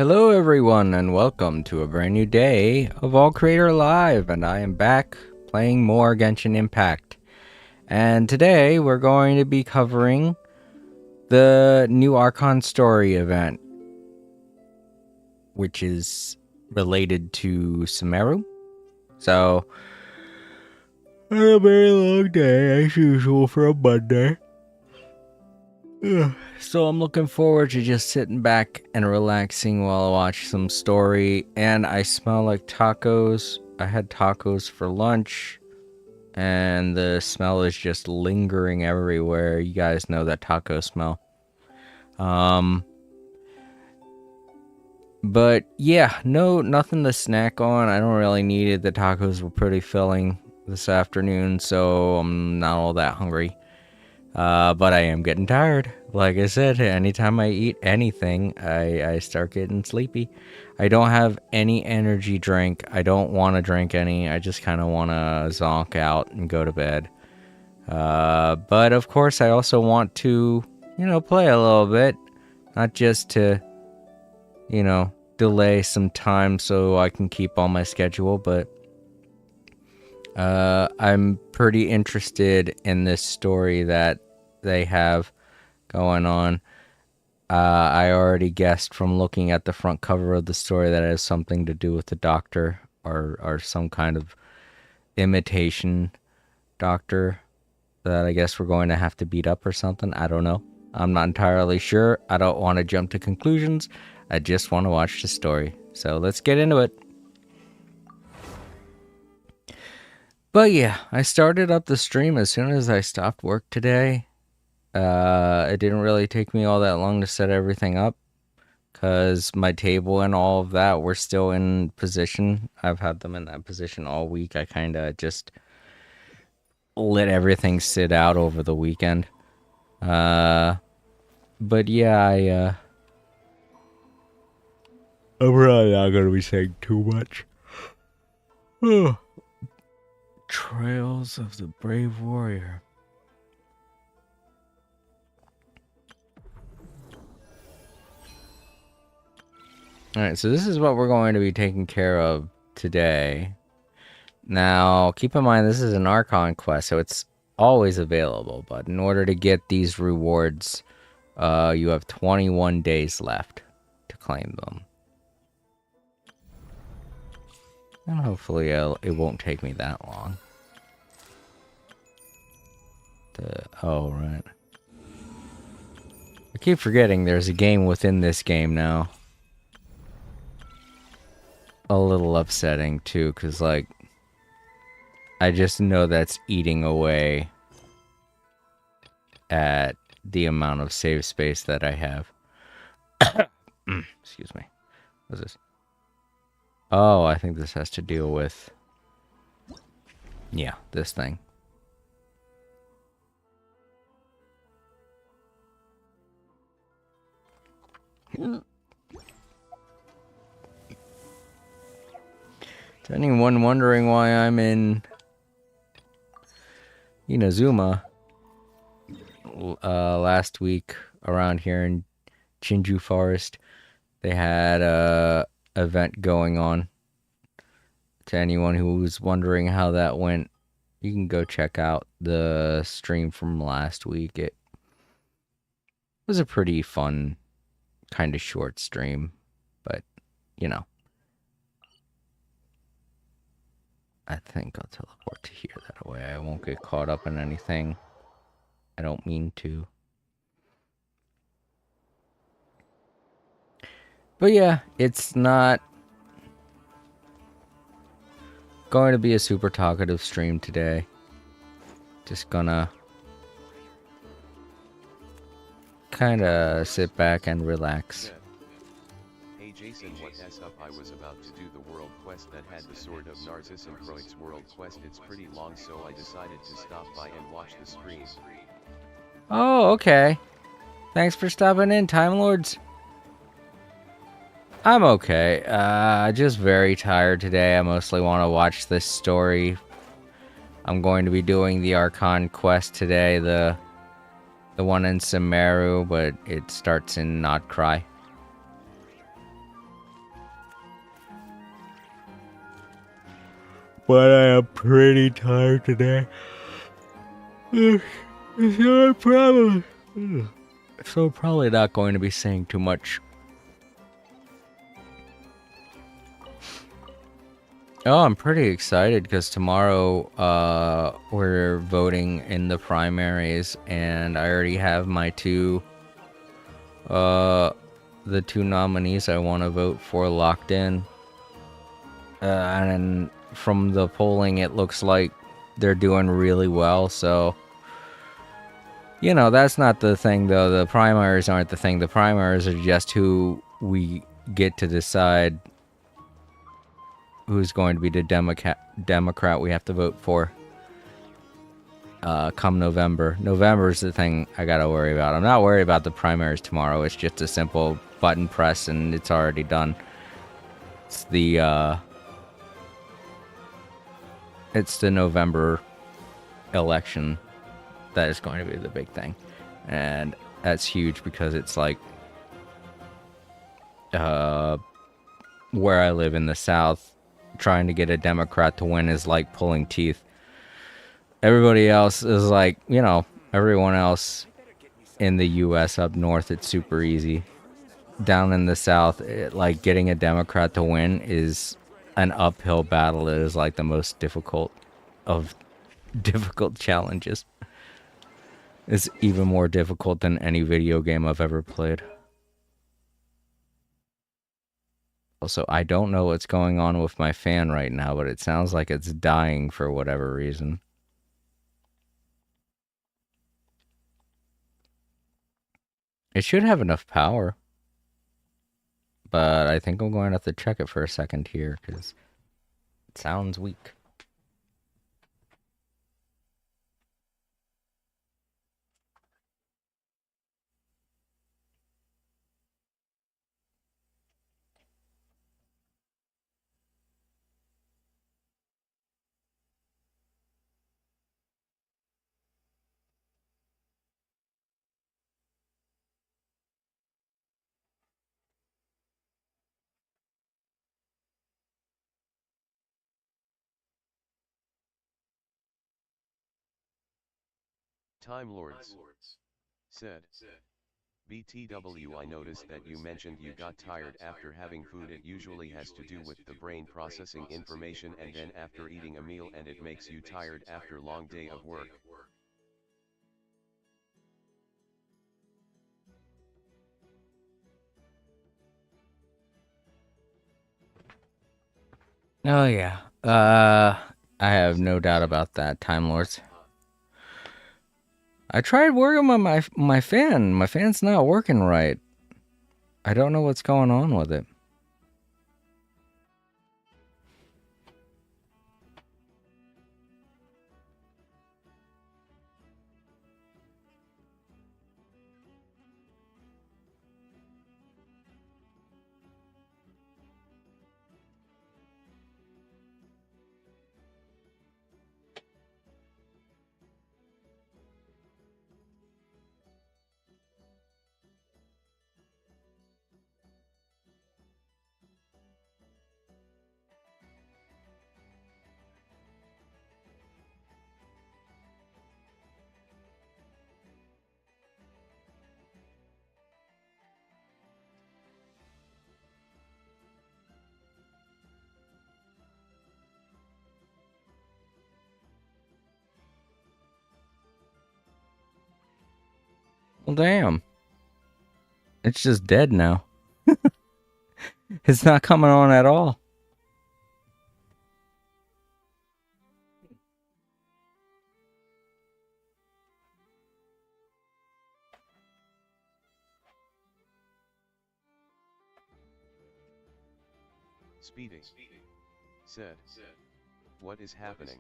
Hello everyone and welcome to a brand new day of All Creator Live, and I am back playing more Genshin Impact. And today we're going to be covering the new Archon story event, which is related to Sumeru. So, a very long day as usual for a Monday. So I'm looking forward to just sitting back and relaxing while I watch some story. And I smell like tacos. I had tacos for lunch, and the smell is just lingering everywhere. You guys know that taco smell. But yeah, nothing to snack on. I don't really need it. The tacos were pretty filling this afternoon, so I'm not all that hungry. But I am getting tired. Like I said, anytime I eat anything, I start getting sleepy. I don't have any energy drink. I don't want to drink any. I just kind of want to zonk out and go to bed. But of course, I also want to, play a little bit. Not just to, delay some time so I can keep on my schedule, but I'm pretty interested in this story that they have going on. I already guessed from looking at the front cover of the story that it has something to do with the doctor or some kind of imitation doctor that I guess we're going to have to beat up or something. I don't know. I'm not entirely sure. I don't want to jump to conclusions. I just want to watch the story. So let's get into it. But yeah, I started up the stream as soon as I stopped work today. It didn't really take me all that long to set everything up, because my table and all of that were still in position. I've had them in that position all week. I kind of just let everything sit out over the weekend. But yeah, I'm really not going to be saying too much. Trails of the Brave Warrior. Alright, so this is what we're going to be taking care of today. Now, keep in mind this is an Archon quest, so it's always available. But in order to get these rewards, you have 21 days left to claim them. And hopefully it won't take me that long. Oh, right. I keep forgetting there's a game within this game now. A little upsetting, too, because, like, I just know that's eating away at the amount of save space that I have. Excuse me. What's this? Oh, I think this has to deal with... yeah, this thing. To anyone wondering why I'm in Inazuma last week around here in Chinju Forest, they had a event going on. To anyone who was wondering how that went, you can go check out the stream from last week. It was a pretty fun, kind of short stream, but I think I'll teleport to here, that way I won't get caught up in anything. I don't mean to. But yeah, it's not going to be a super talkative stream today. Just gonna kind of sit back and relax. Hey Jason, what s up? I was about to do the world quest that had the Sword of Narcissus and Croix's world quest. It's pretty long, so I decided to stop by and watch the stream. Oh, okay. Thanks for stopping in, Time Lords. I'm okay. Just very tired today. I mostly want to watch this story. I'm going to be doing the Archon quest today, the one in Sumeru, but it starts in Not Cry. but I am pretty tired today. So probably not going to be saying too much. Oh, I'm pretty excited because tomorrow we're voting in the primaries, and I already have my the two nominees I want to vote for locked in. And from the polling, it looks like they're doing really well, so you know, that's not the thing, though. The primaries aren't the thing. The primaries are just who we get to decide who's going to be the Democrat we have to vote for come November. November's the thing I gotta worry about. I'm not worried about the primaries tomorrow. It's just a simple button press and it's already done. It's the November election that is going to be the big thing. And that's huge because it's like where I live in the South, trying to get a Democrat to win is like pulling teeth. Everybody else is like, you know, everyone else in the U.S. up north, it's super easy. Down in the South, like getting a Democrat to win is an uphill battle. It is like the most difficult of difficult challenges. It's even more difficult than any video game I've ever played. Also, I don't know what's going on with my fan right now, but it sounds like it's dying for whatever reason. It should have enough power. But I think I'm going to have to check it for a second here, because it sounds weak. Time Lords said, BTW, I noticed that you mentioned you got tired after having food. It usually has to do with the brain processing information and then after eating a meal, and it makes you tired after long day of work. Oh yeah. I have no doubt about that, Time Lords. I tried working on my fan. My fan's not working right. I don't know what's going on with it. Well, damn. It's just dead now. It's not coming on at all. Speeding said, what is happening?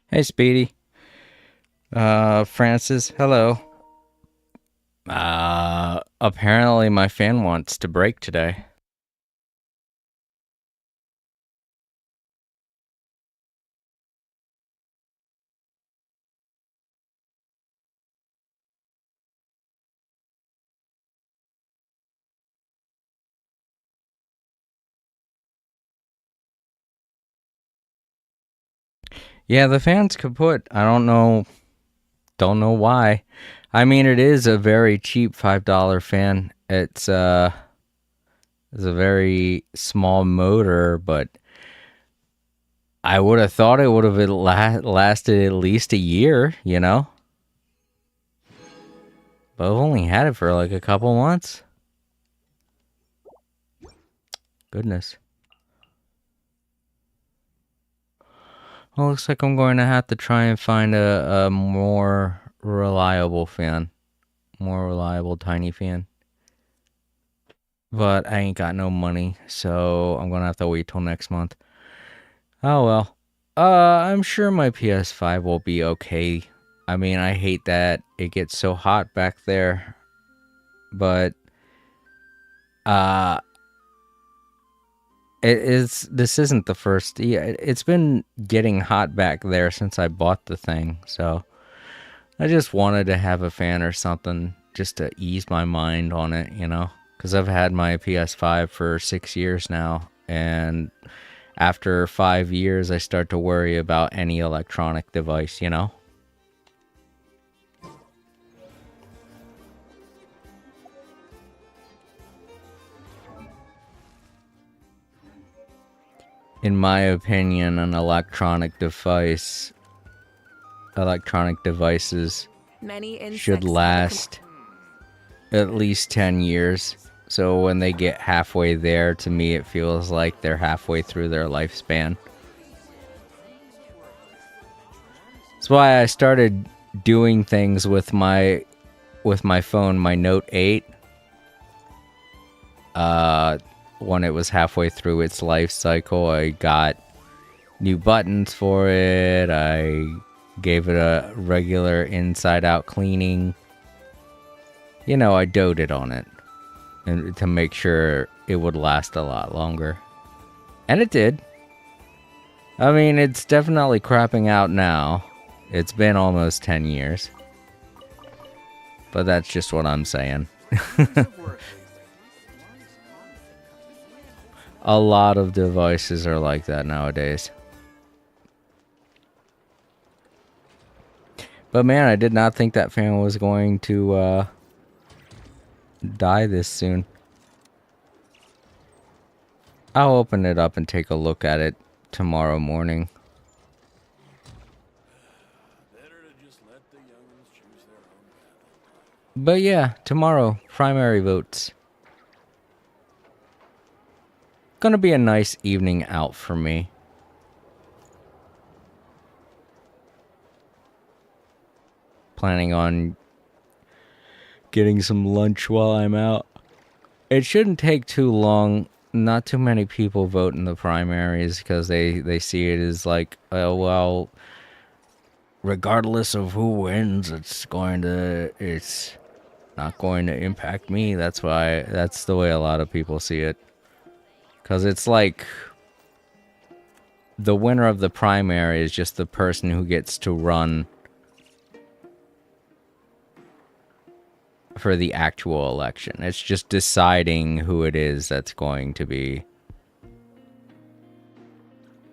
Hey, Speedy. Francis, hello. Apparently my fan wants to break today. Yeah, the fan's kaput. I don't know why. I mean, it is a very cheap $5 fan. It's a very small motor, but I would have thought it would have lasted at least a year, you know? But I've only had it for like a couple months. Goodness. Well, looks like I'm going to have to try and find a more reliable fan. More reliable tiny fan. But I ain't got no money, so I'm going to have to wait till next month. Oh well. I'm sure my PS5 will be okay. I mean, I hate that it gets so hot back there. But uh this isn't the first. Yeah, it's been getting hot back there since I bought the thing. So I just wanted to have a fan or something just to ease my mind on it, you know? Cuz I've had my PS5 for 6 years now, and after 5 years I start to worry about any electronic device, you know? In my opinion, an electronic devices should last at least 10 years. So when they get halfway there, to me it feels like they're halfway through their lifespan. That's why I started doing things with my phone, my Note 8. When it was halfway through its life cycle, I got new buttons for it. I gave it a regular inside out cleaning. You know, I doted on it and to make sure it would last a lot longer. And it did. I mean, it's definitely crapping out now. It's been almost 10 years. But that's just what I'm saying. A lot of devices are like that nowadays. But man, I did not think that fan was going to die this soon. I'll open it up and take a look at it tomorrow morning. But yeah, tomorrow, primary votes. Gonna be a nice evening out for me. Planning on getting some lunch while I'm out. It shouldn't take too long. Not too many people vote in the primaries because they see it as like, oh, well, regardless of who wins, it's not going to impact me. That's the way a lot of people see it. Because it's like the winner of the primary is just the person who gets to run for the actual election. It's just deciding who it is that's going to be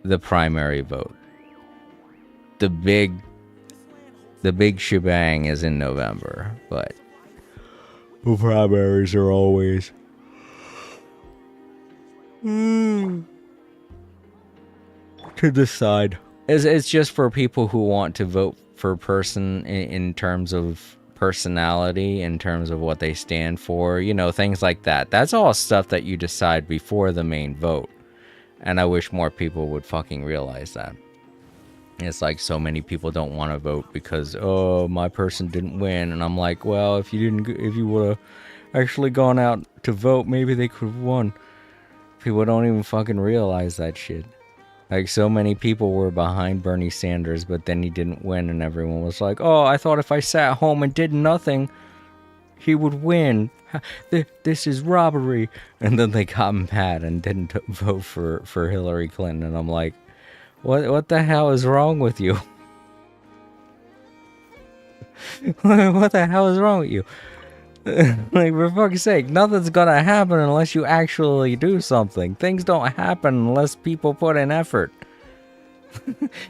the primary vote. The big shebang is in November, but the primaries are always to decide. It's just for people who want to vote for a person in terms of personality, in terms of what they stand for, you know, things like that. That's all stuff that you decide before the main vote. And I wish more people would fucking realize that. It's like so many people don't want to vote because, oh, my person didn't win. And I'm like, well, if you would have actually gone out to vote, maybe they could have won. People don't even fucking realize that shit. Like, so many people were behind Bernie Sanders, but then he didn't win, and everyone was like, oh, I thought if I sat home and did nothing, he would win. This is robbery. And then they got mad and didn't vote for Hillary Clinton, and I'm like, what the hell is wrong with you? What the hell is wrong with you? Like, for fuck's sake, nothing's gonna happen unless you actually do something. Things don't happen unless people put in effort.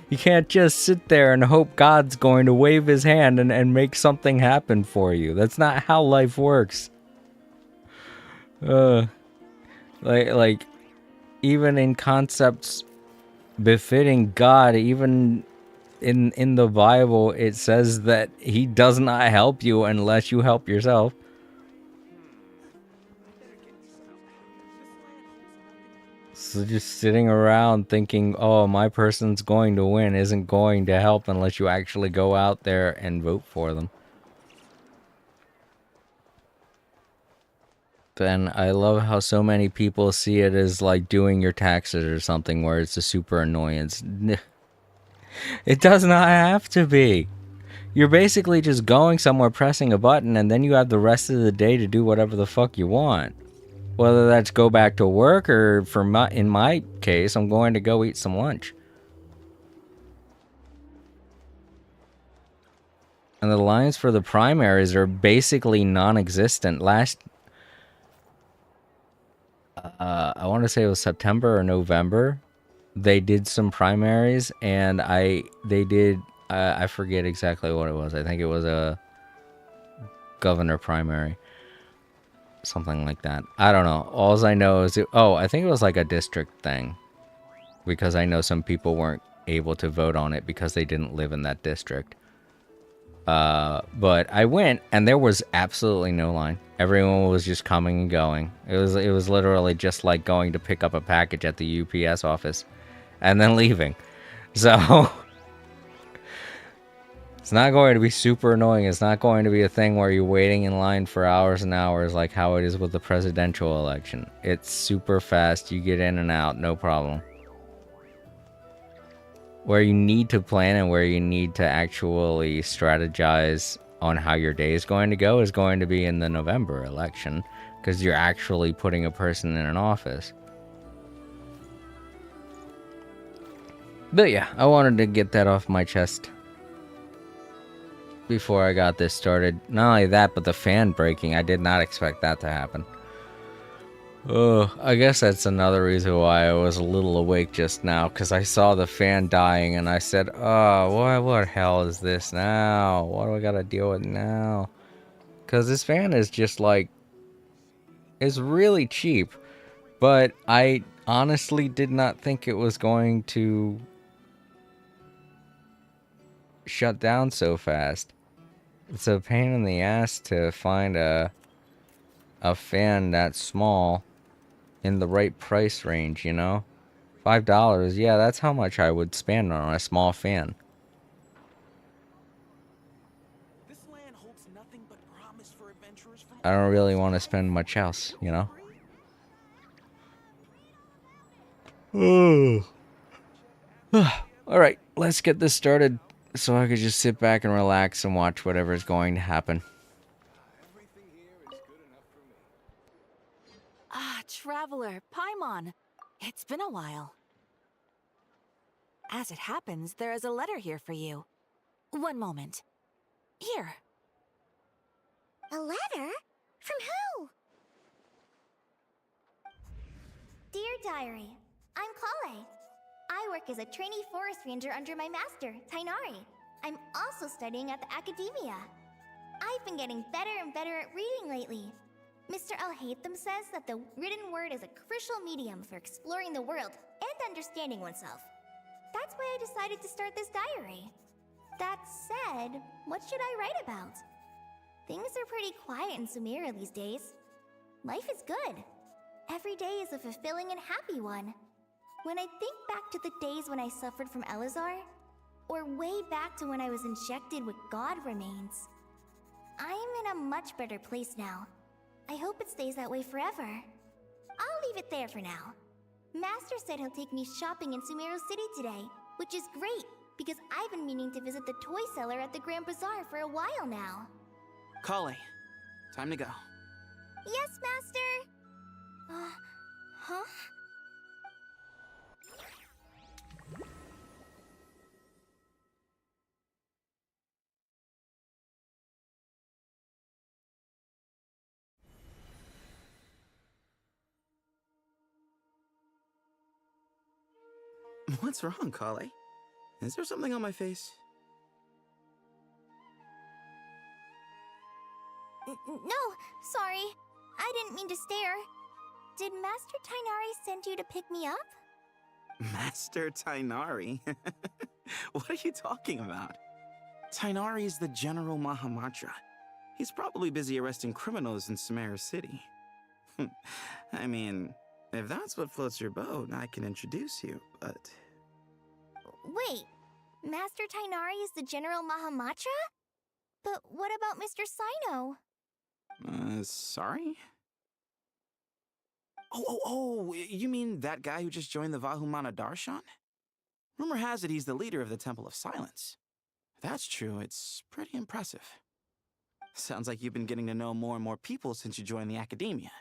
You can't just sit there and hope God's going to wave his hand and make something happen for you. That's not how life works. Like even in concepts befitting God, even in the Bible, it says that he does not help you unless you help yourself. So just sitting around thinking, oh, my person's going to win isn't going to help unless you actually go out there and vote for them. Then I love how so many people see it as like doing your taxes or something where it's a super annoyance. It does not have to be. You're basically just going somewhere, pressing a button, and then you have the rest of the day to do whatever the fuck you want. Whether that's go back to work or in my case, I'm going to go eat some lunch. And the lines for the primaries are basically non-existent. I want to say it was September or November, they did some primaries, and they did, I forget exactly what it was. I think it was a governor primary. Something like that. I don't know. All I know is, I think it was like a district thing. Because I know some people weren't able to vote on it because they didn't live in that district. But I went, and there was absolutely no line. Everyone was just coming and going. It was literally just like going to pick up a package at the UPS office and then leaving. So it's not going to be super annoying. It's not going to be a thing where you're waiting in line for hours and hours like how it is with the presidential election. It's super fast. You get in and out, no problem. Where you need to plan and where you need to actually strategize on how your day is going to go is going to be in the November election, because you're actually putting a person in an office. But yeah, I wanted to get that off my chest before I got this started. Not only that, but the fan breaking, I did not expect that to happen. Oh, I guess that's another reason why I was a little awake just now, because I saw the fan dying and I said, oh, what hell is this now? What do I gotta deal with now? Because this fan is just like, it's really cheap, but I honestly did not think it was going to shut down so fast. It's a pain in the ass to find a fan that small in the right price range, you know? $5, yeah, that's how much I would spend on a small fan. I don't really want to spend much else, you know? Alright, let's get this started so I could just sit back and relax and watch whatever's going to happen. Traveler, Paimon. It's been a while. As it happens, there is a letter here for you. One moment. Here. A letter? From who? Dear Diary, I'm Kale. I work as a trainee forest ranger under my master, Tainari. I'm also studying at the academia. I've been getting better and better at reading lately. Mr. Al-Haytham says that the written word is a crucial medium for exploring the world and understanding oneself. That's why I decided to start this diary. That said, what should I write about? Things are pretty quiet in Sumeria these days. Life is good. Every day is a fulfilling and happy one. When I think back to the days when I suffered from Elazar, or way back to when I was injected with God remains, I am in a much better place now. I hope it stays that way forever. I'll leave it there for now. Master said he'll take me shopping in Sumeru City today, which is great, because I've been meaning to visit the toy seller at the Grand Bazaar for a while now. Kale, time to go. Yes, Master! Huh? What's wrong, Kale? Is there something on my face? No, sorry. I didn't mean to stare. Did Master Tainari send you to pick me up? Master Tainari? What are you talking about? Tainari is the General Mahamatra. He's probably busy arresting criminals in Sumeru City. I mean, if that's what floats your boat, I can introduce you, but... Wait, Master Tainari is the General Mahamatra? But what about Mr. Sino? Sorry? Oh, you mean that guy who just joined the Vahumana Darshan? Rumor has it he's the leader of the Temple of Silence. If that's true, it's pretty impressive. Sounds like you've been getting to know more and more people since you joined the academia.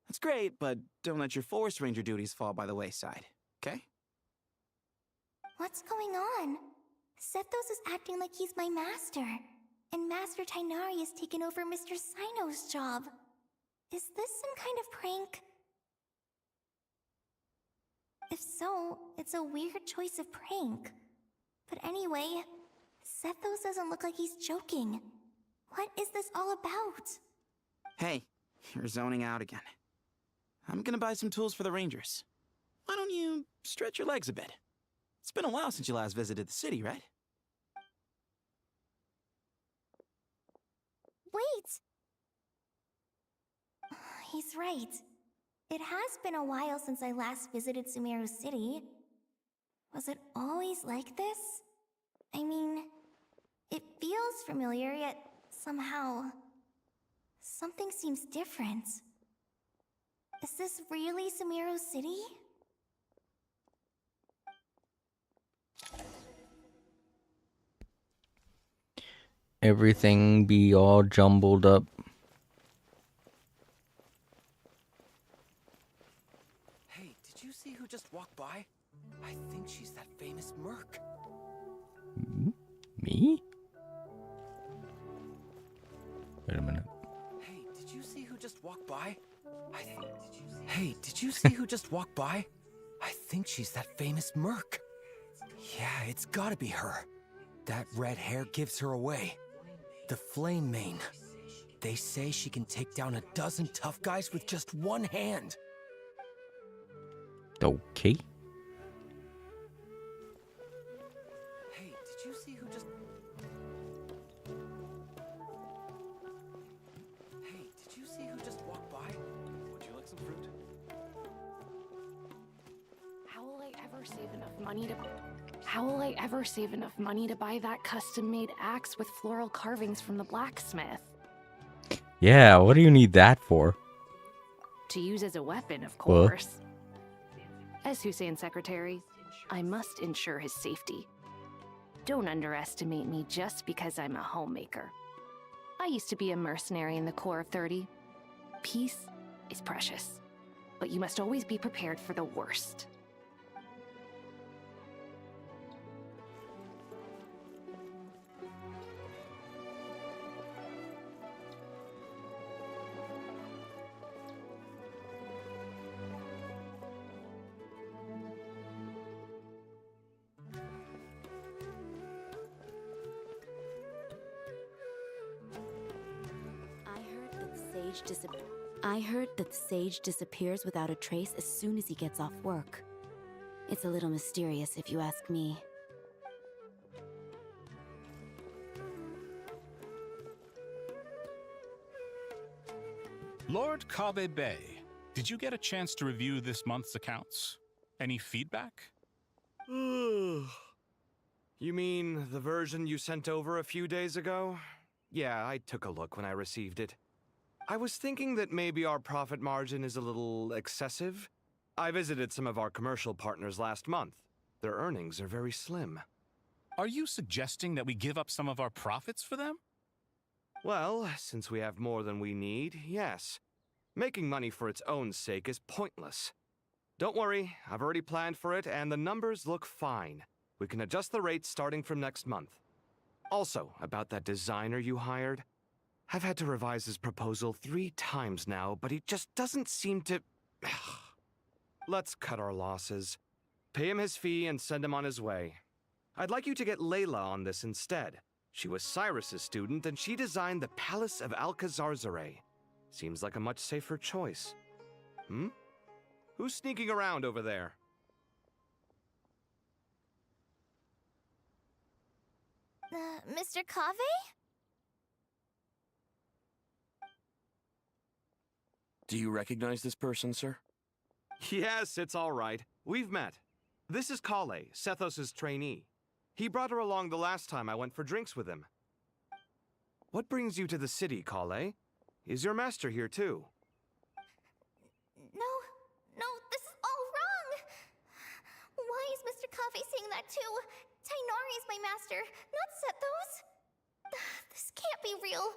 That's great, but don't let your Forest Ranger duties fall by the wayside, okay? What's going on? Sethos is acting like he's my master, and Master Tainari has taken over Mr. Sino's job. Is this some kind of prank? If so, it's a weird choice of prank. But anyway, Sethos doesn't look like he's joking. What is this all about? Hey, you're zoning out again. I'm gonna buy some tools for the Rangers. Why don't you stretch your legs a bit? It's been a while since you last visited the city, right? Wait! He's right. It has been a while since I last visited Sumeru City. Was it always like this? I mean, it feels familiar, yet somehow... something seems different. Is this really Sumeru City? Everything be all jumbled up. Hey, did you see who just walked by? I think she's that famous merc. Me? Wait a minute. Hey, did you see who just walked by? Hey, did you see who just walked by? I think she's that famous merc. Yeah, it's gotta be her. That red hair gives her away. The Flame Mane. They say she can take down a dozen tough guys with just one hand. Okay. Hey, did you see who just... Hey, did you see who just walked by? Would you like some fruit? How will I ever save enough money to... How will I ever save enough money to buy that custom-made axe with floral carvings from the blacksmith? Yeah, what do you need that for? To use as a weapon, of Well. course. As Hussein's secretary, I must ensure his safety. Don't underestimate me just because I'm a homemaker. I used to be a mercenary in the Corps of 30. Peace is precious, but you must always be prepared for the worst. I heard that Sage disappears without a trace as soon as he gets off work. It's a little mysterious if you ask me. Lord Kabe Bay, did you get a chance to review this month's accounts? Any feedback? You mean the version you sent over a few days ago? Yeah, I took a look when I received it. I was thinking that maybe our profit margin is a little excessive. I visited some of our commercial partners last month. Their earnings are very slim. Are you suggesting that we give up some of our profits for them? Well, since we have more than we need, yes. Making money for its own sake is pointless. Don't worry, I've already planned for it, and the numbers look fine. We can adjust the rates starting from next month. Also, about that designer you hired, I've had to revise his proposal 3 times now, but he just doesn't seem to... Let's cut our losses. Pay him his fee and send him on his way. I'd like you to get Layla on this instead. She was Cyrus's student, and she designed the Palace of Alcazarzare. Seems like a much safer choice. Hmm? Who's sneaking around over there? Mr. Cave? Do you recognize this person, sir? Yes, it's all right. We've met. This is Kale, Sethos' trainee. He brought her along the last time I went for drinks with him. What brings you to the city, Kale? Is your master here too? No, this is all wrong! Why is Mr. Cave saying that too? Tainari is my master, not Sethos! This can't be real.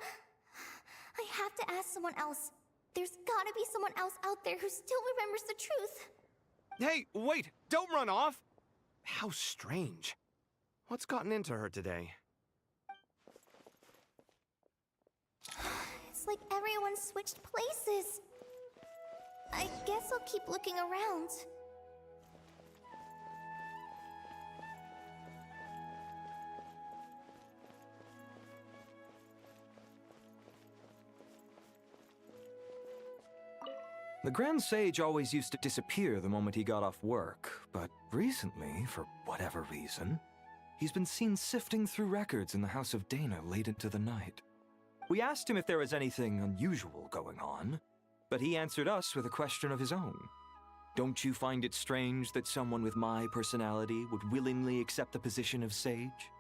I have to ask someone else. There's gotta be someone else out there who still remembers the truth. Hey, wait! Don't run off! How strange. What's gotten into her today? It's like everyone switched places. I guess I'll keep looking around. The Grand Sage always used to disappear the moment he got off work, but recently, for whatever reason, he's been seen sifting through records in the House of Dana late into the night. We asked him if there was anything unusual going on, but he answered us with a question of his own. Don't you find it strange that someone with my personality would willingly accept the position of sage?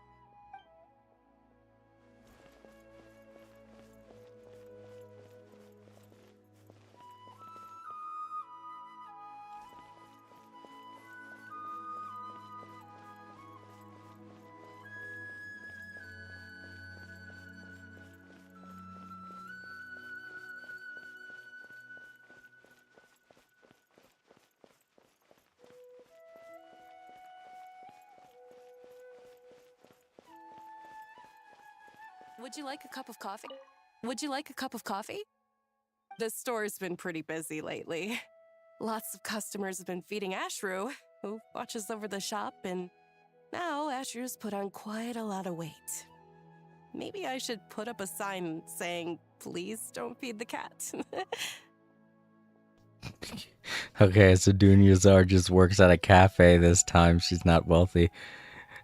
Would you like a cup of coffee? Would you like a cup of coffee? This store's been pretty busy lately. Lots of customers have been feeding Ashru, who watches over the shop, and now Ashru's put on quite a lot of weight. Maybe I should put up a sign saying, please don't feed the cat. Okay, so Dunyazar just works at a cafe this time. She's not wealthy.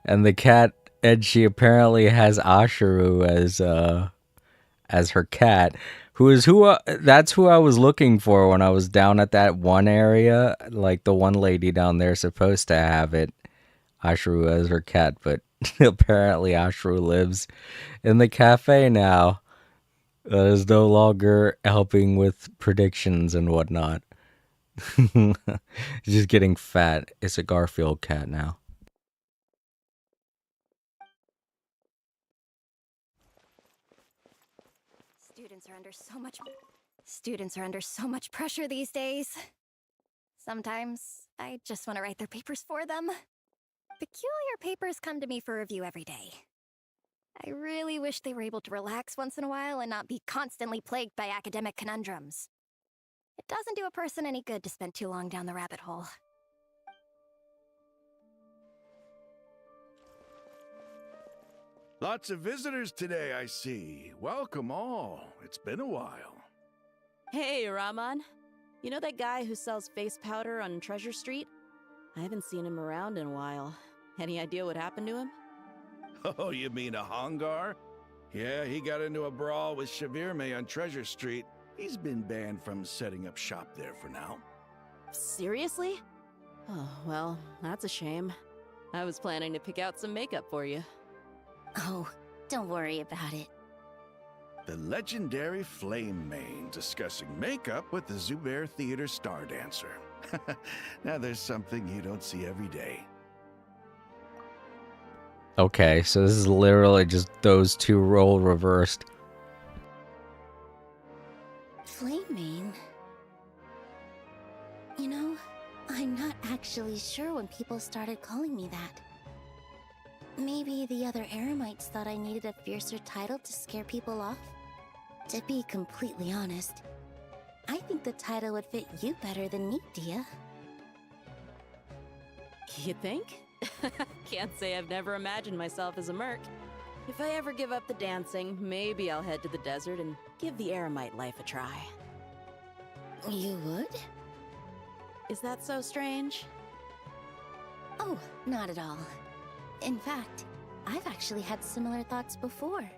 And the cat, and she apparently has Ashiru as her cat, that's who I was looking for when I was down at that one area. Like, the one lady down there supposed to have Ashiru as her cat, but apparently Ashiru lives in the cafe now. That is no longer helping with predictions and whatnot. She's getting fat. It's a Garfield cat now. Students are under so much pressure these days. Sometimes I just want to write their papers for them. Peculiar papers come to me for review every day. I really wish they were able to relax once in a while and not be constantly plagued by academic conundrums. It doesn't do a person any good to spend too long down the rabbit hole. Lots of visitors today, I see. Welcome all. It's been a while. Hey, Rahman. You know that guy who sells face powder on Treasure Street? I haven't seen him around in a while. Any idea what happened to him? Oh, you mean a Hongar? Yeah, he got into a brawl with Shavirme on Treasure Street. He's been banned from setting up shop there for now. Seriously? Oh, well, that's a shame. I was planning to pick out some makeup for you. Oh, don't worry about it. The legendary Flame Mane discussing makeup with the Zubair Theater star dancer. Now there's something you don't see every day. Okay, so this is literally just those two role reversed. Flame Mane? You know, I'm not actually sure when people started calling me that. Maybe the other Eremites thought I needed a fiercer title to scare people off? To be completely honest, I think the title would fit you better than me, Dia. You think? Can't say I've never imagined myself as a merc. If I ever give up the dancing, maybe I'll head to the desert and give the eremite life a try. You would? Is that so strange? Oh, not at all. In fact, I've actually had similar thoughts before.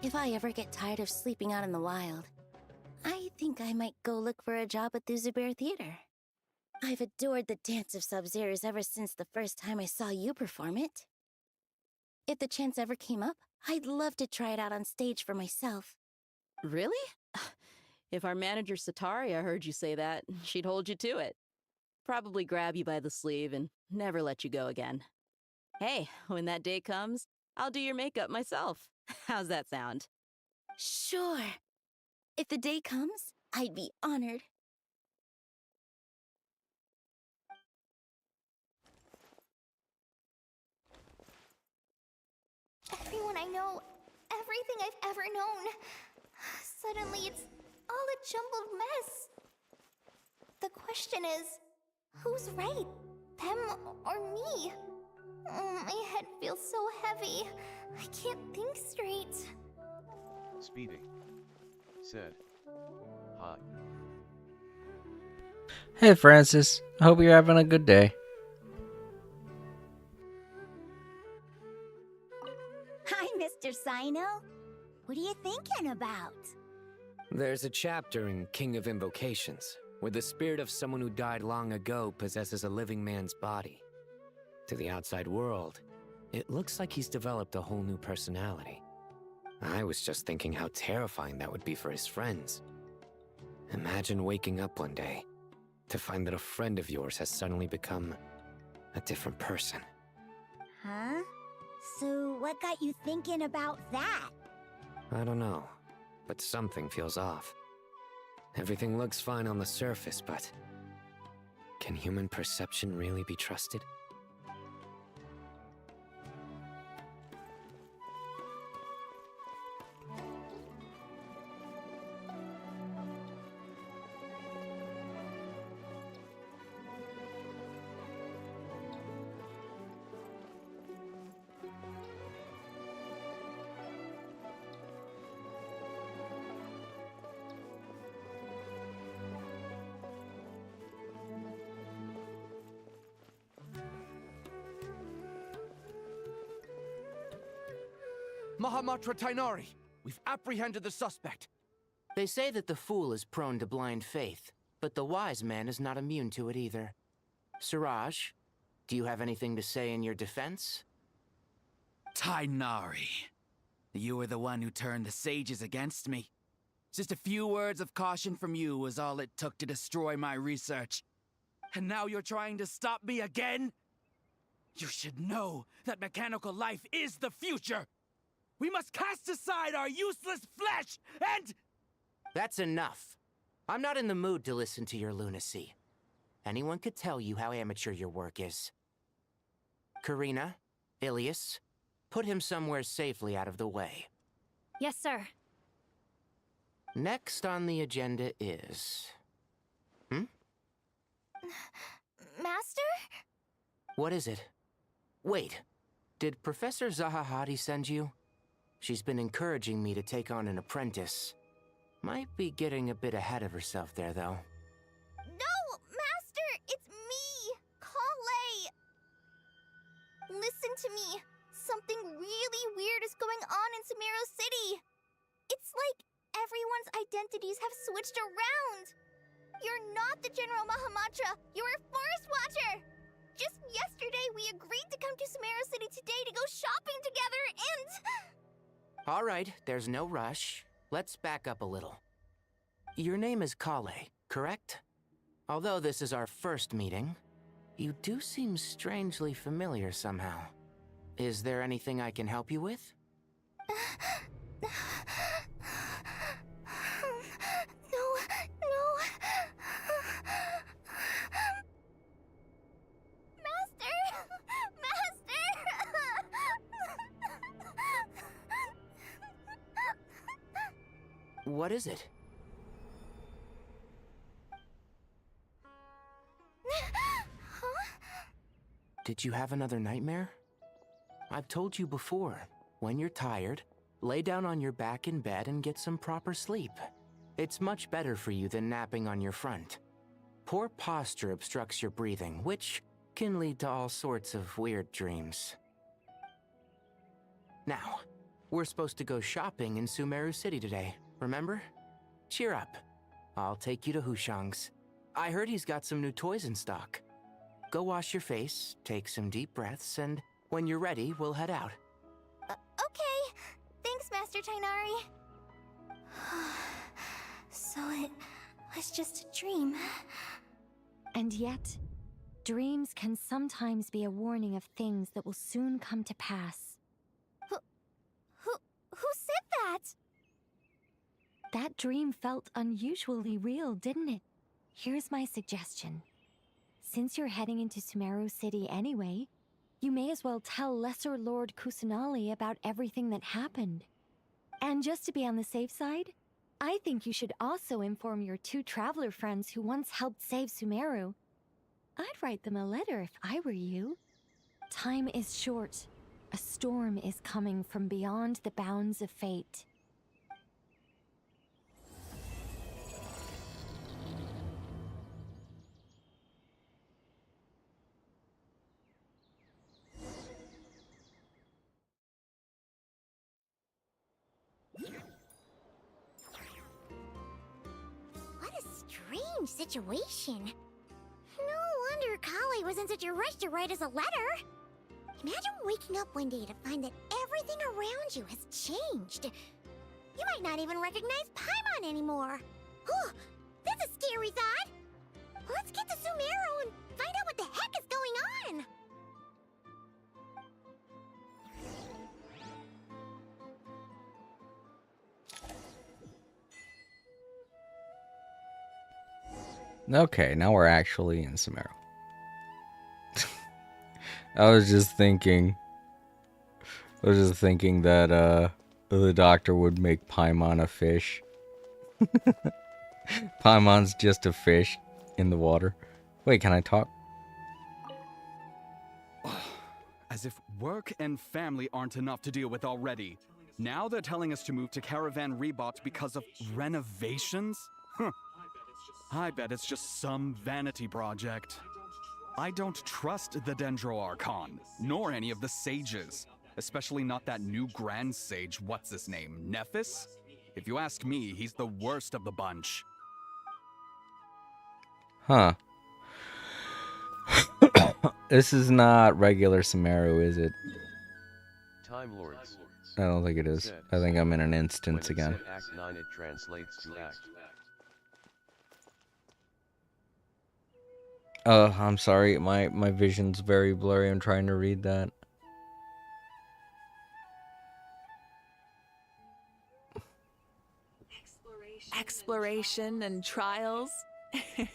If I ever get tired of sleeping out in the wild, I think I might go look for a job at the Zubair Theater. I've adored the dance of Sub-Zeros ever since the first time I saw you perform it. If the chance ever came up, I'd love to try it out on stage for myself. Really? If our manager Sataria heard you say that, she'd hold you to it. Probably grab you by the sleeve and never let you go again. Hey, when that day comes, I'll do your makeup myself. How's that sound? Sure. If the day comes, I'd be honored. Everyone I know, everything I've ever known. Suddenly it's all a jumbled mess. The question is, who's right? Them or me? My head feels so heavy. I can't think straight. Speeding. Said. Hi. Hey, Francis. I hope you're having a good day. Hi, Mr. Sino. What are you thinking about? There's a chapter in King of Invocations where the spirit of someone who died long ago possesses a living man's body. To the outside world, it looks like he's developed a whole new personality. I was just thinking how terrifying that would be for his friends. Imagine waking up one day to find that a friend of yours has suddenly become a different person. Huh? So what got you thinking about that? I don't know, but something feels off. Everything looks fine on the surface, but can human perception really be trusted? Mahamatra Tainari, we've apprehended the suspect. They say that the fool is prone to blind faith, but the wise man is not immune to it either. Siraj, do you have anything to say in your defense? Tainari, you were the one who turned the sages against me. Just a few words of caution from you was all it took to destroy my research. And now you're trying to stop me again? You should know that mechanical life is the future! We must cast aside our useless flesh and... That's enough. I'm not in the mood to listen to your lunacy. Anyone could tell you how amateur your work is. Karina, Ilias, put him somewhere safely out of the way. Yes, sir. Next on the agenda is... Master? What is it? Wait, did Professor Zahahati send you? She's been encouraging me to take on an apprentice. Might be getting a bit ahead of herself there, though. No, Master! It's me! Kale! Listen to me. Something really weird is going on in Sumeru City. It's like everyone's identities have switched around. You're not the General Mahamatra. You're a Forest Watcher. Just yesterday, we agreed to come to Sumeru City today to go shopping together and... All right, there's no rush. Let's back up a little. Your name is Kale, correct? Although this is our first meeting, you do seem strangely familiar somehow. Is there anything I can help you with? No. What is it? Did you have another nightmare? I've told you before, when you're tired, lay down on your back in bed and get some proper sleep. It's much better for you than napping on your front. Poor posture obstructs your breathing, which can lead to all sorts of weird dreams. Now, we're supposed to go shopping in Sumeru City today, remember? Cheer up. I'll take you to Hushang's. I heard he's got some new toys in stock. Go wash your face, take some deep breaths, and when you're ready, we'll head out. Okay. Thanks, Master Tainari. So it was just a dream. And yet, dreams can sometimes be a warning of things that will soon come to pass. Who said that? That dream felt unusually real, didn't it? Here's my suggestion. Since you're heading into Sumeru City anyway, you may as well tell Lesser Lord Kusanali about everything that happened. And just to be on the safe side, I think you should also inform your 2 traveler friends who once helped save Sumeru. I'd write them a letter if I were you. Time is short. A storm is coming from beyond the bounds of fate. What a strange situation. No wonder Kale was in such a rush to write us a letter. Imagine waking up one day to find that everything around you has changed. You might not even recognize Paimon anymore. Oh, that's a scary thought. Let's get to Sumeru and find out what the heck is going on. Okay, now we're actually in Sumeru. I was just thinking that the doctor would make Paimon a fish. Paimon's just a fish in the water. Wait, can I talk? As if work and family aren't enough to deal with already. Now they're telling us to move to Caravan Rebot because of renovations? Huh. I bet it's just some vanity project. I don't trust the Dendro Archon, nor any of the sages. Especially not that new Grand Sage, what's his name, Nephis? If you ask me, he's the worst of the bunch. Huh. This is not regular Sumeru, is it? Time Lords. I don't think it is. I think I'm in an instance When it again. said Act 9, it translates to act. I'm sorry, my vision's very blurry. I'm trying to read that. Exploration and trials. Oh,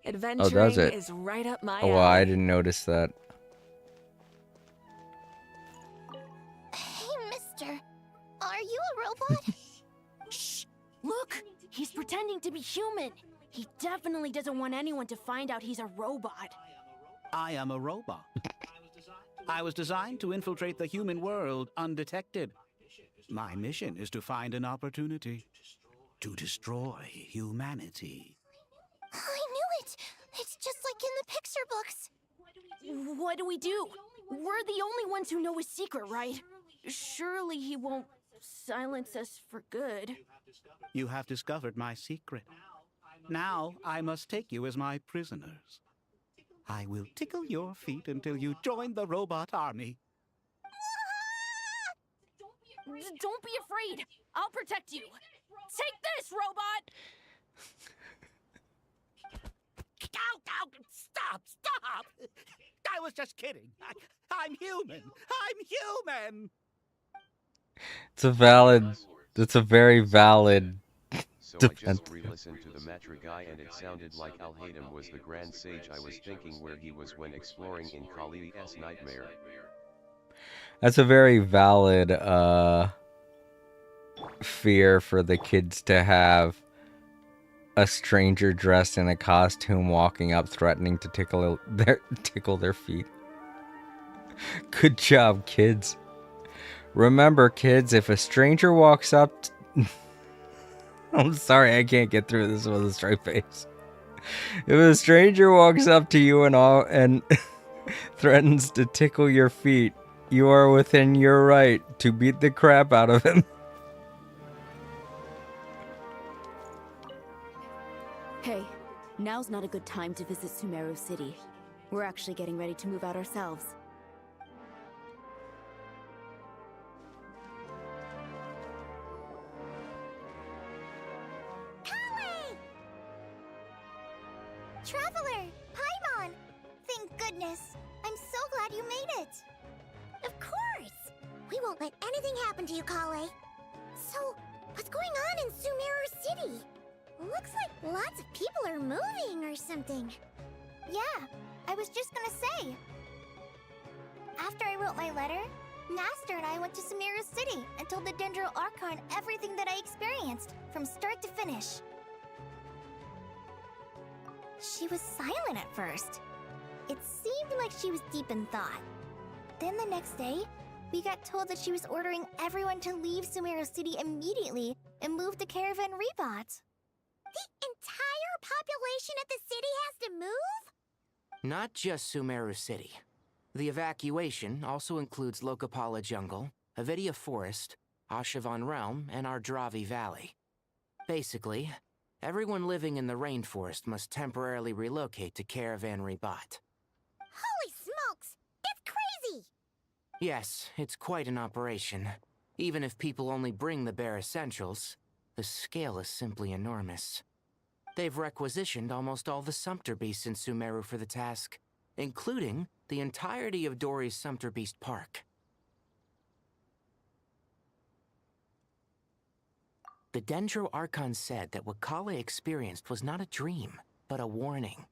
Adventuring does it? is right up my Oh, well, I alley. didn't notice that. Hey, mister. Are you a robot? Shh! Look! He's pretending to be human. He definitely doesn't want anyone to find out he's a robot. I am a robot. I was designed to infiltrate the human world undetected. My mission is to find an opportunity to destroy humanity. I knew it! It's just like in the picture books. What do we do? We're the only ones who know his secret, right? Surely he won't silence us for good. You have discovered my secret. Now I must take you as my prisoners. I will tickle your feet until you join the robot army. Don't be afraid. I'll protect you. Take this, robot! Ow, ow, stop, stop! I was just kidding. I'm human. I'm human. It's a very valid So defense. I just re-listened to the Matra guy and it sounded like Al-Hadim was the Grand Sage I was thinking where he was when exploring in Kali's Nightmare. That's a very valid fear for the kids to have a stranger dressed in a costume walking up threatening to tickle their feet. Good job, kids. Remember, kids, if a stranger walks up... I'm sorry, I can't get through this with a straight face. If a stranger walks up to you and threatens to tickle your feet, you are within your right to beat the crap out of him. Hey, now's not a good time to visit Sumeru City. We're actually getting ready to move out ourselves. Traveler! Paimon! Thank goodness! I'm so glad you made it! Of course! We won't let anything happen to you, Kale. So, what's going on in Sumeru City? Looks like lots of people are moving or something. Yeah, I was just gonna say. After I wrote my letter, Master and I went to Sumeru City and told the Dendro Archon everything that I experienced, from start to finish. She was silent at first. It seemed like she was deep in thought. Then the next day, we got told that she was ordering everyone to leave Sumeru City immediately and move to Caravan Rebot. The entire population of the city has to move? Not just Sumeru City. The evacuation also includes Lokapala Jungle, Avidia Forest, Ashavan Realm, and Ardravi Valley. Basically, everyone living in the rainforest must temporarily relocate to Caravan Rebot. Holy smokes! That's crazy! Yes, it's quite an operation. Even if people only bring the bare essentials, the scale is simply enormous. They've requisitioned almost all the Sumpter Beasts in Sumeru for the task, including the entirety of Dori's Sumpter Beast Park. The Dendro Archon said that what Kale experienced was not a dream, but a warning.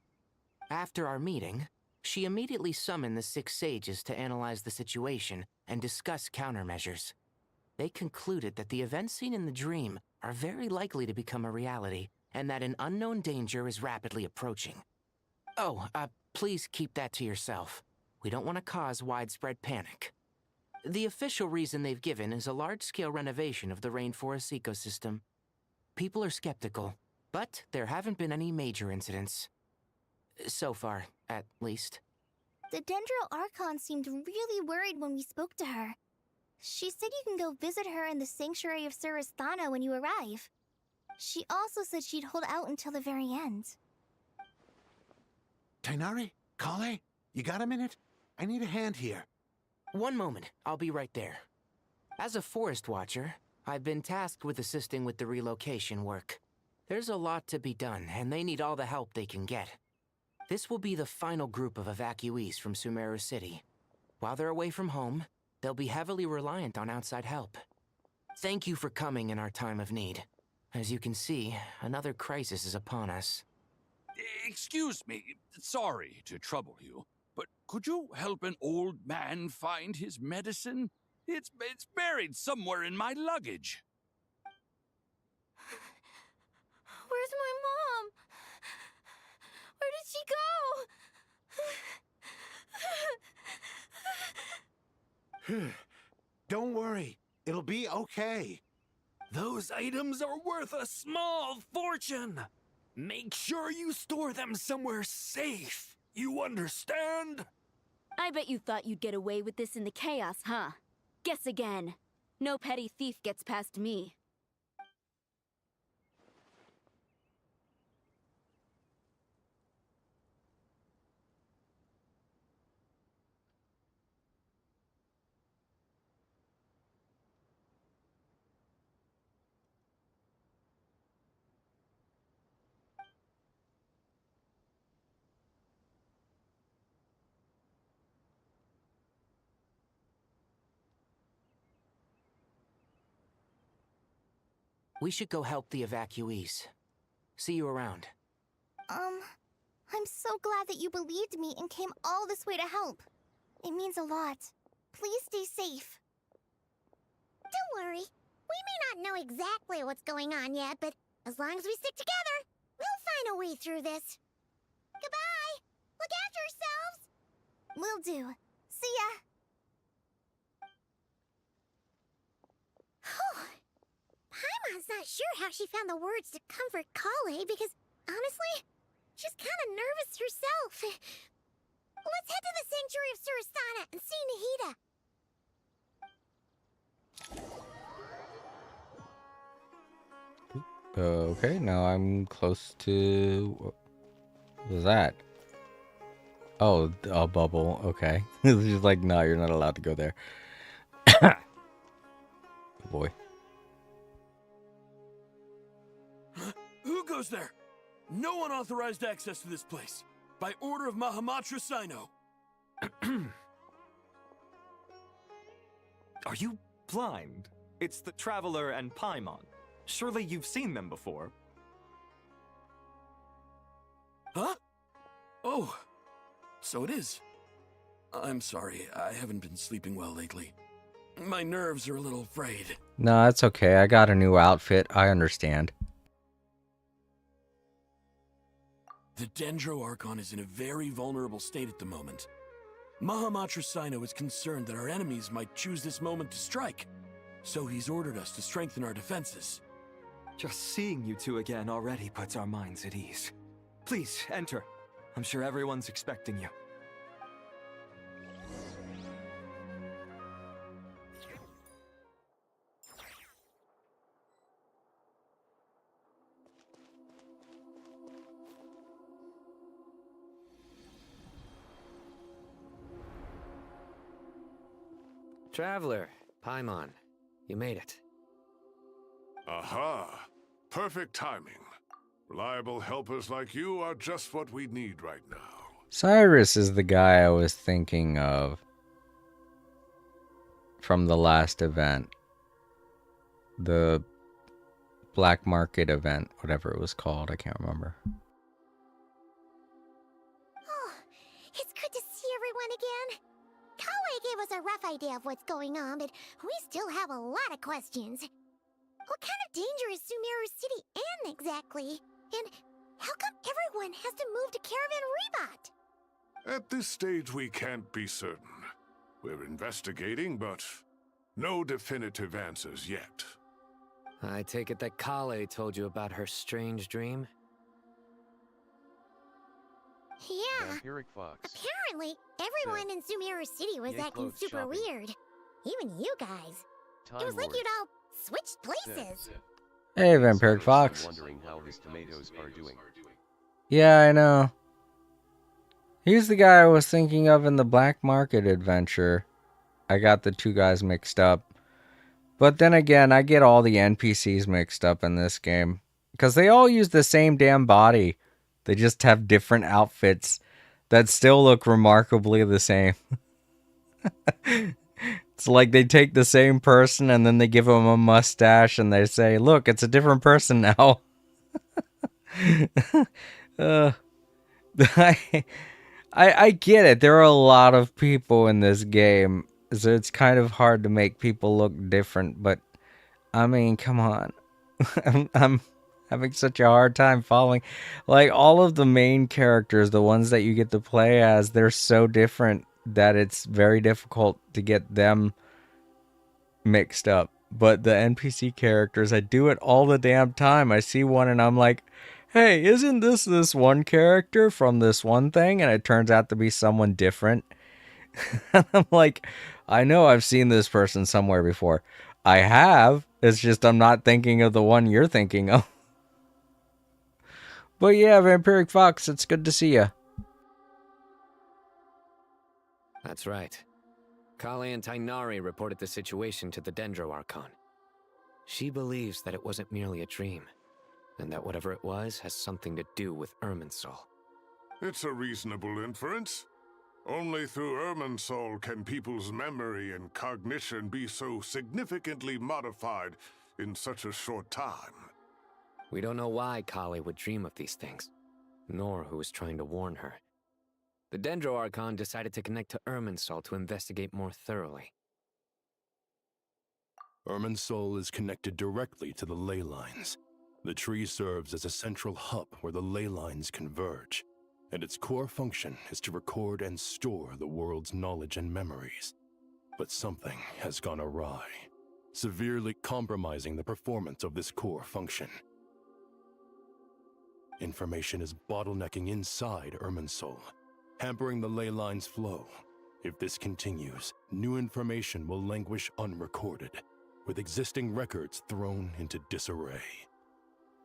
After our meeting, she immediately summoned the 6 sages to analyze the situation and discuss countermeasures. They concluded that the events seen in the dream are very likely to become a reality, and that an unknown danger is rapidly approaching. Oh, please keep that to yourself. We don't want to cause widespread panic. The official reason they've given is a large-scale renovation of the rainforest ecosystem. People are skeptical, but there haven't been any major incidents. So far, at least. The Dendro Archon seemed really worried when we spoke to her. She said you can go visit her in the Sanctuary of Surasthana when you arrive. She also said she'd hold out until the very end. Tainari? Kale? You got a minute? I need a hand here. One moment, I'll be right there. As a forest watcher, I've been tasked with assisting with the relocation work. There's a lot to be done, and they need all the help they can get. This will be the final group of evacuees from Sumeru City. While they're away from home, they'll be heavily reliant on outside help. Thank you for coming in our time of need. As you can see, another crisis is upon us. Excuse me, sorry to trouble you, but could you help an old man find his medicine? It's buried somewhere in my luggage. Where's my mom? Where did she go? Don't worry. It'll be okay. Those items are worth a small fortune. Make sure you store them somewhere safe. You understand? I bet you thought you'd get away with this in the chaos, huh? Guess again. No petty thief gets past me. We should go help the evacuees. See you around. I'm so glad that you believed me and came all this way to help. It means a lot. Please stay safe. Don't worry. We may not know exactly what's going on yet, but as long as we stick together, we'll find a way through this. Goodbye! Look after yourselves! Will do. See ya! sure how she found the words to comfort Kale because, honestly, she's kind of nervous herself. Let's head to the Sanctuary of Surasana and see Nahida. Okay, now I'm close to... What was that? Oh, a bubble. Okay. It's just like, no, you're not allowed to go there. Boy. Who goes there? No unauthorized access to this place. By order of Mahamatra Sino. Are you blind? It's the Traveler and Paimon. Surely you've seen them before. Huh? Oh, so it is. I'm sorry, I haven't been sleeping well lately. My nerves are a little frayed. No, that's okay. I got a new outfit. I understand. The Dendro Archon is in a very vulnerable state at the moment. Mahamatra Sino is concerned that our enemies might choose this moment to strike. So he's ordered us to strengthen our defenses. Just seeing you two again already puts our minds at ease. Please, enter. I'm sure everyone's expecting you. Traveler, Paimon, you made it. Aha! Perfect timing. Reliable helpers like you are just what we need right now. Cyrus is the guy I was thinking of from the last event. The black market event, whatever it was called. I can't remember. Oh, it's good to see everyone again. Kale gave us a rough idea of what's going on, but we still have a lot of questions. What kind of danger is Sumeru City in exactly? And how come everyone has to move to Caravan Rebot? At this stage, we can't be certain. We're investigating, but no definitive answers yet. I take it that Kale told you about her strange dream? Yeah. Vampiric Fox. Apparently, everyone in Sumeru City was Yay, acting clothes super shopping. weird. Even you guys. Time It was like Lord. you'd all switched places. Hey, Vampiric Fox. Wondering how his tomatoes are doing. Yeah, I know. He's the guy I was thinking of in the black market adventure. I got the two guys mixed up. But then again, I get all the NPCs mixed up in this game. Because they all use the same damn body. They just have different outfits that still look remarkably the same. It's like they take the same person and then they give them a mustache and they say, look, it's a different person now. I get it. There are a lot of people in this game, so it's kind of hard to make people look different, but I mean, come on. I'm having such a hard time following. Like, all of the main characters, the ones that you get to play as, they're so different that it's very difficult to get them mixed up. But the NPC characters, I do it all the damn time. I see one and I'm like, hey, isn't this one character from this one thing? And it turns out to be someone different. And I'm like, I know I've seen this person somewhere before. I have. It's just I'm not thinking of the one you're thinking of. But yeah, Vampiric Fox, it's good to see you. That's right. Kale and Tainari reported the situation to the Dendro Archon. She believes that it wasn't merely a dream, and that whatever it was has something to do with Irminsul. It's a reasonable inference. Only through Irminsul can people's memory and cognition be so significantly modified in such a short time. We don't know why Kale would dream of these things, nor who was trying to warn her. The Dendro Archon decided to connect to Irminsul to investigate more thoroughly. Irminsul is connected directly to the ley lines. The tree serves as a central hub where the ley lines converge, and its core function is to record and store the world's knowledge and memories. But something has gone awry. severely compromising the performance of this core function. Information is bottlenecking inside Irminsul, hampering the ley line's flow. If this continues, new information will languish unrecorded, with existing records thrown into disarray.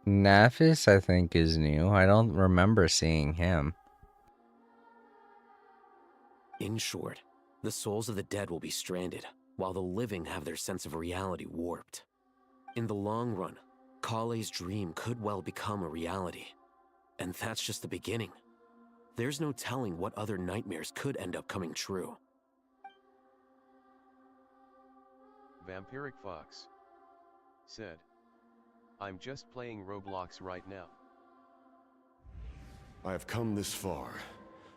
Nafis, I think, is new. I don't remember seeing him. In short, the souls of the dead will be stranded, while the living have their sense of reality warped. In the long run, Kale's dream could well become a reality. And that's just the beginning. There's no telling what other nightmares could end up coming true. Vampiric Fox said, I'm just playing Roblox right now. I have come this far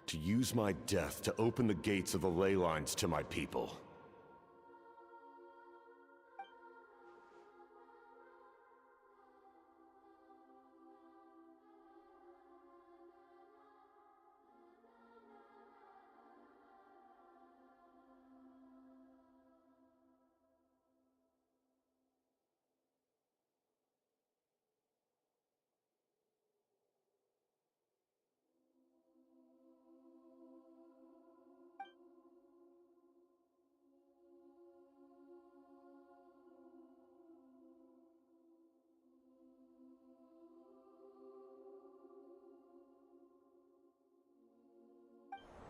to use my death to open the gates of the ley lines to my people.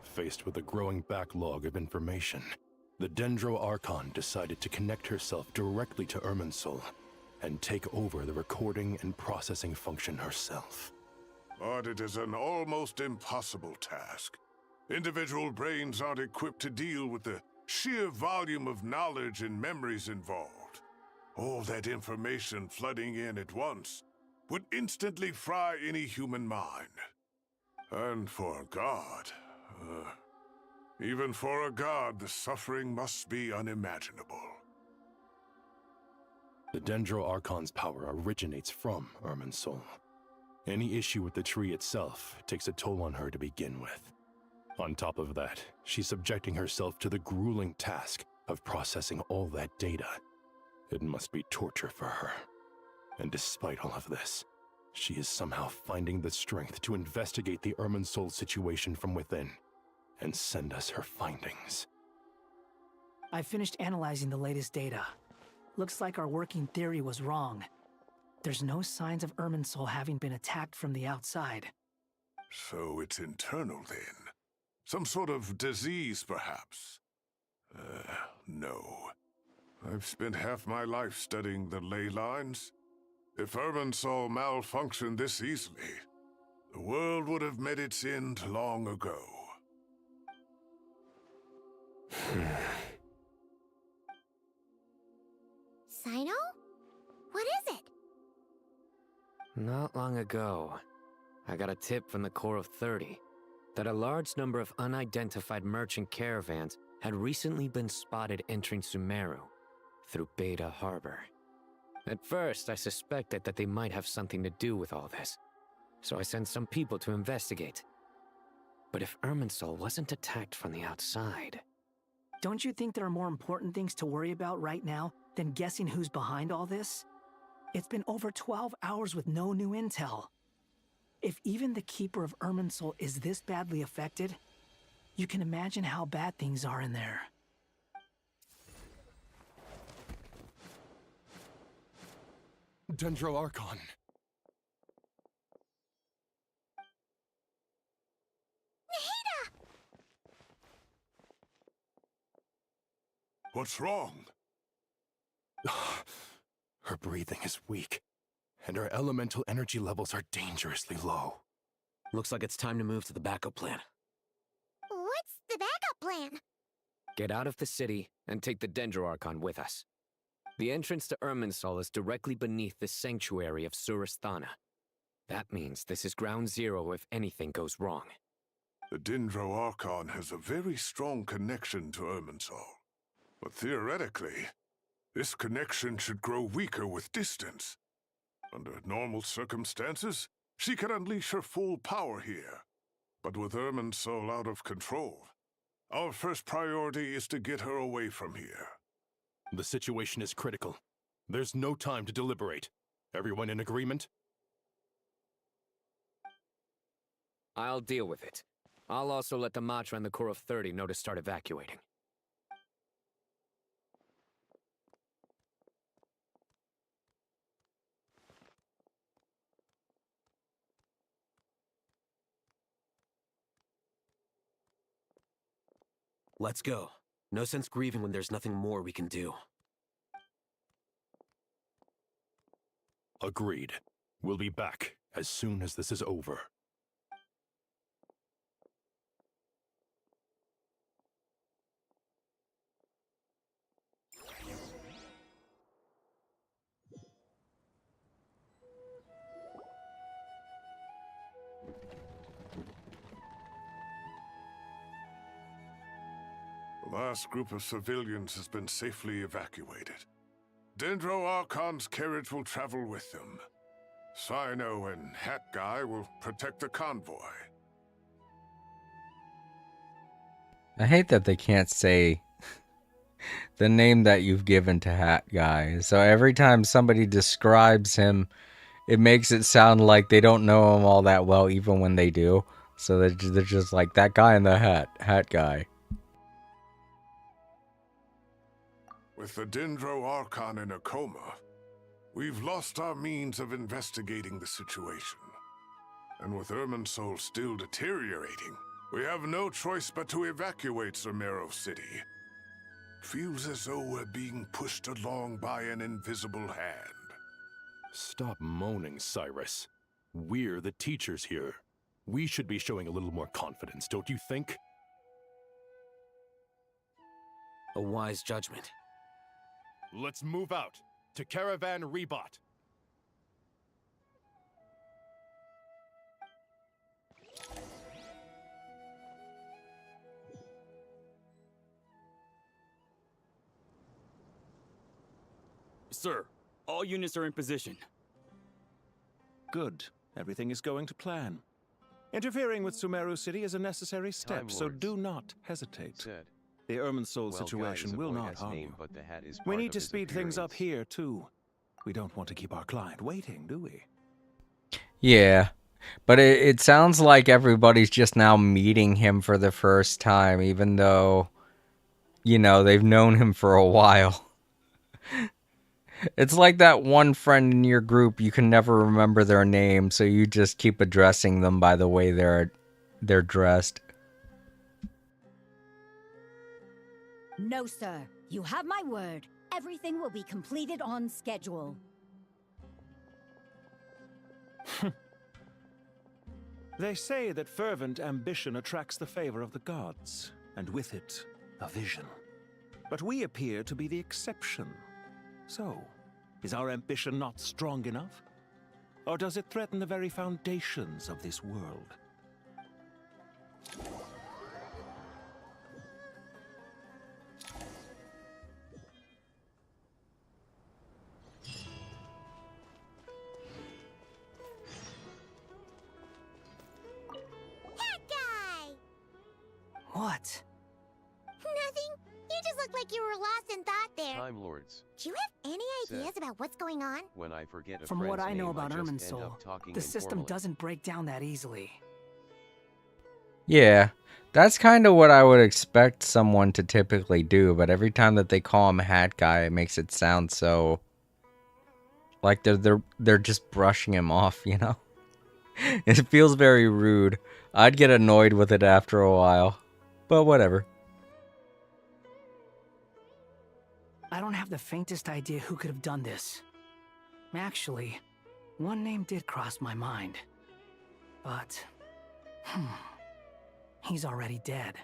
Faced with a growing backlog of information, the Dendro Archon decided to connect herself directly to Irminsul and take over the recording and processing function herself. But it is an almost impossible task. Individual brains aren't equipped to deal with the sheer volume of knowledge and memories involved. All that information flooding in at once would instantly fry any human mind. And for a god, even for a god, the suffering must be unimaginable. The Dendro Archon's power originates from Irminsul. Any issue with the tree itself takes a toll on her to begin with. On top of that, she's subjecting herself to the grueling task of processing all that data. It must be torture for her. And despite all of this, she is somehow finding the strength to investigate the Irminsul situation from within and send us her findings. I finished analyzing the latest data. Looks like our working theory was wrong. There's no signs of Irminsul having been attacked from the outside. So it's internal then? Some sort of disease, perhaps? No. I've spent half my life studying the ley lines. If Irminsul malfunctioned this easily, the world would have met its end long ago. Sino? What is it? Not long ago, I got a tip from the Core of 30 that a large number of unidentified merchant caravans had recently been spotted entering Sumeru through Beta Harbor. At first, I suspected that they might have something to do with all this, so I sent some people to investigate. But if Irminsul wasn't attacked from the outside... Don't you think there are more important things to worry about right now than guessing who's behind all this? It's been over 12 hours with no new intel. If even the Keeper of Irminsul is this badly affected, you can imagine how bad things are in there. Dendro Archon. What's wrong? Her breathing is weak, and her elemental energy levels are dangerously low. Looks like it's time to move to the backup plan. What's the backup plan? Get out of the city and take the Dendro Archon with us. The entrance to Irminsul is directly beneath the sanctuary of Surasthana. That means this is ground zero if anything goes wrong. The Dendro Archon has a very strong connection to Irminsul. But theoretically, this connection should grow weaker with distance. Under normal circumstances, she could unleash her full power here. But with Irminsul out of control, our first priority is to get her away from here. The situation is critical. There's no time to deliberate. Everyone in agreement? I'll deal with it. I'll also let the Matra and the Core of 30 know to start evacuating. Let's go. No sense grieving when there's nothing more we can do. Agreed. We'll be back as soon as this is over. The last group of civilians has been safely evacuated. Dendro Archon's carriage will travel with them. Cyno and Hat Guy will protect the convoy. I hate that they can't say the name that you've given to Hat Guy. So every time somebody describes him, it makes it sound like they don't know him all that well, even when they do. So they're just like, that guy in the Hat Guy. With the Dendro Archon in a coma, we've lost our means of investigating the situation. And with Irminsul still deteriorating, we have no choice but to evacuate Zamero City. Feels as though we're being pushed along by an invisible hand. Stop moaning, Cyrus. We're the teachers here. We should be showing a little more confidence, don't you think? A wise judgment. Let's move out to Caravan Rebot. Sir, all units are in position. Good. Everything is going to plan. Interfering with Sumeru City is a necessary step, so do not hesitate. The Irminsul situation will not harm you. We need to speed things up here, too. We don't want to keep our client waiting, do we? Yeah, but it sounds like everybody's just now meeting him for the first time, even though, you know, they've known him for a while. It's like that one friend in your group, you can never remember their name, so you just keep addressing them by the way they're dressed. No, sir. You have my word. Everything will be completed on schedule. They say that fervent ambition attracts the favor of the gods, and with it, a vision. But we appear to be the exception. So, is our ambition not strong enough? Or does it threaten the very foundations of this world? What? Nothing. You just look like you were lost in thought there. Time Lords. Do you have any ideas about what's going on? When I forget a From what friend's I know name, about I just end Irminsul, up talking the system informally. doesn't break down that easily. Yeah, that's kind of what I would expect someone to typically do, but every time that they call him Hat Guy, it makes it sound so like they're just brushing him off, you know? It feels very rude. I'd get annoyed with it after a while, but whatever. I don't have the faintest idea who could have done this. Actually, one name did cross my mind. But, he's already dead.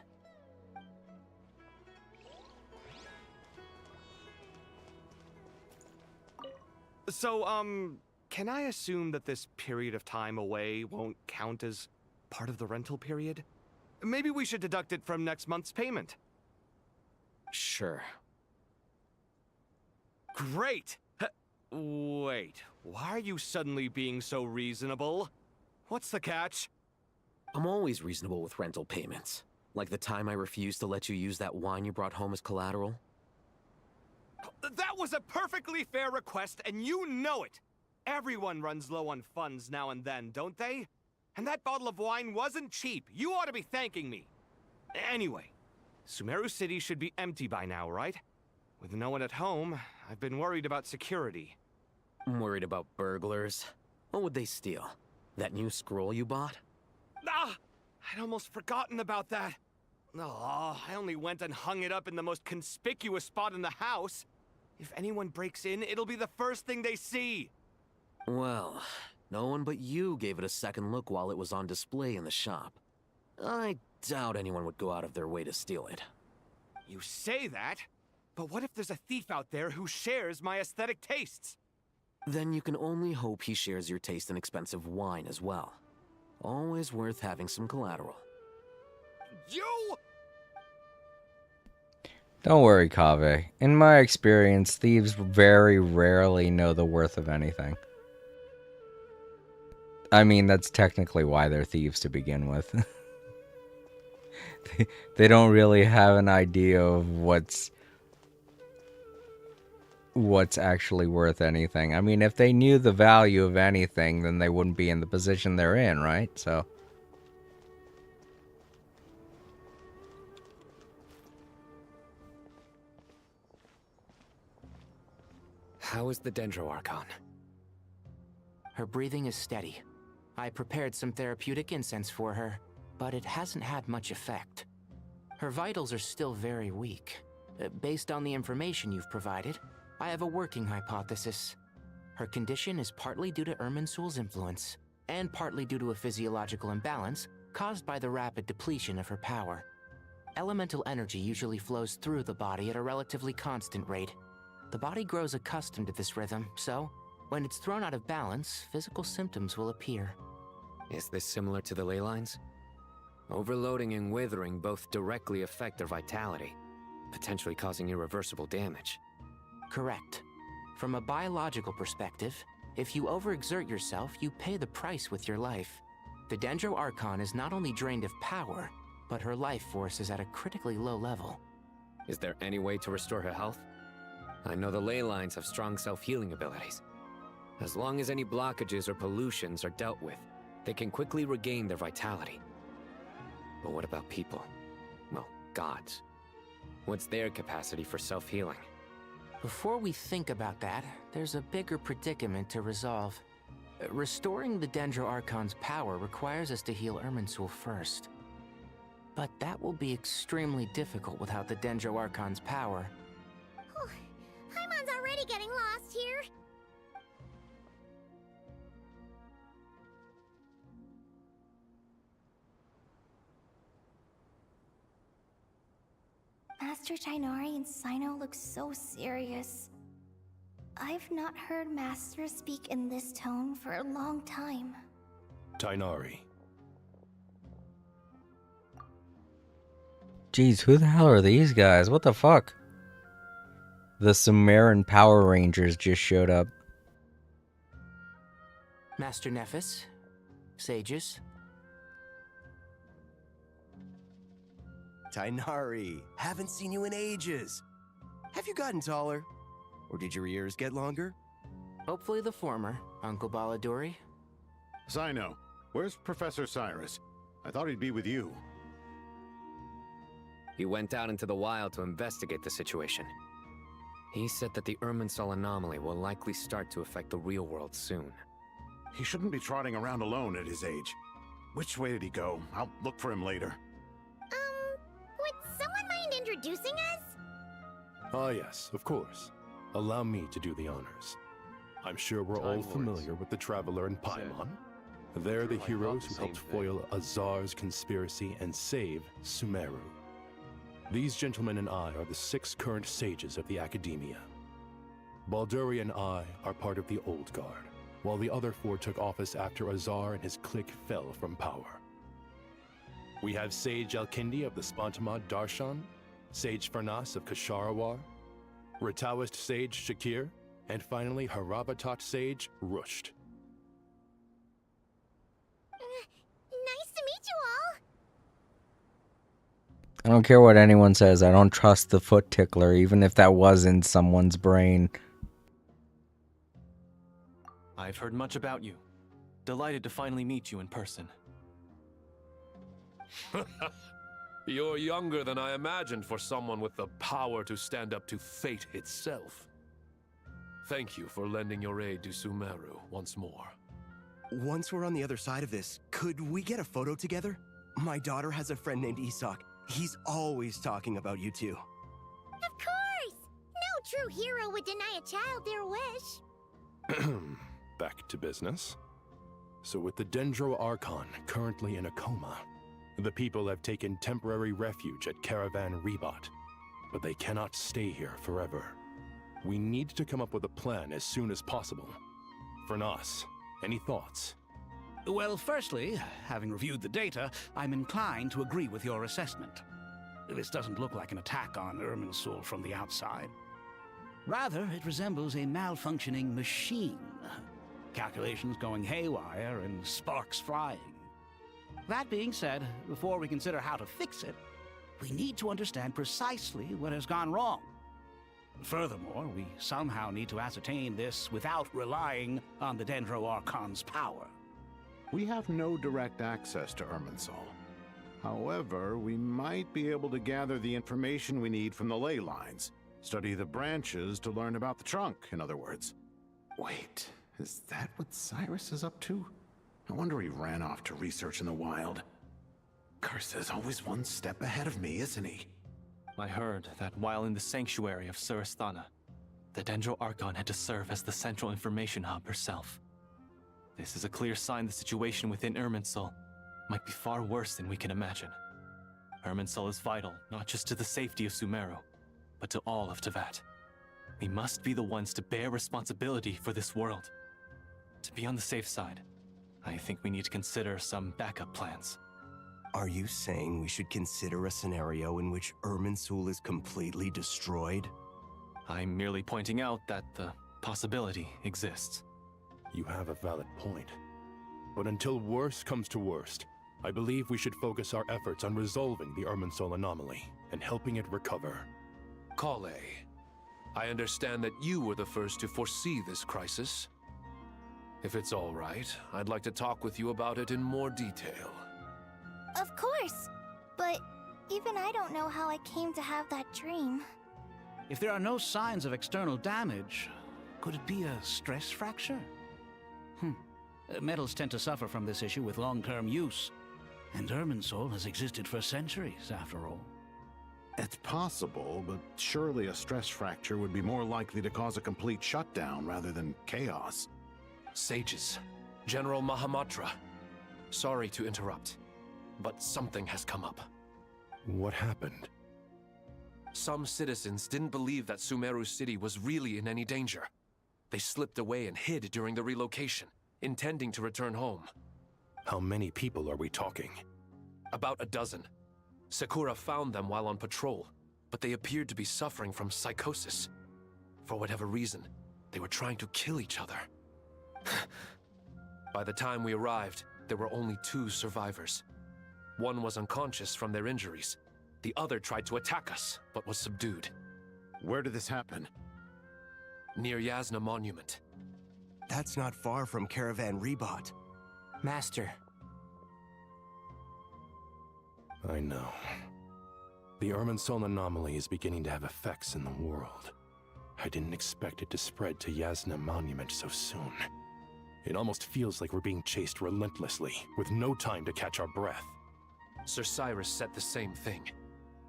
So, can I assume that this period of time away won't count as part of the rental period? Maybe we should deduct it from next month's payment. Sure. Great! Wait, why are you suddenly being so reasonable? What's the catch? I'm always reasonable with rental payments. Like the time I refused to let you use that wine you brought home as collateral. That was a perfectly fair request, and you know it! Everyone runs low on funds now and then, don't they? And that bottle of wine wasn't cheap. You ought to be thanking me. Anyway, Sumeru City should be empty by now, right? With no one at home, I've been worried about security. I'm worried about burglars. What would they steal? That new scroll you bought? Ah! I'd almost forgotten about that. Oh, I only went and hung it up in the most conspicuous spot in the house. If anyone breaks in, it'll be the first thing they see. Well, no one but you gave it a second look while it was on display in the shop. I doubt anyone would go out of their way to steal it. You say that, but what if there's a thief out there who shares my aesthetic tastes? Then you can only hope he shares your taste in expensive wine as well. Always worth having some collateral. You! Don't worry, Kaveh. In my experience, thieves very rarely know the worth of anything. I mean, that's technically why they're thieves to begin with. They don't really have an idea of what's actually worth anything. I mean, if they knew the value of anything, then they wouldn't be in the position they're in, right? So... How is the Dendro Archon? Her breathing is steady. I prepared some therapeutic incense for her, but it hasn't had much effect. Her vitals are still very weak. Based on the information you've provided, I have a working hypothesis. Her condition is partly due to Irminsul's influence, and partly due to a physiological imbalance caused by the rapid depletion of her power. Elemental energy usually flows through the body at a relatively constant rate. The body grows accustomed to this rhythm, so when it's thrown out of balance, physical symptoms will appear. Is this similar to the ley lines? Overloading and withering both directly affect their vitality, potentially causing irreversible damage. Correct. From a biological perspective, if you overexert yourself, you pay the price with your life. The Dendro Archon is not only drained of power, but her life force is at a critically low level. Is there any way to restore her health? I know the ley lines have strong self-healing abilities. As long as any blockages or pollutions are dealt with, they can quickly regain their vitality. But what about people? Well, gods. What's their capacity for self-healing? Before we think about that, there's a bigger predicament to resolve. Restoring the Dendro Archon's power requires us to heal Irminsul first. But that will be extremely difficult without the Dendro Archon's power. Paimon's already getting lost here. Master Tainari and Sino look so serious. I've not heard Master speak in this tone for a long time. Tainari. Jeez, who the hell are these guys? What the fuck? The Sumerian Power Rangers just showed up. Master Nephis, sages. Tainari, haven't seen you in ages. Have you gotten taller? Or did your ears get longer? Hopefully the former, Uncle Baladuri. Sino, where's Professor Cyrus? I thought he'd be with you. He went out into the wild to investigate the situation. He said that the Irminsul anomaly will likely start to affect the real world soon. He shouldn't be trotting around alone at his age. Which way did he go? I'll look for him later. Would someone mind introducing us? Ah yes, of course. Allow me to do the honors. I'm sure we're all familiar with the Traveler and Paimon. They're the heroes who helped foil Azar's conspiracy and save Sumeru. These gentlemen and I are the 6 current sages of the Academia. Balduri and I are part of the Old Guard, while the other 4 took office after Azar and his clique fell from power. We have Sage Alkindi of the Spantamad Darshan, Sage Farnas of Kasharawar, Rataoist Sage Shakir, and finally Haravatat Sage Rusht. Nice to meet you all. I don't care what anyone says. I don't trust the foot tickler, even if that was in someone's brain. I've heard much about you. Delighted to finally meet you in person. You're younger than I imagined for someone with the power to stand up to fate itself. Thank you for lending your aid to Sumeru once more. Once we're on the other side of this, could we get a photo together? My daughter has a friend named Isak. He's always talking about you two. Of course! No true hero would deny a child their wish. Back to business. So with the Dendro Archon currently in a coma, the people have taken temporary refuge at Caravan Rebot, but they cannot stay here forever. We need to come up with a plan as soon as possible. Fernas, any thoughts? Well, firstly, having reviewed the data, I'm inclined to agree with your assessment. This doesn't look like an attack on Irminsul from the outside. Rather, it resembles a malfunctioning machine. Calculations going haywire and sparks flying. That being said, before we consider how to fix it, we need to understand precisely what has gone wrong. Furthermore, we somehow need to ascertain this without relying on the Dendro Archon's power. We have no direct access to Irminsul. However, we might be able to gather the information we need from the ley lines. Study the branches to learn about the trunk, in other words. Wait, is that what Cyrus is up to? No wonder he ran off to research in the wild. Curse's always one step ahead of me, isn't he? I heard that while in the sanctuary of Surasthana, the Dendro Archon had to serve as the central information hub herself. This is a clear sign the situation within Irminsul might be far worse than we can imagine. Irminsul is vital, not just to the safety of Sumeru, but to all of Teyvat. We must be the ones to bear responsibility for this world. To be on the safe side, I think we need to consider some backup plans. Are you saying we should consider a scenario in which Irminsul is completely destroyed? I'm merely pointing out that the possibility exists. You have a valid point. But until worst comes to worst, I believe we should focus our efforts on resolving the Irminsul anomaly and helping it recover. Kale, I understand that you were the first to foresee this crisis. If it's all right, I'd like to talk with you about it in more detail. Of course. But even I don't know how I came to have that dream. If there are no signs of external damage, could it be a stress fracture? Metals tend to suffer from this issue with long-term use, and Irminsul has existed for centuries, after all. It's possible, but surely a stress fracture would be more likely to cause a complete shutdown rather than chaos. Sages, General Mahamatra, sorry to interrupt, but something has come up. What happened? Some citizens didn't believe that Sumeru City was really in any danger. They slipped away and hid during the relocation, intending to return home. How many people are we talking? About a dozen. Sakura found them while on patrol, but they appeared to be suffering from psychosis. For whatever reason, they were trying to kill each other. By the time we arrived, there were only 2 survivors. One was unconscious from their injuries. The other tried to attack us, but was subdued. Where did this happen? Near Yasna Monument. That's not far from Caravan Rebot. Master. I know. The Irminsul anomaly is beginning to have effects in the world. I didn't expect it to spread to Yasna Monument so soon. It almost feels like we're being chased relentlessly, with no time to catch our breath. Sir Cyrus said the same thing.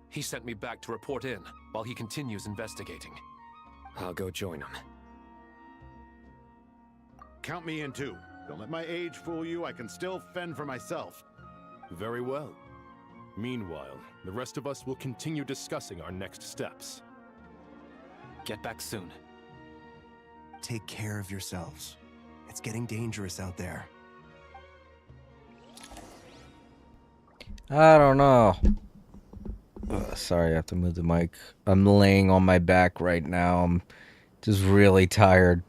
He sent me back to report in, while he continues investigating. I'll go join him. Count me in too. Don't let my age fool you, I can still fend for myself. Very well. Meanwhile, the rest of us will continue discussing our next steps. Get back soon. Take care of yourselves. It's getting dangerous out there. I don't know. Sorry, I have to move the mic. I'm laying on my back right now. I'm just really tired.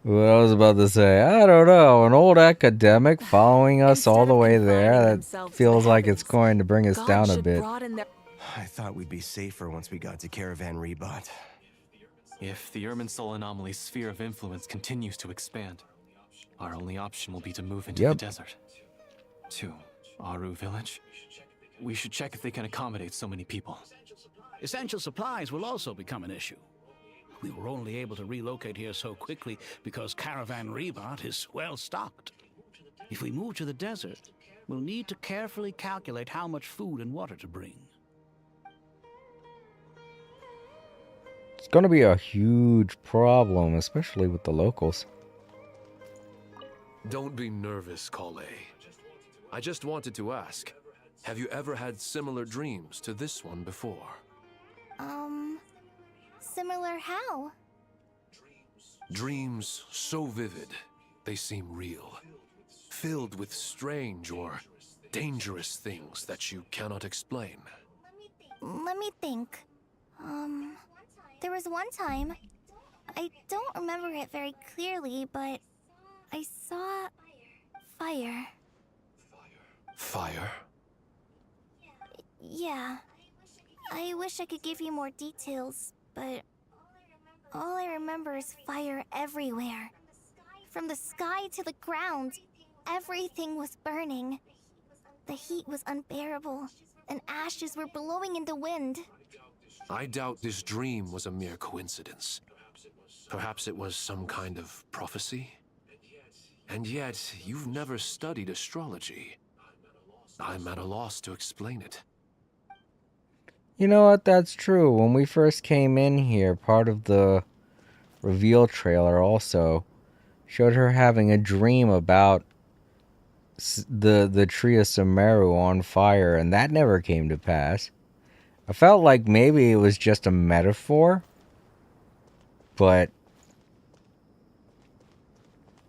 What I was about to say, I don't know. An old academic following us all the way there. That feels like it's going to bring us down a bit. I thought we'd be safer once we got to Caravan Rebot. If the Irminsul anomaly's sphere of influence continues to expand, our only option will be to move into the desert. To Aru village? We should check if they can accommodate so many people. Essential supplies will also become an issue. We were only able to relocate here so quickly because Caravan Rebot is well stocked. If we move to the desert, we'll need to carefully calculate how much food and water to bring. It's gonna be a huge problem, especially with the locals. Don't be nervous, Kale. I just wanted to ask, have you ever had similar dreams to this one before? Similar how? Dreams so vivid, they seem real. Filled with strange or dangerous things that you cannot explain. Let me think. There was one time, I don't remember it very clearly, but I saw fire. Fire? Yeah. I wish I could give you more details, but all I remember is fire everywhere. From the sky to the ground, everything was burning. The heat was unbearable, and ashes were blowing in the wind. I doubt this dream was a mere coincidence. Perhaps it was some kind of prophecy? And yet, you've never studied astrology. I'm at a loss to explain it. You know what? That's true. When we first came in here, part of the reveal trailer also showed her having a dream about the tree of Sumeru on fire, and that never came to pass. I felt like maybe it was just a metaphor, but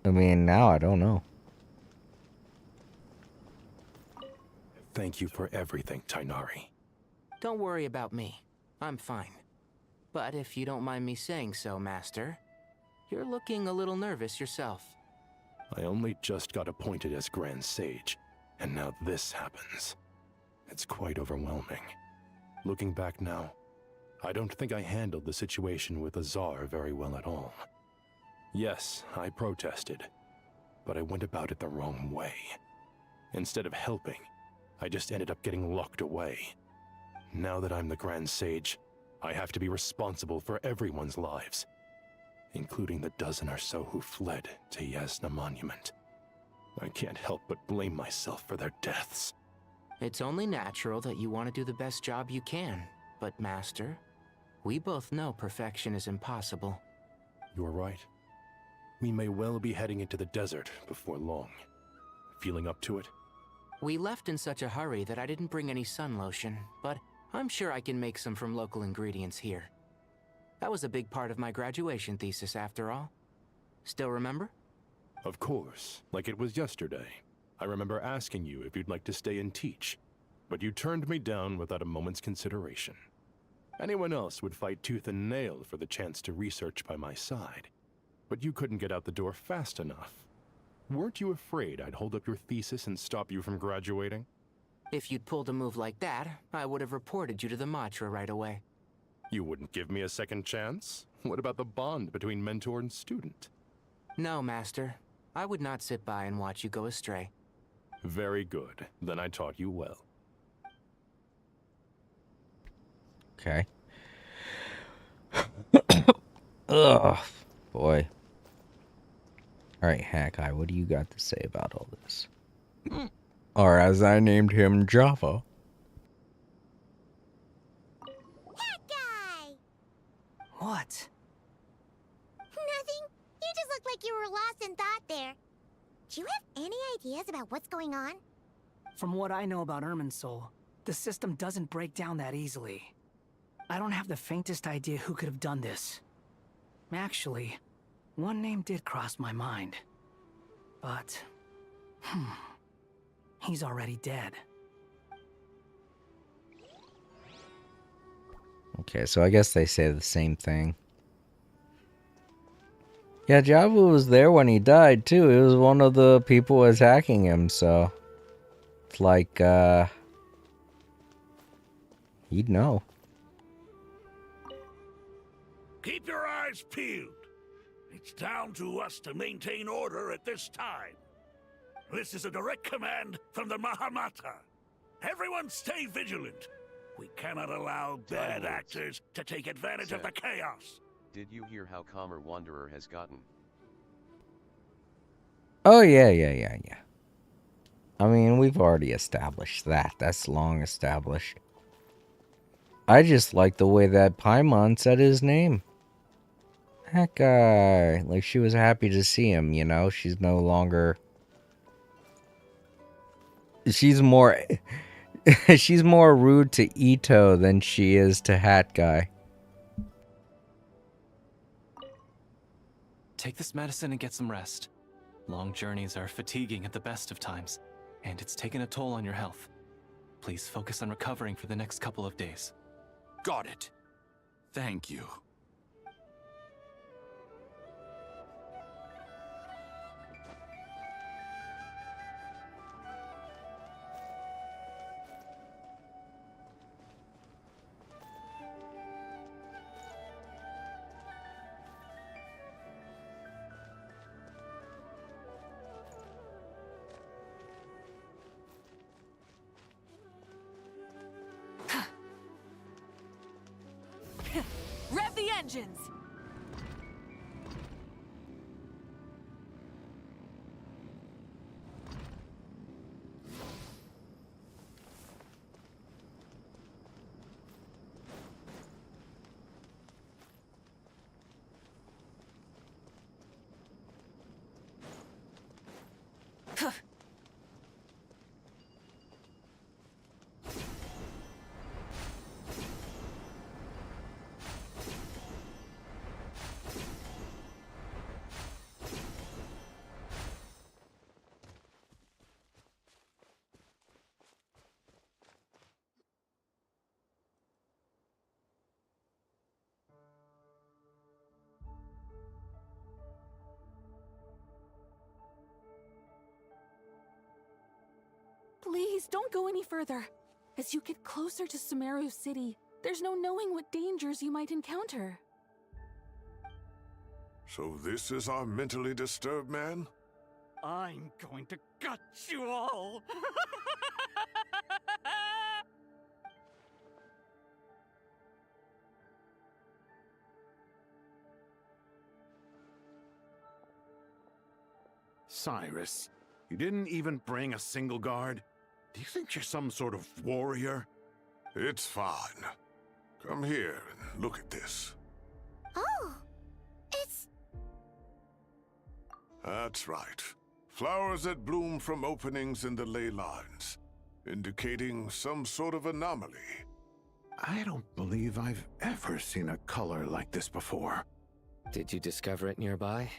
I mean, now I don't know. Thank you for everything, Tainari. Don't worry about me. I'm fine. But if you don't mind me saying so, Master, you're looking a little nervous yourself. I only just got appointed as Grand Sage, and now this happens. It's quite overwhelming. Looking back now, I don't think I handled the situation with Azar very well at all. Yes, I protested, but I went about it the wrong way. Instead of helping, I just ended up getting locked away. Now that I'm the Grand Sage, I have to be responsible for everyone's lives, including the dozen or so who fled to Yasna Monument. I can't help but blame myself for their deaths. It's only natural that you want to do the best job you can, but Master, we both know perfection is impossible. You're right. We may well be heading into the desert before long. Feeling up to it? We left in such a hurry that I didn't bring any sun lotion, but I'm sure I can make some from local ingredients here. That was a big part of my graduation thesis, after all. Still remember? Of course, like it was yesterday. I remember asking you if you'd like to stay and teach, but you turned me down without a moment's consideration. Anyone else would fight tooth and nail for the chance to research by my side, but you couldn't get out the door fast enough. Weren't you afraid I'd hold up your thesis and stop you from graduating? If you'd pulled a move like that, I would have reported you to the Matra right away. You wouldn't give me a second chance? What about the bond between mentor and student? No, Master. I would not sit by and watch you go astray. Very good. Then I taught you well. Okay. Ugh, boy. Alright, Hawkeye, what do you got to say about all this? Or as I named him, Java. What? Nothing. You just look like you were lost in thought there. Do you have any ideas about what's going on? From what I know about Irminsul, the system doesn't break down that easily. I don't have the faintest idea who could have done this. Actually, one name did cross my mind. But, he's already dead. Okay, so I guess they say the same thing. Yeah, Java was there when he died, too. He was one of the people who was hacking him, so... It's like, He'd know. Keep your eyes peeled. It's down to us to maintain order at this time. This is a direct command from the Mahamata. Everyone stay vigilant. We cannot allow bad actors to take advantage of the chaos. Did you hear how calmer Wanderer has gotten? Oh, yeah. I mean, we've already established that. That's long established. I just like the way that Paimon said his name. That guy. Like, she was happy to see him, you know? She's no longer... She's more... She's more rude to Ito than she is to Hat Guy. Take this medicine and get some rest. Long journeys are fatiguing at the best of times, and it's taken a toll on your health. Please focus on recovering for the next couple of days. Got it. Thank you. Rev the engines! Please, don't go any further. As you get closer to Sumeru City, there's no knowing what dangers you might encounter. So this is our mentally disturbed man? I'm going to gut you all! Cyrus, you didn't even bring a single guard? Do you think you're some sort of warrior? It's fine. Come here and look at this. Oh, it's... That's right. Flowers that bloom from openings in the ley lines, indicating some sort of anomaly. I don't believe I've ever seen a color like this before. Did you discover it nearby?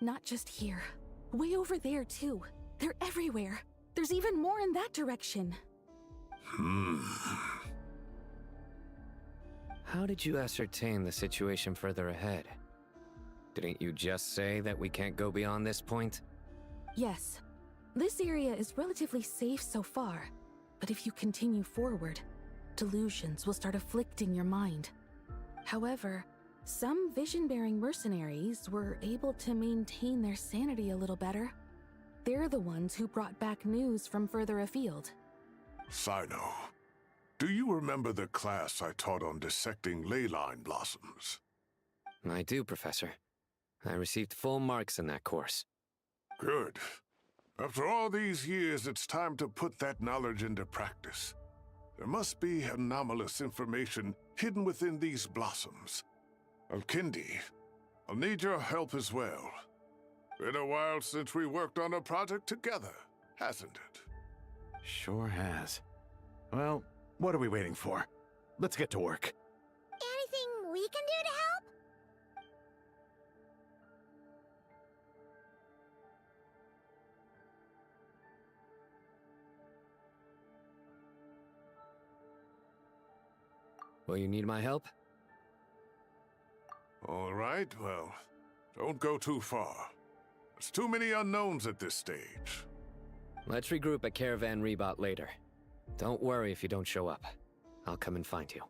Not just here. Way over there, too. They're everywhere. There's even more in that direction. How did you ascertain the situation further ahead? Didn't you just say that we can't go beyond this point? Yes. This area is relatively safe so far. But if you continue forward, delusions will start afflicting your mind. However, some vision-bearing mercenaries were able to maintain their sanity a little better. They're the ones who brought back news from further afield. Sino, do you remember the class I taught on dissecting ley line blossoms? I do, Professor. I received full marks in that course. Good. After all these years, it's time to put that knowledge into practice. There must be anomalous information hidden within these blossoms. Alkindi, I'll need your help as well. Been a while since we worked on a project together, hasn't it? Sure has. Well, what are we waiting for? Let's get to work. Anything we can do to help? Will you need my help? All right, well, don't go too far. There's too many unknowns at this stage. Let's regroup at Caravan Rebot later. Don't worry if you don't show up. I'll come and find you.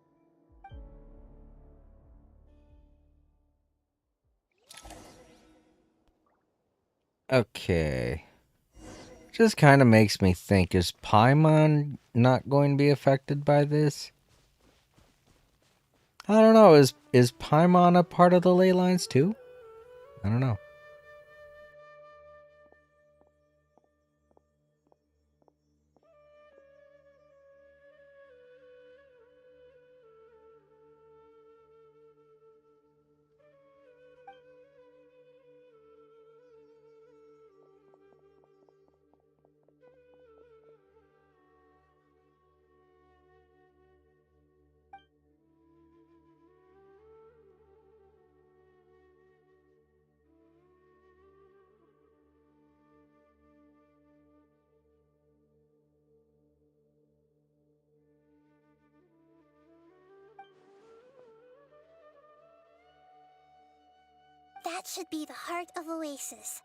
Okay. Just kind of makes me think, is Paimon not going to be affected by this? I don't know. Is Paimon a part of the ley lines too? I don't know. That should be the heart of Oasis.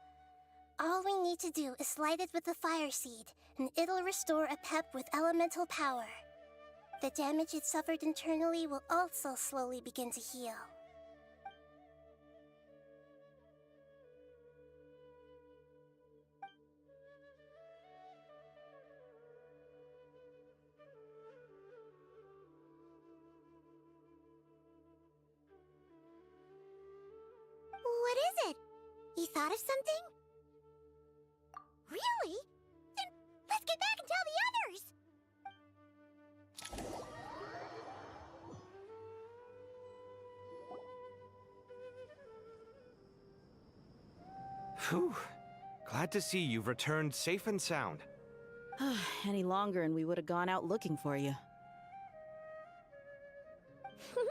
All we need to do is light it with the fire seed, and it'll restore a pep with elemental power. The damage it suffered internally will also slowly begin to heal. What is it? You thought of something? Really? Then let's get back and tell the others! Whew. Glad to see you've returned safe and sound. Any longer and we would have gone out looking for you. Well,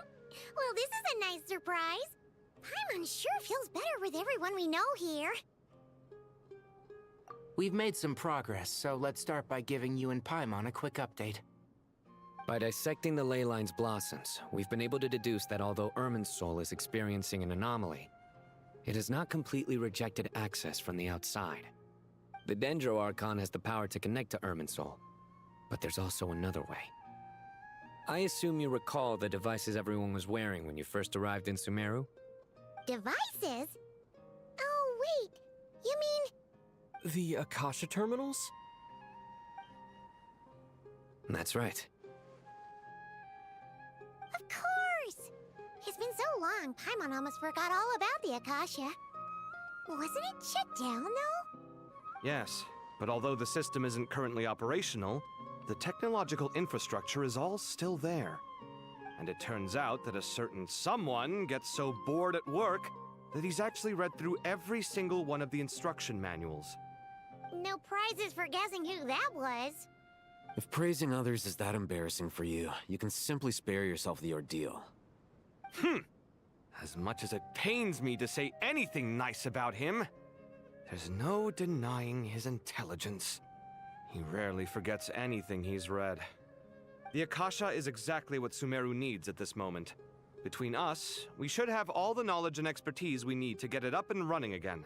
this is a nice surprise. Paimon sure feels better with everyone we know here. We've made some progress, so let's start by giving you and Paimon a quick update. By dissecting the ley line's blossoms, we've been able to deduce that although Irminsul is experiencing an anomaly, it has not completely rejected access from the outside. The Dendro Archon has the power to connect to Irminsul, but there's also another way. I assume you recall the devices everyone was wearing when you first arrived in Sumeru? Devices? Oh, wait. You mean... The Akasha terminals? That's right. Of course! It's been so long, Paimon almost forgot all about the Akasha. Wasn't it shut down, though? Yes, but although the system isn't currently operational, the technological infrastructure is all still there. And it turns out that a certain someone gets so bored at work that he's actually read through every single one of the instruction manuals. No prizes for guessing who that was. If praising others is that embarrassing for you, you can simply spare yourself the ordeal. As much as it pains me to say anything nice about him, there's no denying his intelligence. He rarely forgets anything he's read. The Akasha is exactly what Sumeru needs at this moment. Between us, we should have all the knowledge and expertise we need to get it up and running again.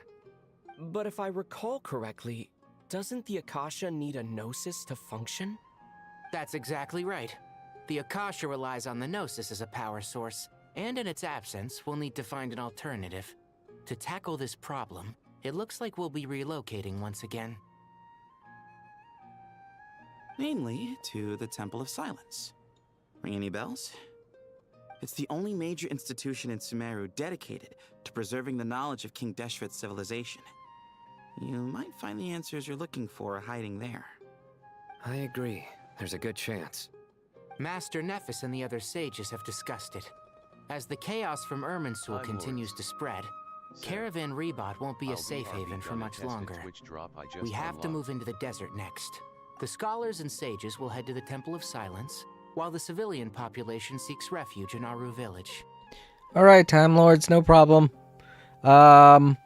But if I recall correctly, doesn't the Akasha need a Gnosis to function? That's exactly right. The Akasha relies on the Gnosis as a power source, and in its absence, we'll need to find an alternative. To tackle this problem, it looks like we'll be relocating once again. Namely, to the Temple of Silence. Ring any bells? It's the only major institution in Sumeru dedicated to preserving the knowledge of King Deshret's civilization. You might find the answers you're looking for hiding there. I agree. There's a good chance. Master Nephis and the other sages have discussed it. As the chaos from Irminsul continues to spread, Caravan Rebot won't be a safe haven for much longer. We have to move into the desert next. The scholars and sages will head to the Temple of Silence, while the civilian population seeks refuge in Aru Village. Alright, Time Lords, no problem. Now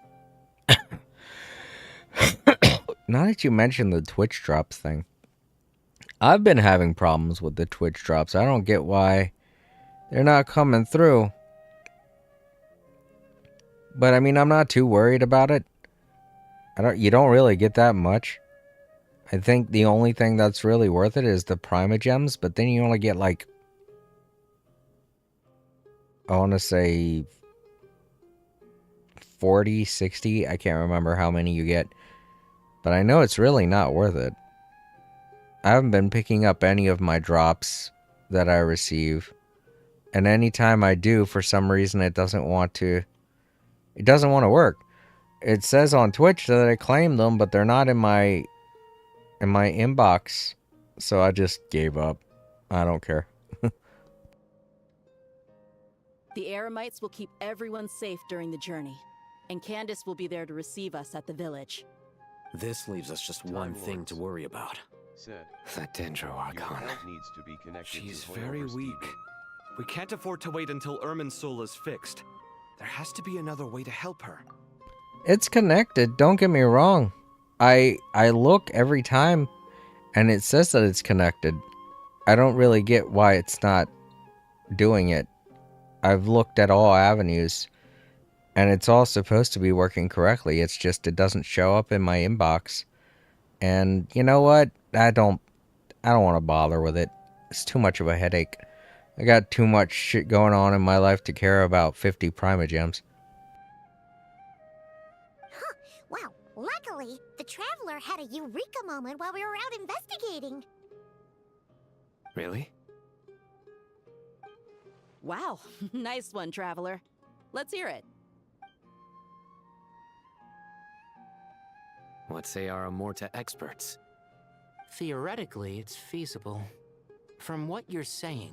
that you mentioned the Twitch drops thing, I've been having problems with the Twitch drops. I don't get why they're not coming through. But I mean, I'm not too worried about it. You don't really get that much. I think the only thing that's really worth it is the Prima Gems, but then you only get like I want to say 40, 60. I can't remember how many you get. But I know it's really not worth it. I haven't been picking up any of my drops that I receive. And anytime I do, for some reason, it doesn't want to work. It says on Twitch that I claimed them, but they're not in my inbox. So I just gave up. I don't care. The Eremites will keep everyone safe during the journey, and Candace will be there to receive us at the village. This leaves us just one thing to worry about. Said, that Dendro Archon. Needs to be connected She's to very Hoyover's weak. TV. We can't afford to wait until Irminsul is fixed. There has to be another way to help her. It's connected, don't get me wrong. I look every time and it says that it's connected. I don't really get why it's not doing it. I've looked at all avenues and it's all supposed to be working correctly. It's just it doesn't show up in my inbox. And you know what? I don't want to bother with it. It's too much of a headache. I got too much shit going on in my life to care about 50 Primogems. Huh. Wow. Luckily, the Traveler had a eureka moment while we were out investigating. Really? Wow, nice one, Traveler. Let's hear it. What say our Amorta experts? Theoretically, it's feasible. From what you're saying,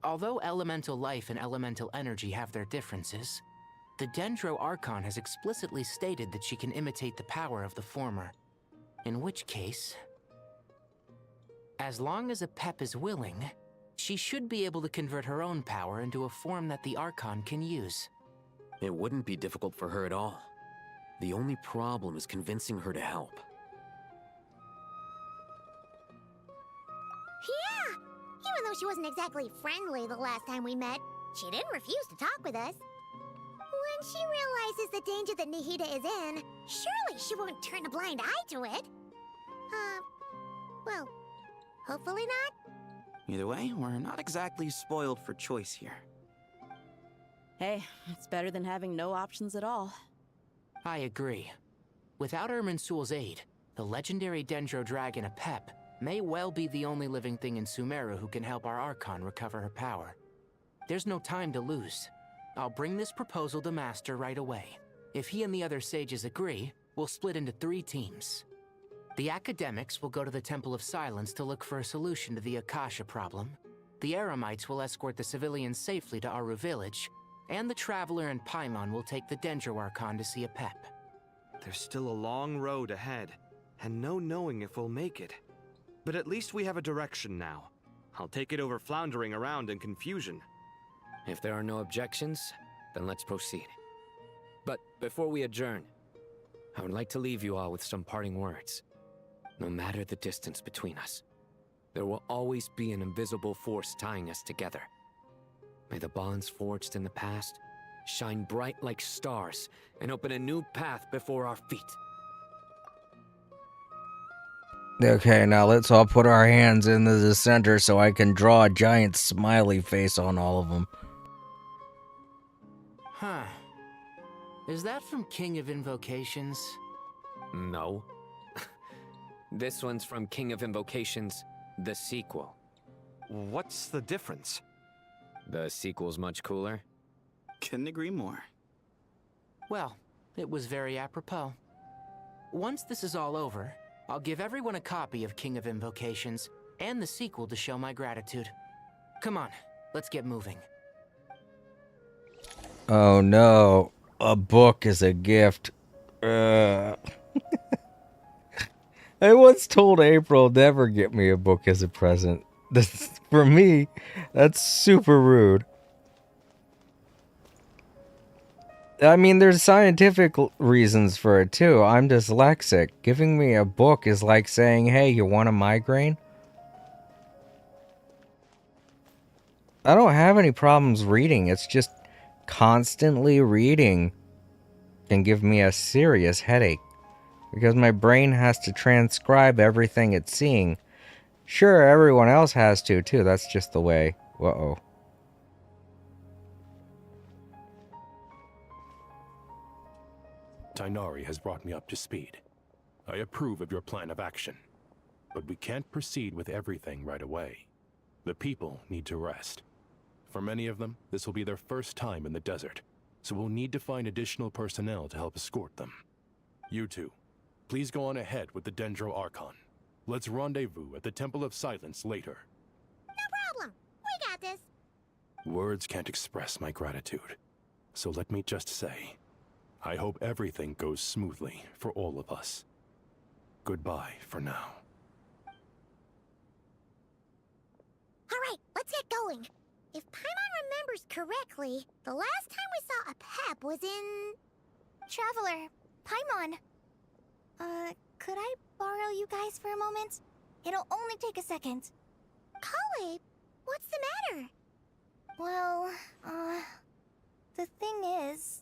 although elemental life and elemental energy have their differences, the Dendro Archon has explicitly stated that she can imitate the power of the former. In which case, as long as a Pep is willing, she should be able to convert her own power into a form that the Archon can use. It wouldn't be difficult for her at all. The only problem is convincing her to help. Yeah! Even though she wasn't exactly friendly the last time we met, she didn't refuse to talk with us. When she realizes the danger that Nahida is in, surely she won't turn a blind eye to it. Well, hopefully not. Either way, we're not exactly spoiled for choice here. Hey, it's better than having no options at all. I agree. Without Irminsul's aid, the legendary Dendro Dragon Apep may well be the only living thing in Sumeru who can help our Archon recover her power. There's no time to lose. I'll bring this proposal to Master right away. If he and the other sages agree, we'll split into 3 teams. The academics will go to the Temple of Silence to look for a solution to the Akasha problem. The Eremites will escort the civilians safely to Aru Village, and the Traveler and Paimon will take the Dendro Archon to see Apep. There's still a long road ahead, and no knowing if we'll make it. But at least we have a direction now. I'll take it over floundering around in confusion. If there are no objections, then let's proceed. But before we adjourn, I would like to leave you all with some parting words. No matter the distance between us, there will always be an invisible force tying us together. May the bonds forged in the past shine bright like stars and open a new path before our feet. Okay, now let's all put our hands into the center so I can draw a giant smiley face on all of them. Huh. Is that from King of Invocations? No. This one's from King of Invocations, the sequel. What's the difference? The sequel's much cooler. Couldn't agree more. Well, it was very apropos. Once this is all over, I'll give everyone a copy of King of Invocations and the sequel to show my gratitude. Come on, let's get moving. Oh no, a book is a gift. I once told April never get me a book as a present. For me, that's super rude. I mean, there's scientific reasons for it too. I'm dyslexic. Giving me a book is like saying, hey, you want a migraine? I don't have any problems reading. It's just constantly reading can give me a serious headache. Because my brain has to transcribe everything it's seeing. Sure, everyone else has to, too. That's just the way. Uh-oh. Tainari has brought me up to speed. I approve of your plan of action. But we can't proceed with everything right away. The people need to rest. For many of them, this will be their first time in the desert, so we'll need to find additional personnel to help escort them. You two, please go on ahead with the Dendro Archon. Let's rendezvous at the Temple of Silence later. No problem. We got this. Words can't express my gratitude. So let me just say, I hope everything goes smoothly for all of us. Goodbye for now. Alright, let's get going. If Paimon remembers correctly, the last time we saw a Pep was in... Traveler, Paimon. Could I borrow you guys for a moment? It'll only take a second. Kale, what's the matter? Well, the thing is,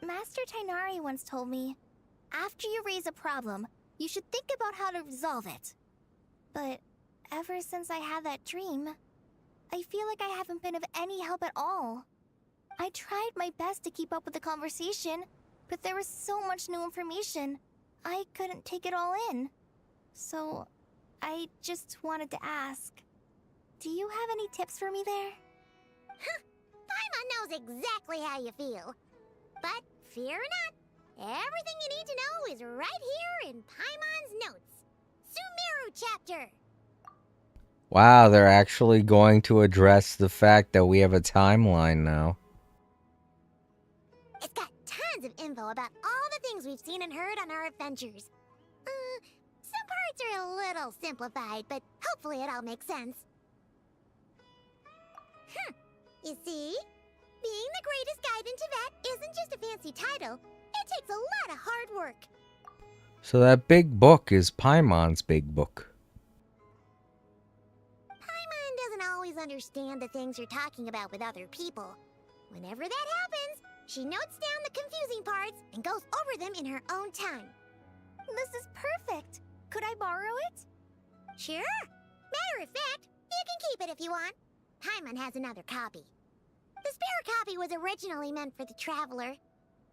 Master Tainari once told me, after you raise a problem, you should think about how to resolve it. But ever since I had that dream, I feel like I haven't been of any help at all. I tried my best to keep up with the conversation, but there was so much new information, I couldn't take it all in. So, I just wanted to ask, do you have any tips for me there? Paimon knows exactly how you feel. But fear not, everything you need to know is right here in Paimon's notes. Sumeru chapter. Wow, they're actually going to address the fact that we have a timeline now. It's got tons of info about all the things we've seen and heard on our adventures. Some parts are a little simplified, but hopefully it all makes sense. You see? Being the greatest guide in Tibet isn't just a fancy title. It takes a lot of hard work. So that big book is Paimon's big book. Paimon doesn't always understand the things you're talking about with other people. Whenever that happens, she notes down the confusing parts and goes over them in her own time. This is perfect. Could I borrow it? Sure. Matter of fact, you can keep it if you want. Paimon has another copy. The spare copy was originally meant for the Traveler.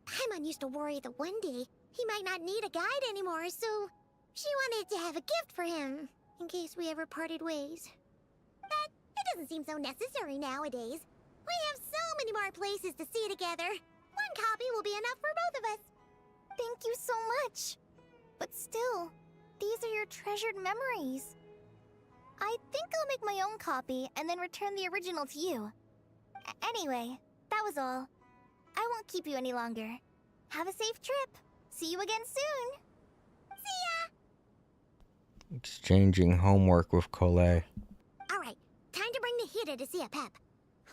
Paimon used to worry that one day he might not need a guide anymore, so she wanted to have a gift for him, in case we ever parted ways. But it doesn't seem so necessary nowadays. We have so many more places to see together. One copy will be enough for both of us. Thank you so much. But still, these are your treasured memories. I think I'll make my own copy and then return the original to you. Anyway, that was all. I won't keep you any longer. Have a safe trip. See you again soon. See ya! Exchanging homework with Colette. Alright, time to bring Nahida to see a Pep.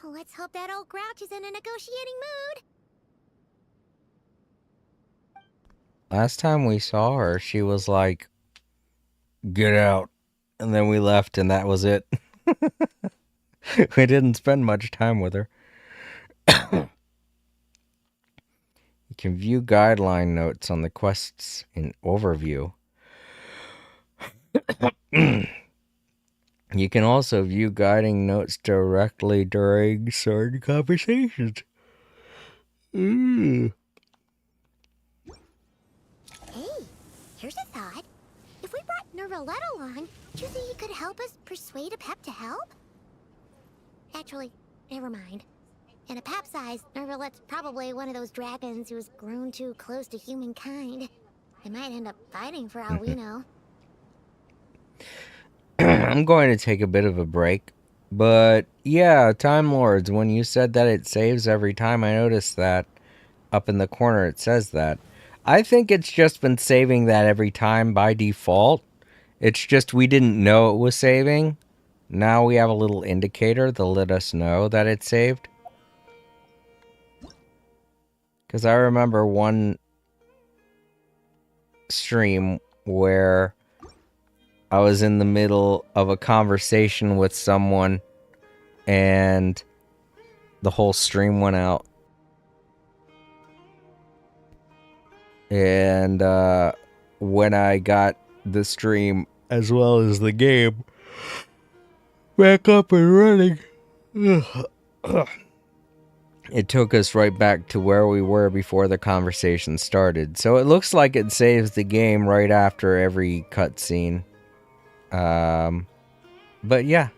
Let's hope that old grouch is in a negotiating mood. Last time we saw her, she was like, "Get out." And then we left and that was it. We didn't spend much time with her. You can view guideline notes on the quests in overview. You can also view guiding notes directly during certain conversations. Hey, here's a thought. If we brought Nervalette along, do you think he could help us persuade a Pep to help? Actually, never mind. In a Pep size, Nervalette's probably one of those dragons who's grown too close to humankind. They might end up fighting for all we know. I'm going to take a bit of a break. But yeah, Time Lords, when you said that it saves every time, I noticed that up in the corner it says that. I think it's just been saving that every time by default. It's just we didn't know it was saving. Now we have a little indicator to let us know that it's saved. Because I remember one stream where I was in the middle of a conversation with someone and the whole stream went out. And when I got the stream as well as the game back up and running, it took us right back to where we were before the conversation started. So it looks like it saves the game right after every cutscene. But yeah,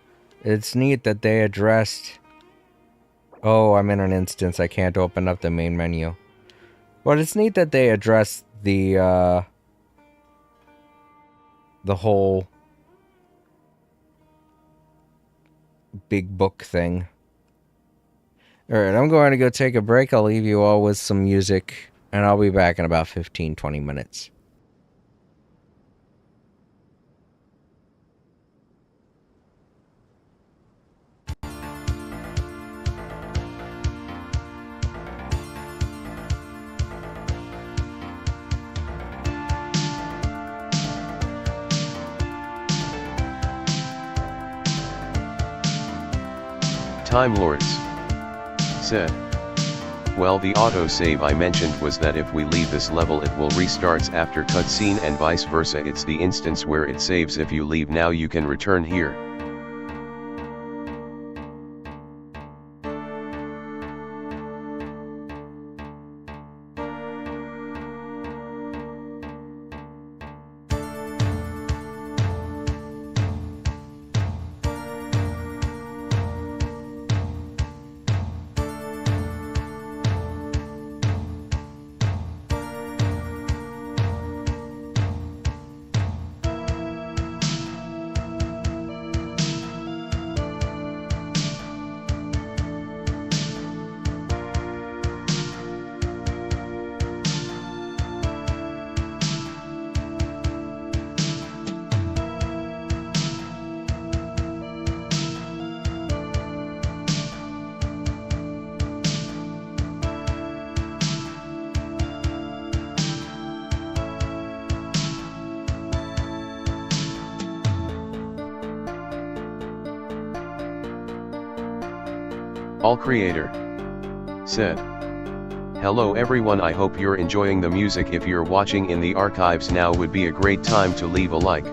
it's neat that they addressed... Oh, I'm in an instance. I can't open up the main menu. But it's neat that they addressed the whole big book thing. Alright, I'm going to go take a break. I'll leave you all with some music, and I'll be back in about 15-20 minutes. Time Lords said. Well, the autosave I mentioned was that if we leave this level it will restarts after cutscene and vice versa. It's the instance where it saves. If you leave now you can return here. All Creator said. Hello everyone, I hope you're enjoying the music. If you're watching in the archives now would be a great time to leave a like.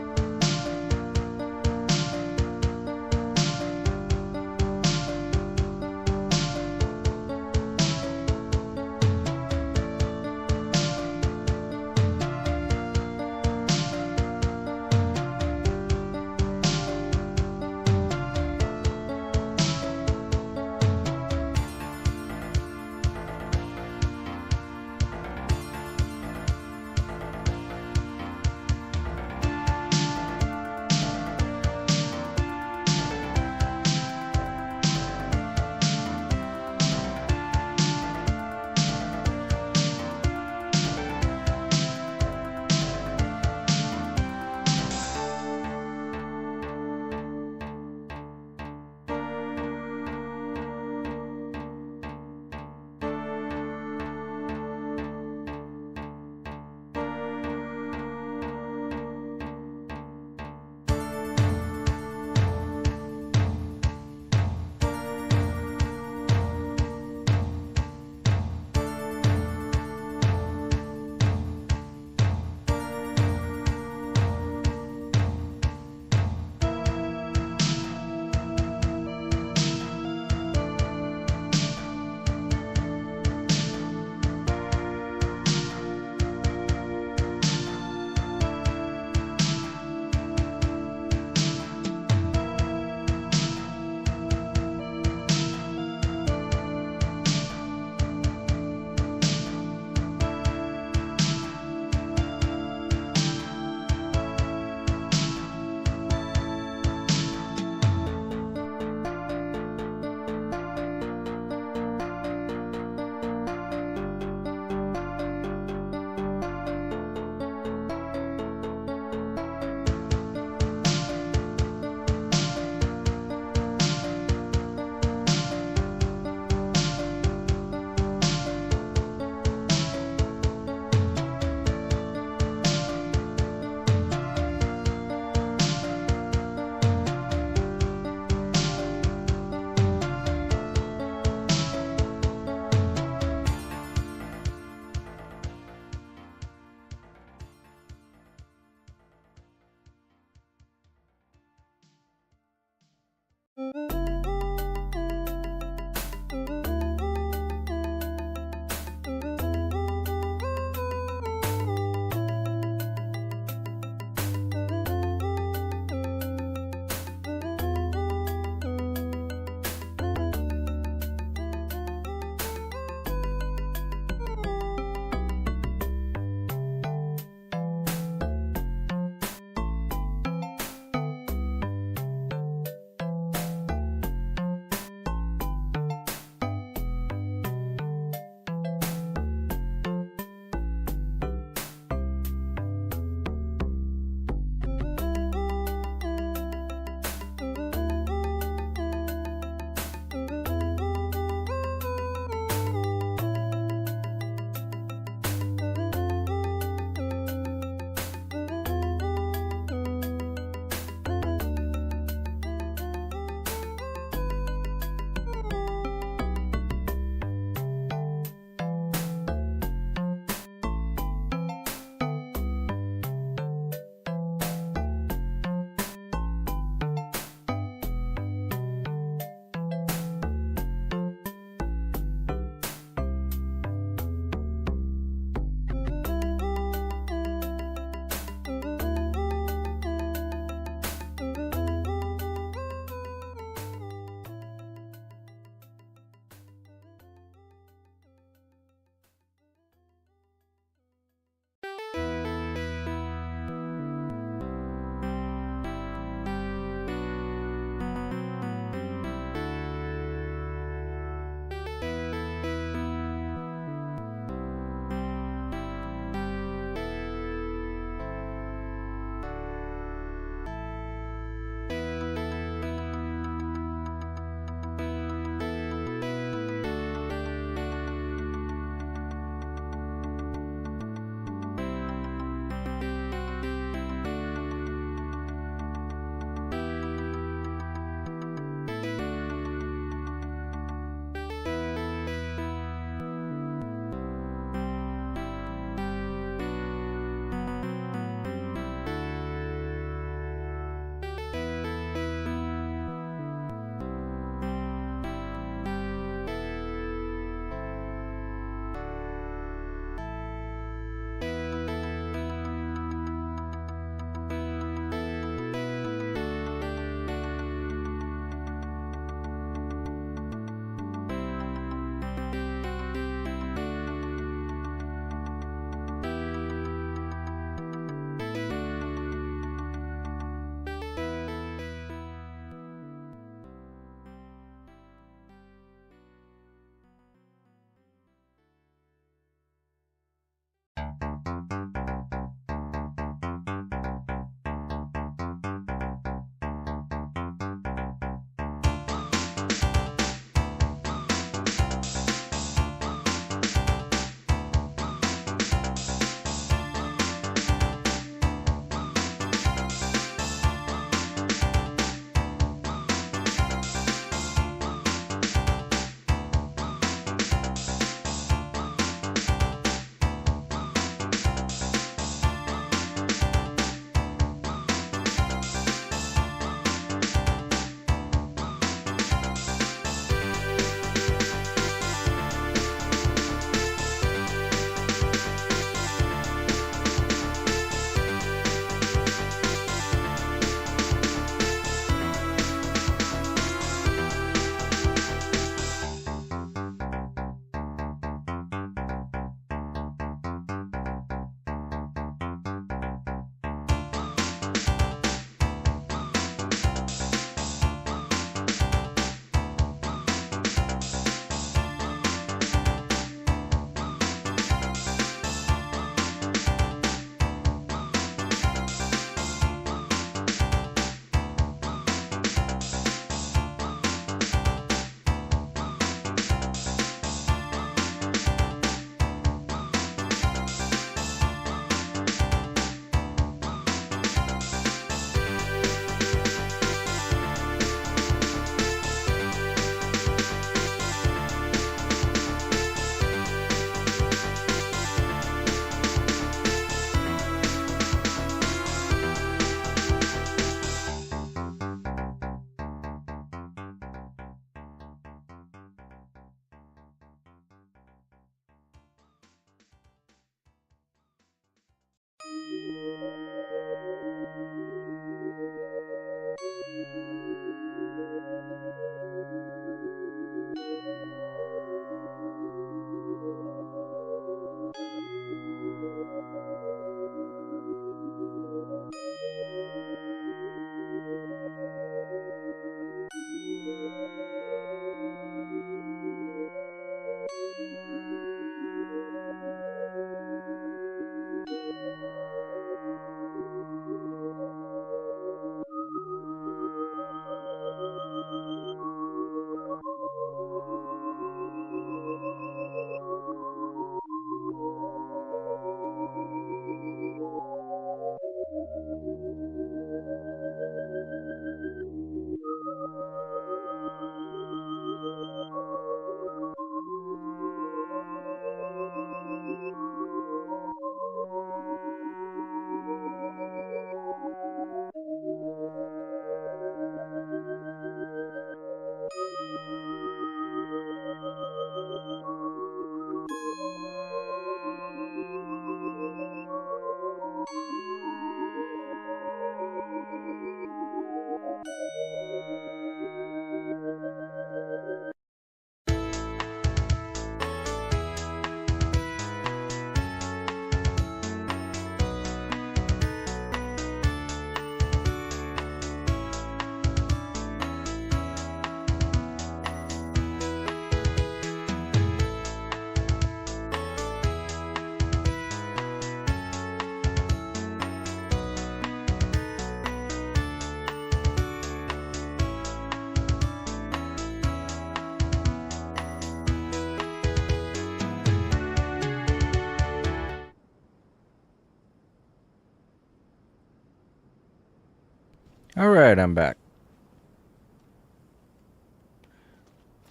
Alright, I'm back.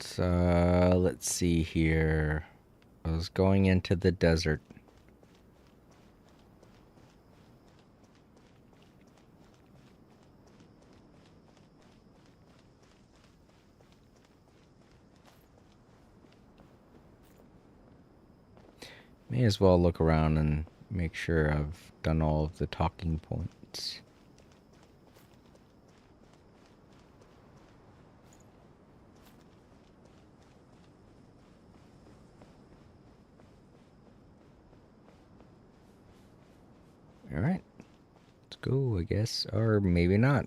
So, let's see here. I was going into the desert. May as well look around and make sure I've done all of the talking points. Alright. Let's go, I guess. Or maybe not.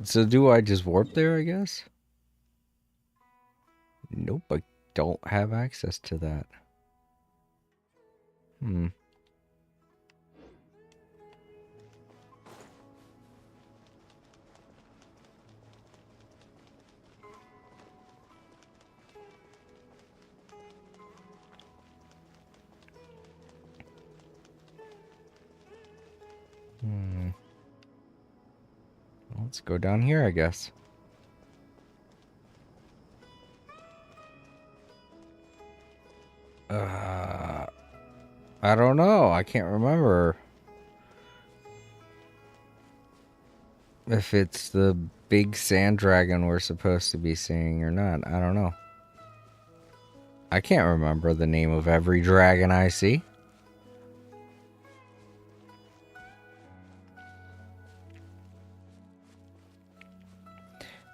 So do I just warp there, I guess? Nope, I don't have access to that. Hmm. Let's go down here, I guess. I don't know. I can't remember if it's the big sand dragon we're supposed to be seeing or not. I don't know. I can't remember the name of every dragon I see.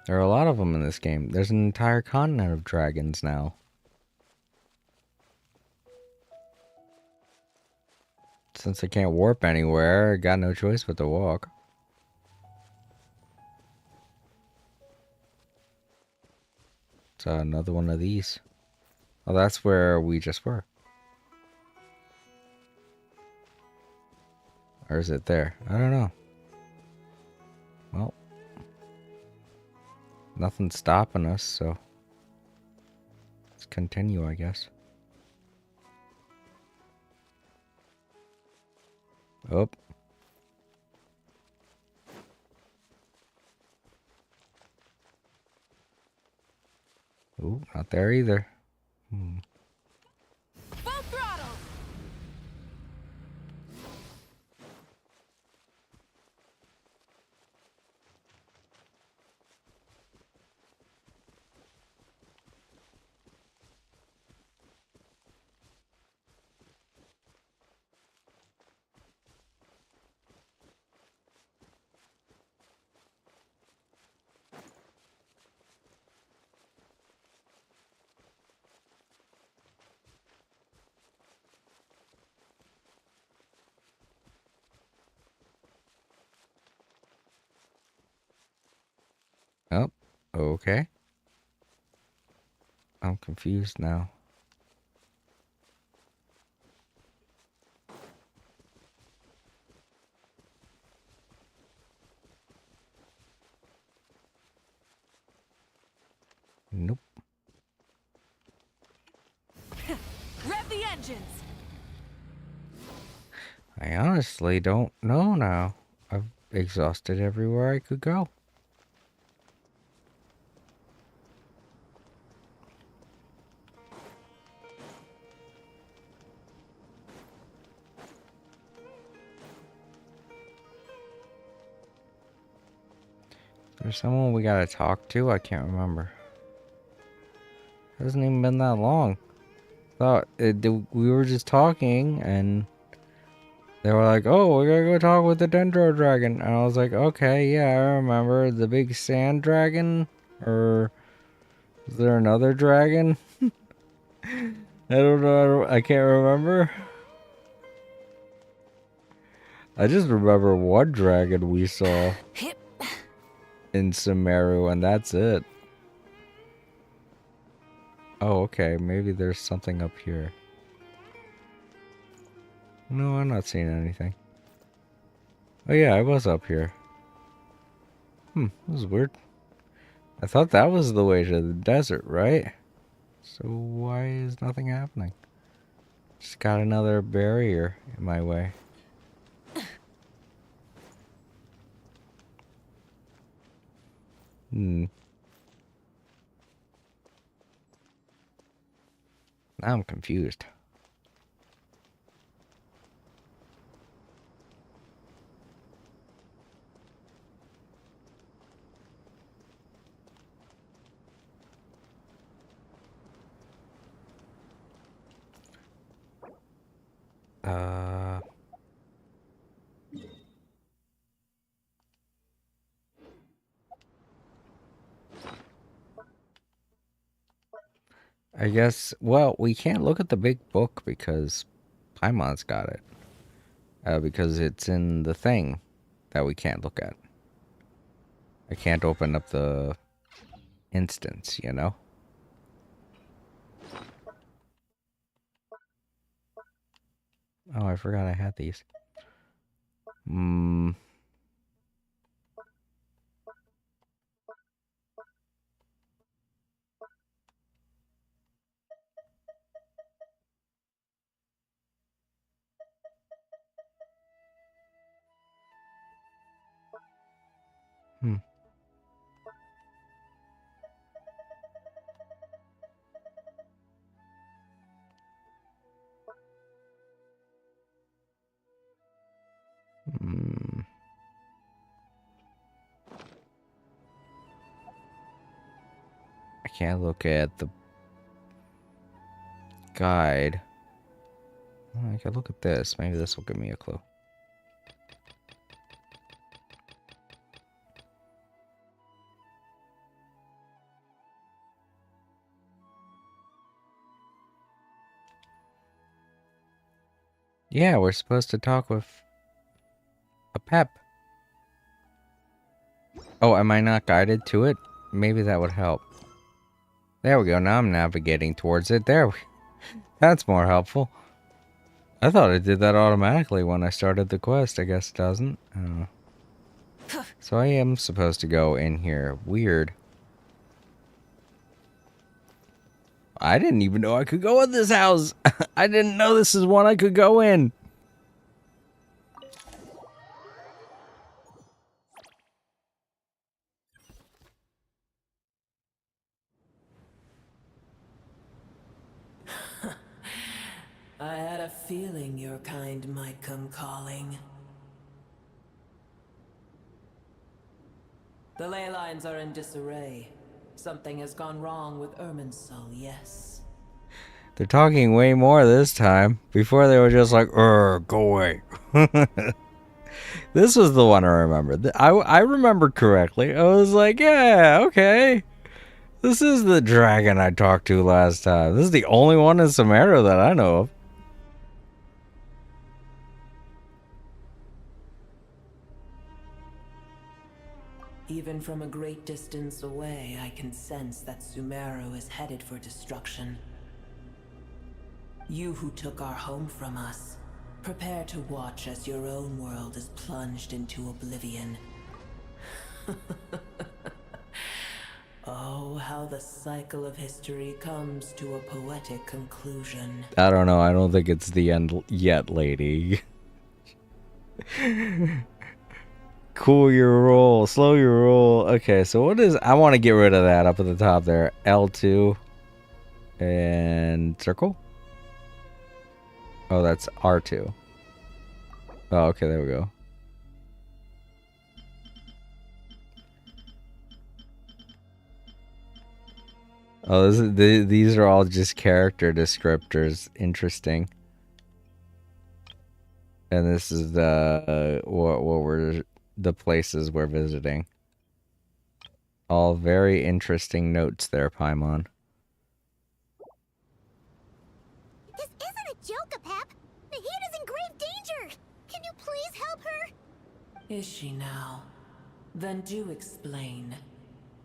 There are a lot of them in this game. There's an entire continent of dragons now. Since I can't warp anywhere, I got no choice but to walk. So another one of these. Oh, that's where we just were. Or is it there? I don't know. Well, nothing's stopping us, so let's continue, I guess. Oh. Ooh, not there either. Full throttle! Oh, okay. I'm confused now. Nope. Rev the engines! I honestly don't know now. I've exhausted everywhere I could go. There's someone we gotta talk to? I can't remember. It hasn't even been that long. We were just talking and they were like, oh, we gotta go talk with the Dendro Dragon. And I was like, okay, yeah, I remember. The big sand dragon? Or is there another dragon? I don't know. I can't remember. I just remember one dragon we saw in Sumeru, and that's it. Oh, okay. Maybe there's something up here. No, I'm not seeing anything. Oh yeah, I was up here. This is weird. I thought that was the way to the desert, right? So why is nothing happening? Just got another barrier in my way. Hmm. Now I'm confused. I guess, well, we can't look at the big book because Paimon's got it. Because it's in the thing that we can't look at. I can't open up the instance, you know? Oh, I forgot I had these. Hmm. Hmm. Hmm. I can't look at the guide. Oh, I can look at this. Maybe this will give me a clue. Yeah, we're supposed to talk with a pep. Oh, am I not guided to it? Maybe that would help. There we go. Now I'm navigating towards it. There. That's more helpful. I thought it did that automatically when I started the quest. I guess it doesn't. I don't know. So I am supposed to go in here. Weird. I didn't even know I could go in this house. I didn't know this is one I could go in. I had a feeling your kind might come calling. The ley lines are in disarray. Something has gone wrong with Irminsul, yes. They're talking way more this time. Before they were just like, go away. This was the one I remembered. I remembered correctly. I was like, yeah, okay. This is the dragon I talked to last time. This is the only one in Sumeru that I know of. Even from a great distance away, I can sense that Sumeru is headed for destruction. You who took our home from us, prepare to watch as your own world is plunged into oblivion. Oh, how the cycle of history comes to a poetic conclusion. I don't know. I don't think it's the end yet, lady. Cool your roll. Slow your roll. Okay, so what is... I want to get rid of that up at the top there. L2. And circle? Oh, that's R2. Oh, okay, there we go. Oh, these are all just character descriptors. Interesting. And this is the what we're the places we're visiting. All very interesting notes there, Paimon. This isn't a joke, Apep. Nahida's in grave danger. Can you please help her? Is she now? Then do explain.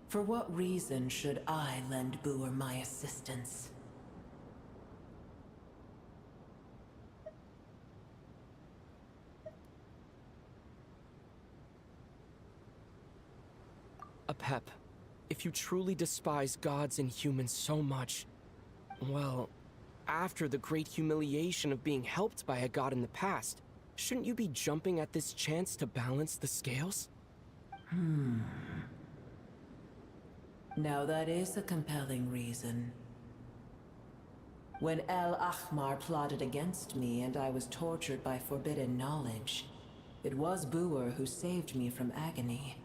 For what reason should I lend Booer my assistance? Apep, if you truly despise gods and humans so much, well, after the great humiliation of being helped by a god in the past, shouldn't you be jumping at this chance to balance the scales? Now that is a compelling reason. When El Ahmar plotted against me and I was tortured by forbidden knowledge, it was Buer who saved me from agony.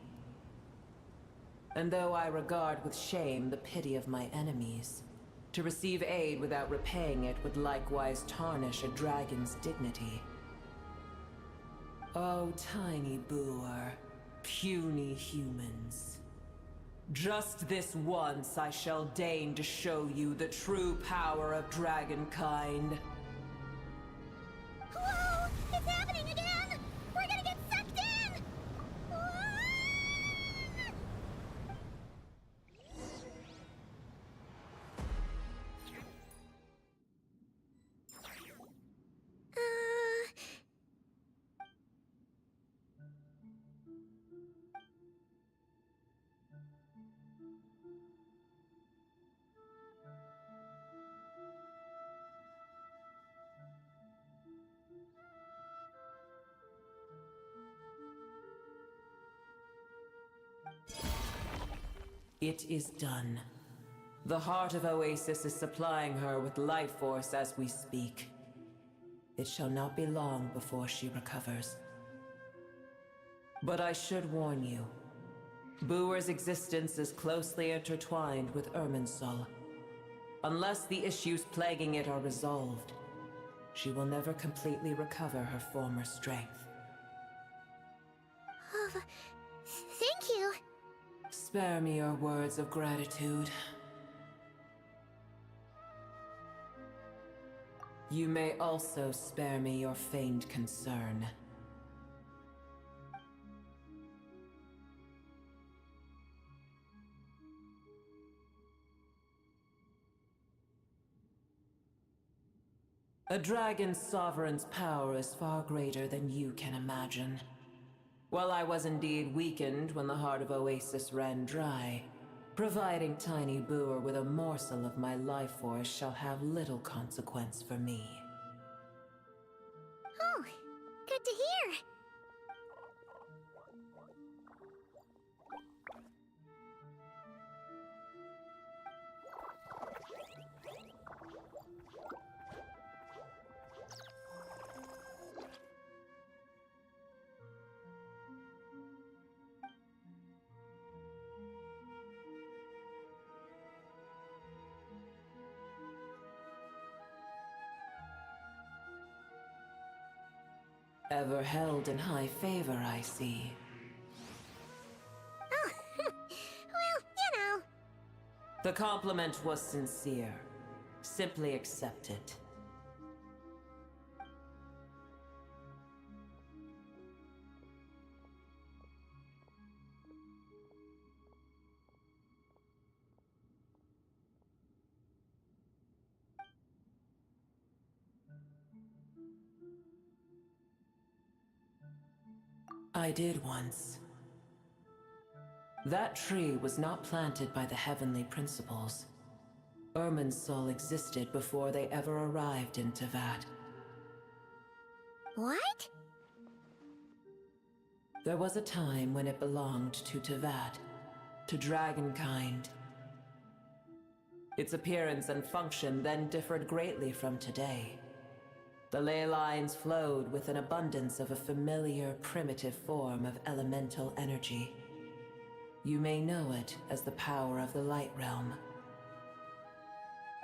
And though I regard with shame the pity of my enemies, to receive aid without repaying it would likewise tarnish a dragon's dignity. Oh, tiny Buer, puny humans. Just this once I shall deign to show you the true power of dragonkind. Whoa! It's happening again! We're gonna get sucked in! It is done. The heart of Oasis is supplying her with life force as we speak. It shall not be long before she recovers. But I should warn you. Buer's existence is closely intertwined with Irminsul. Unless the issues plaguing it are resolved, she will never completely recover her former strength. Oh, thank you. Spare me your words of gratitude. You may also spare me your feigned concern. A dragon's sovereign's power is far greater than you can imagine. While I was indeed weakened when the heart of Oasis ran dry, providing tiny Buer with a morsel of my life force shall have little consequence for me. Oh, good to hear. Ever held in high favor, I see. Oh, well, you know. The compliment was sincere. Simply accept it. I did once. That tree was not planted by the heavenly principles. Irminsul existed before they ever arrived in Tevat. What? There was a time when it belonged to Tevat, to dragonkind. Its appearance and function then differed greatly from today. The ley lines flowed with an abundance of a familiar, primitive form of elemental energy. You may know it as the power of the Light Realm.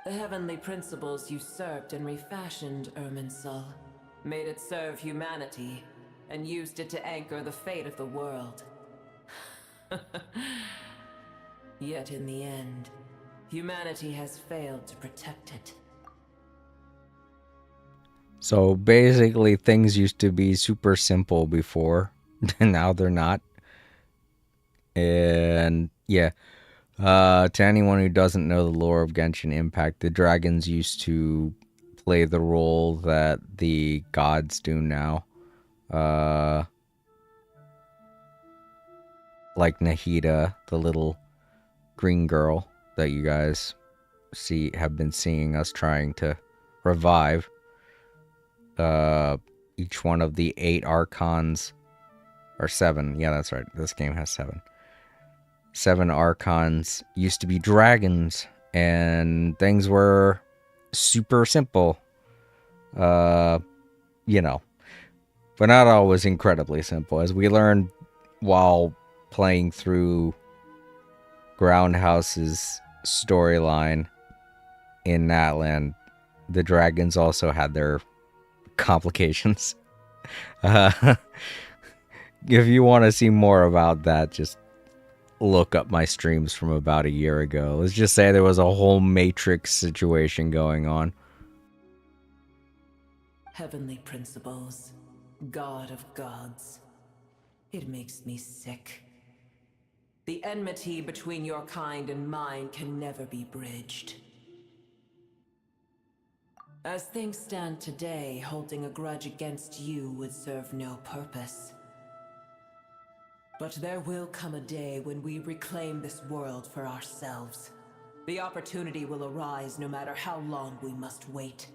The heavenly principles usurped and refashioned Irminsul, made it serve humanity, and used it to anchor the fate of the world. Yet in the end, humanity has failed to protect it. So basically, things used to be super simple before, and now they're not. And yeah, to anyone who doesn't know the lore of Genshin Impact, the dragons used to play the role that the gods do now. Like Nahida, the little green girl that you guys have been seeing us trying to revive. Each one of the 8 archons, or 7, yeah, that's right, this game has 7. 7 archons used to be dragons, and things were super simple. You know, but not always incredibly simple. As we learned while playing through Groundhouse's storyline in Natland, the dragons also had their complications. If you want to see more about that, just look up my streams from about a year ago. Let's just say there was a whole Matrix situation going on. Heavenly principles, God of gods. It makes me sick. The enmity between your kind and mine can never be bridged. As things stand today, holding a grudge against you would serve no purpose. But there will come a day when we reclaim this world for ourselves. The opportunity will arise no matter how long we must wait.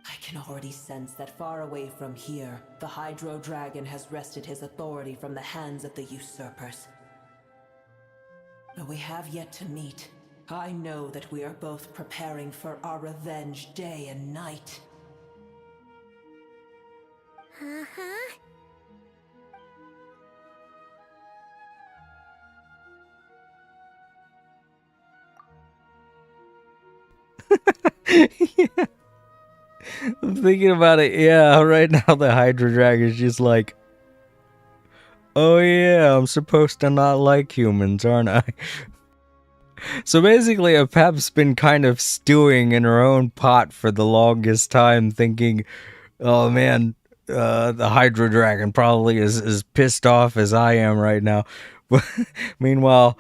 I can already sense that far away from here, the Hydro Dragon has wrested his authority from the hands of the usurpers. Though we have yet to meet, I know that we are both preparing for our revenge day and night. Uh-huh. Yeah. I'm thinking about it. Yeah, right now the Hydra Dragon's just like, oh yeah, I'm supposed to not like humans, aren't I? So basically, Apep's been kind of stewing in her own pot for the longest time, thinking, oh man, the Hydra Dragon probably is as pissed off as I am right now. But meanwhile,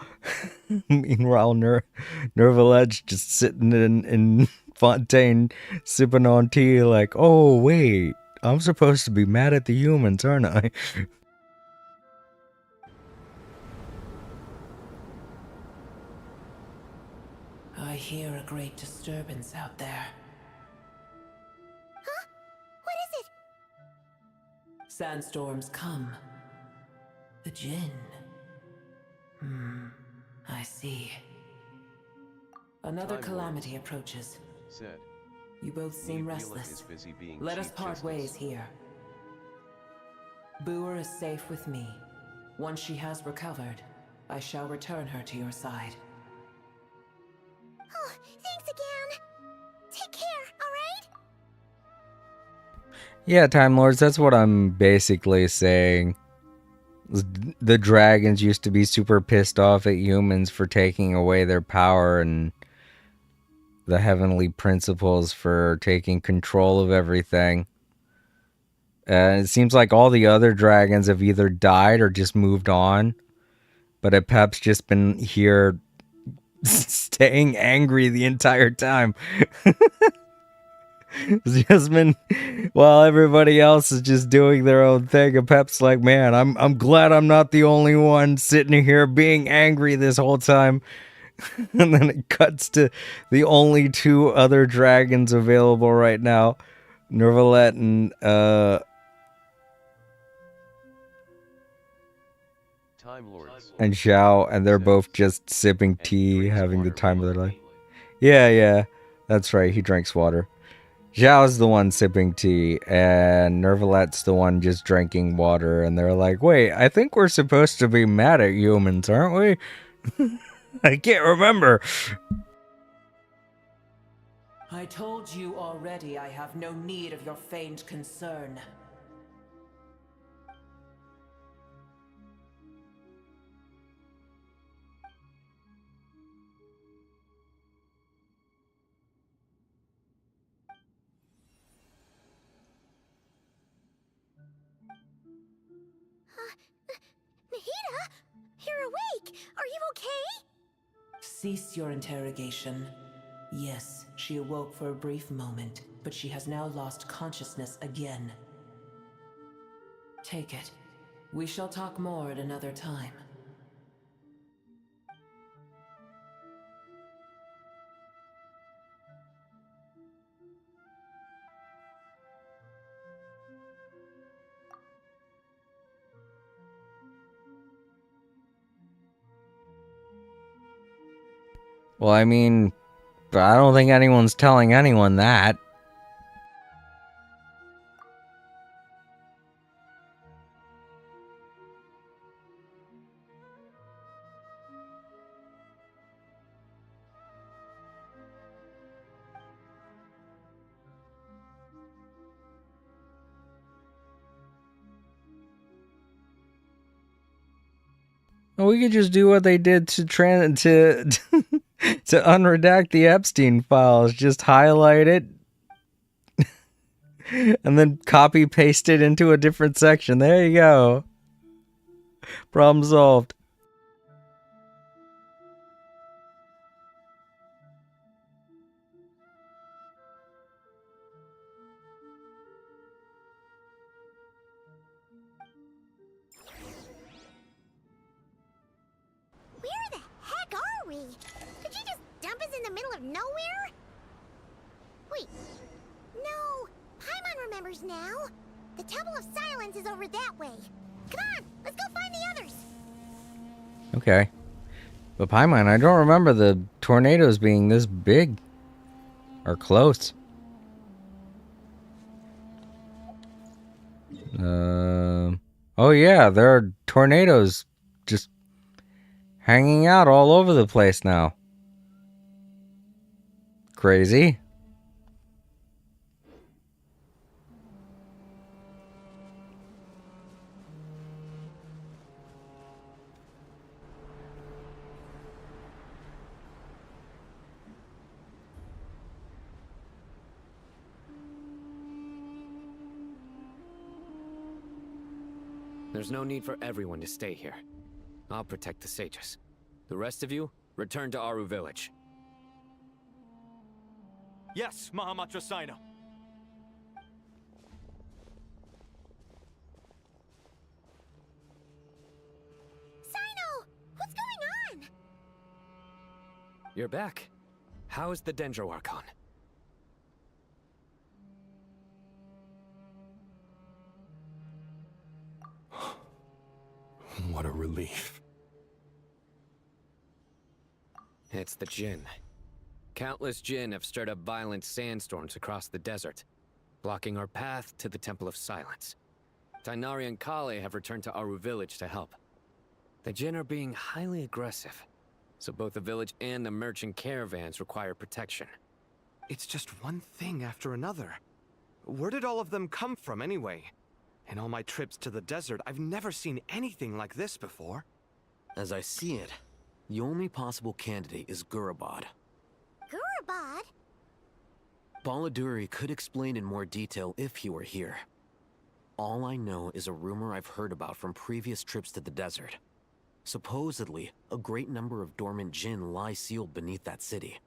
Nervaled's just sitting in Fontaine sipping on tea like, oh wait, I'm supposed to be mad at the humans, aren't I? I hear a great disturbance out there. Huh? What is it? Sandstorms come. The Jinn. I see. Another Time calamity Lords approaches. said. You both seem Neebula restless. is busy being Let us Chief part Justice. ways here. Boer is safe with me. Once she has recovered, I shall return her to your side. Oh, thanks again. Take care, alright? Yeah, Time Lords, that's what I'm basically saying. The dragons used to be super pissed off at humans for taking away their power, and the heavenly principles for taking control of everything. It seems like all the other dragons have either died or just moved on. But Apep's just been here staying angry the entire time. It's just been, while everybody else is just doing their own thing, Apep's like, man, I'm glad I'm not the only one sitting here being angry this whole time. And then it cuts to the only 2 other dragons available right now, Nervalet and Time Lords and Xiao, and they're both just sipping tea, having the time of their life. Yeah, that's right. He drinks water. Xiao's the one sipping tea, and Nervalet's the one just drinking water. And they're like, "Wait, I think we're supposed to be mad at humans, aren't we?" I can't remember. I told you already I have no need of your feigned concern. Nahida? You're awake! Are you okay? Cease your interrogation. Yes, she awoke for a brief moment, but she has now lost consciousness again. Take it. We shall talk more at another time. Well, I mean, but I don't think anyone's telling anyone that. We could just do what they did to to unredact the Epstein files. Just highlight it and then copy paste it into a different section. There you go. Problem solved. Where the heck are we? Did you just dump us in the middle of nowhere? Wait. No. Paimon remembers now. The Temple of Silence is over that way. Come on, let's go find the others. Okay. But Paimon, I don't remember the tornadoes being this big. Or close. Oh yeah, there are tornadoes just hanging out all over the place now. Crazy. There's no need for everyone to stay here. I'll protect the sages. The rest of you, return to Aru Village. Yes, Mahamatra Sino. Sino! What's going on? You're back. How is the Dendro Archon? What a relief. It's the Jinn. Countless Jinn have stirred up violent sandstorms across the desert, blocking our path to the Temple of Silence. Tainari and Kale have returned to Aru Village to help. The Jinn are being highly aggressive, so both the village and the merchant caravans require protection. It's just one thing after another. Where did all of them come from anyway? In all my trips to the desert, I've never seen anything like this before. As I see it, the only possible candidate is Gurabad. Gurabad? Baladuri could explain in more detail if he were here. All I know is a rumor I've heard about from previous trips to the desert. Supposedly, a great number of dormant Jinn lie sealed beneath that city.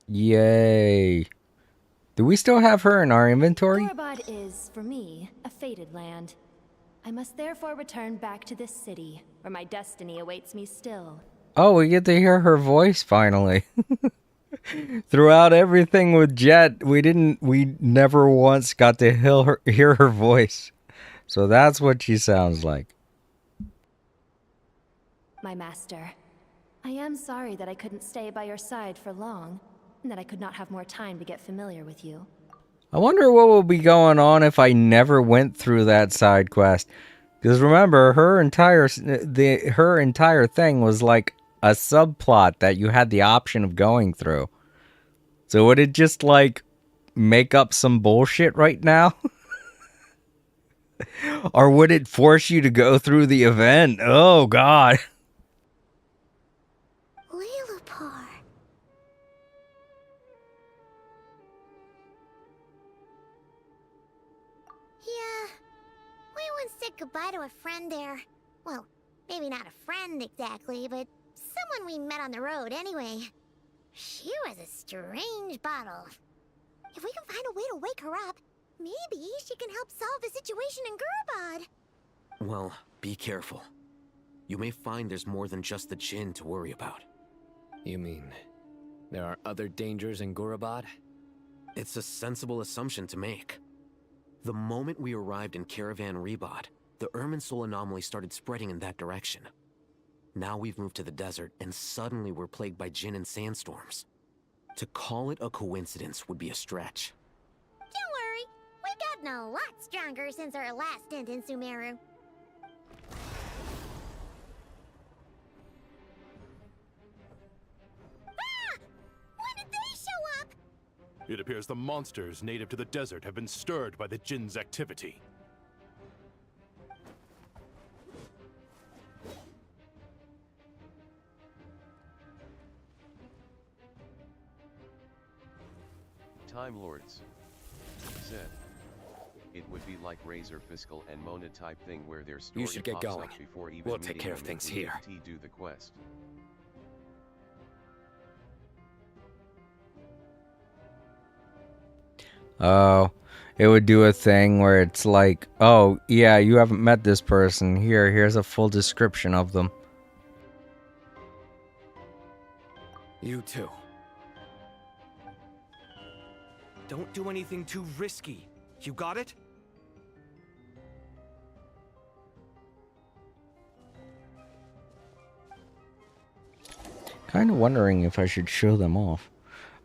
Yay. Do we still have her in our inventory? Gurabad is, for me, a fated land. I must therefore return back to this city, where my destiny awaits me still. Oh, we get to hear her voice finally. Throughout everything with Jet, we never once got to hear her voice. So that's what she sounds like. My master, I am sorry that I couldn't stay by your side for long, and that I could not have more time to get familiar with you. I wonder what will be going on if I never went through that side quest. Because remember, her entire thing was like a subplot that you had the option of going through. So would it just like make up some bullshit right now? Or would it force you to go through the event? Oh god. Lilipar. Yeah, we once said goodbye to a friend there. Well, maybe not a friend exactly, but someone we met on the road anyway. She was a strange bottle. If we can find a way to wake her up, maybe she can help solve the situation in Gurabad. Well, be careful. You may find there's more than just the Jinn to worry about. You mean, there are other dangers in Gurabad? It's a sensible assumption to make. The moment we arrived in Caravan Rebot, the Irminsul anomaly started spreading in that direction. Now we've moved to the desert, and suddenly we're plagued by Jinn and sandstorms. To call it a coincidence would be a stretch. Don't worry, we've gotten a lot stronger since our last stint in Sumeru. Ah! When did they show up? It appears the monsters native to the desert have been stirred by the Jinn's activity. Time Lords said. It would be like Razor Fiscal and Mona type thing where their story You should get pops going. up before even We'll take meeting care of them things if we here. do the quest. Oh, it would do a thing where it's like, oh, yeah, you haven't met this person. Here's a full description of them. You too. Don't do anything too risky. You got it? Kind of wondering if I should show them off.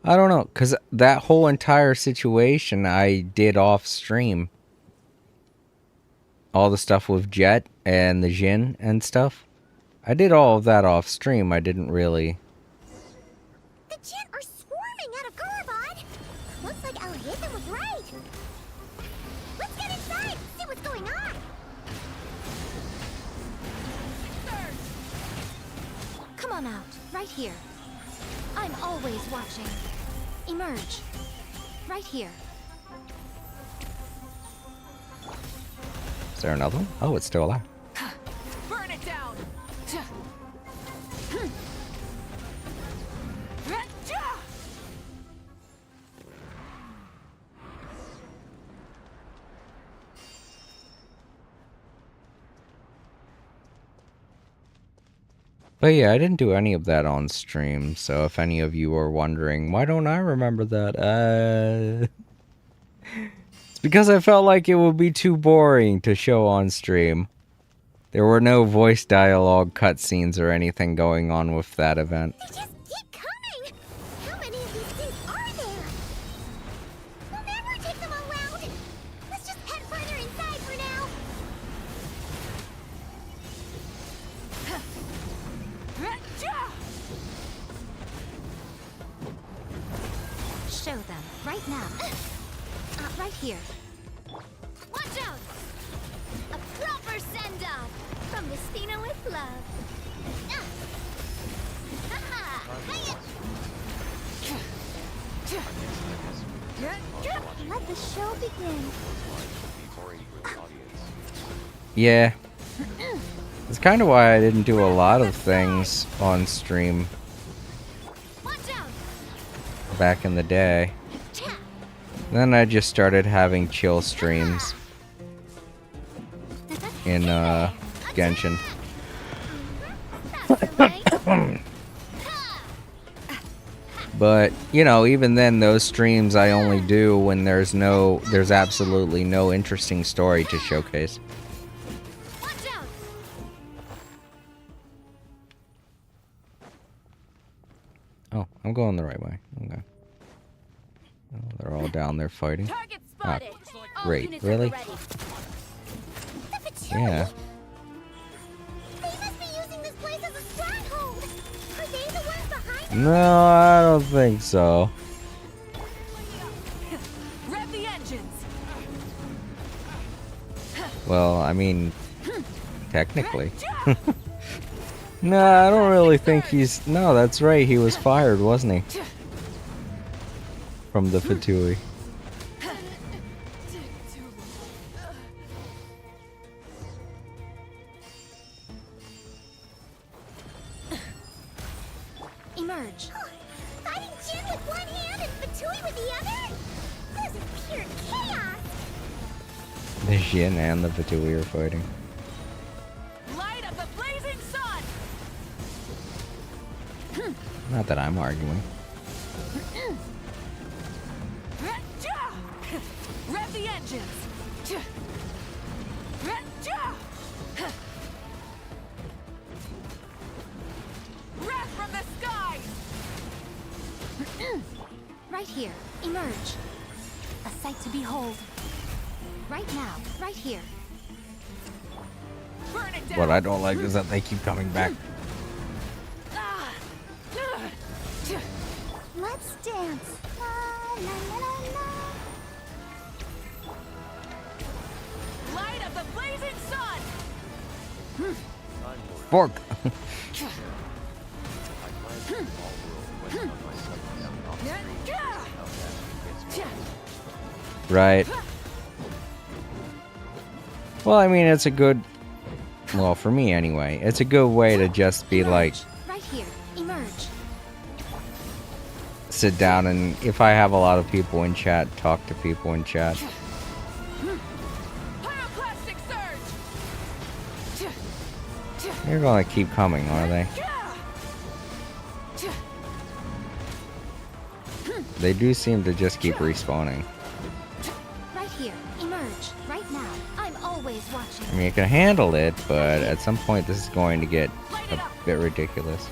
I don't know, because that whole entire situation I did off stream. All the stuff with Jet and the Jinn and stuff. I did all of that off stream. I didn't really... The Jinn are swarming out of Gurabad! Looks like Al-Haytham was right! Let's get inside, see what's going on! Come on out, right here. I'm always watching. Emerge. Right here. Is there another one? Oh, it's still alive. Burn it down! But yeah, I didn't do any of that on stream, so if any of you are wondering, why don't I remember that? It's because I felt like it would be too boring to show on stream. There were no voice dialogue cutscenes or anything going on with that event. They just keep coming! How many of these things are there? We'll never take them all out! Let's just head further inside for now! Show them, right now. Right here. Watch out! A proper send-off from Mistina with love. Let the show begin. Yeah. It's kind of why I didn't do a lot of things on stream back in the day. Then I just started having chill streams in Genshin. But, you know, even then those streams I only do when there's absolutely no interesting story to showcase. Oh, I'm going the right way. Okay. Oh, they're all down there fighting. Ah, great. Really? Yeah. They must be using this place as a stronghold! Are they the ones behind it? No, I don't think so. Rev the engines. Well, I mean, technically. No, I don't really think he's... No, that's right. He was fired, wasn't he? From the Fatui. Emerge. Fighting Jin with one hand and Fatui with the other? This is pure chaos! The Jin and the Fatui are fighting. Light of the blazing sun. Not that I'm arguing. up the engines! Wrath from the skies! Right here. Emerge. A sight to behold. Right now. Right here. Burn it down! What I don't like is that they keep coming back. Let's dance. La, la, la, la, la. Light of the blazing sun! Fork! Right. Well, I mean, it's a good... Well, for me anyway, it's a good way to just be like... Right here. Emerge. Sit down and, if I have a lot of people in chat, talk to people in chat. Pyroclastic surge! They're gonna keep coming, are they? They do seem to just keep respawning. Right here. Emerge. Right now. I'm always watching. I mean, you can handle it, but at some point this is going to get a bit ridiculous.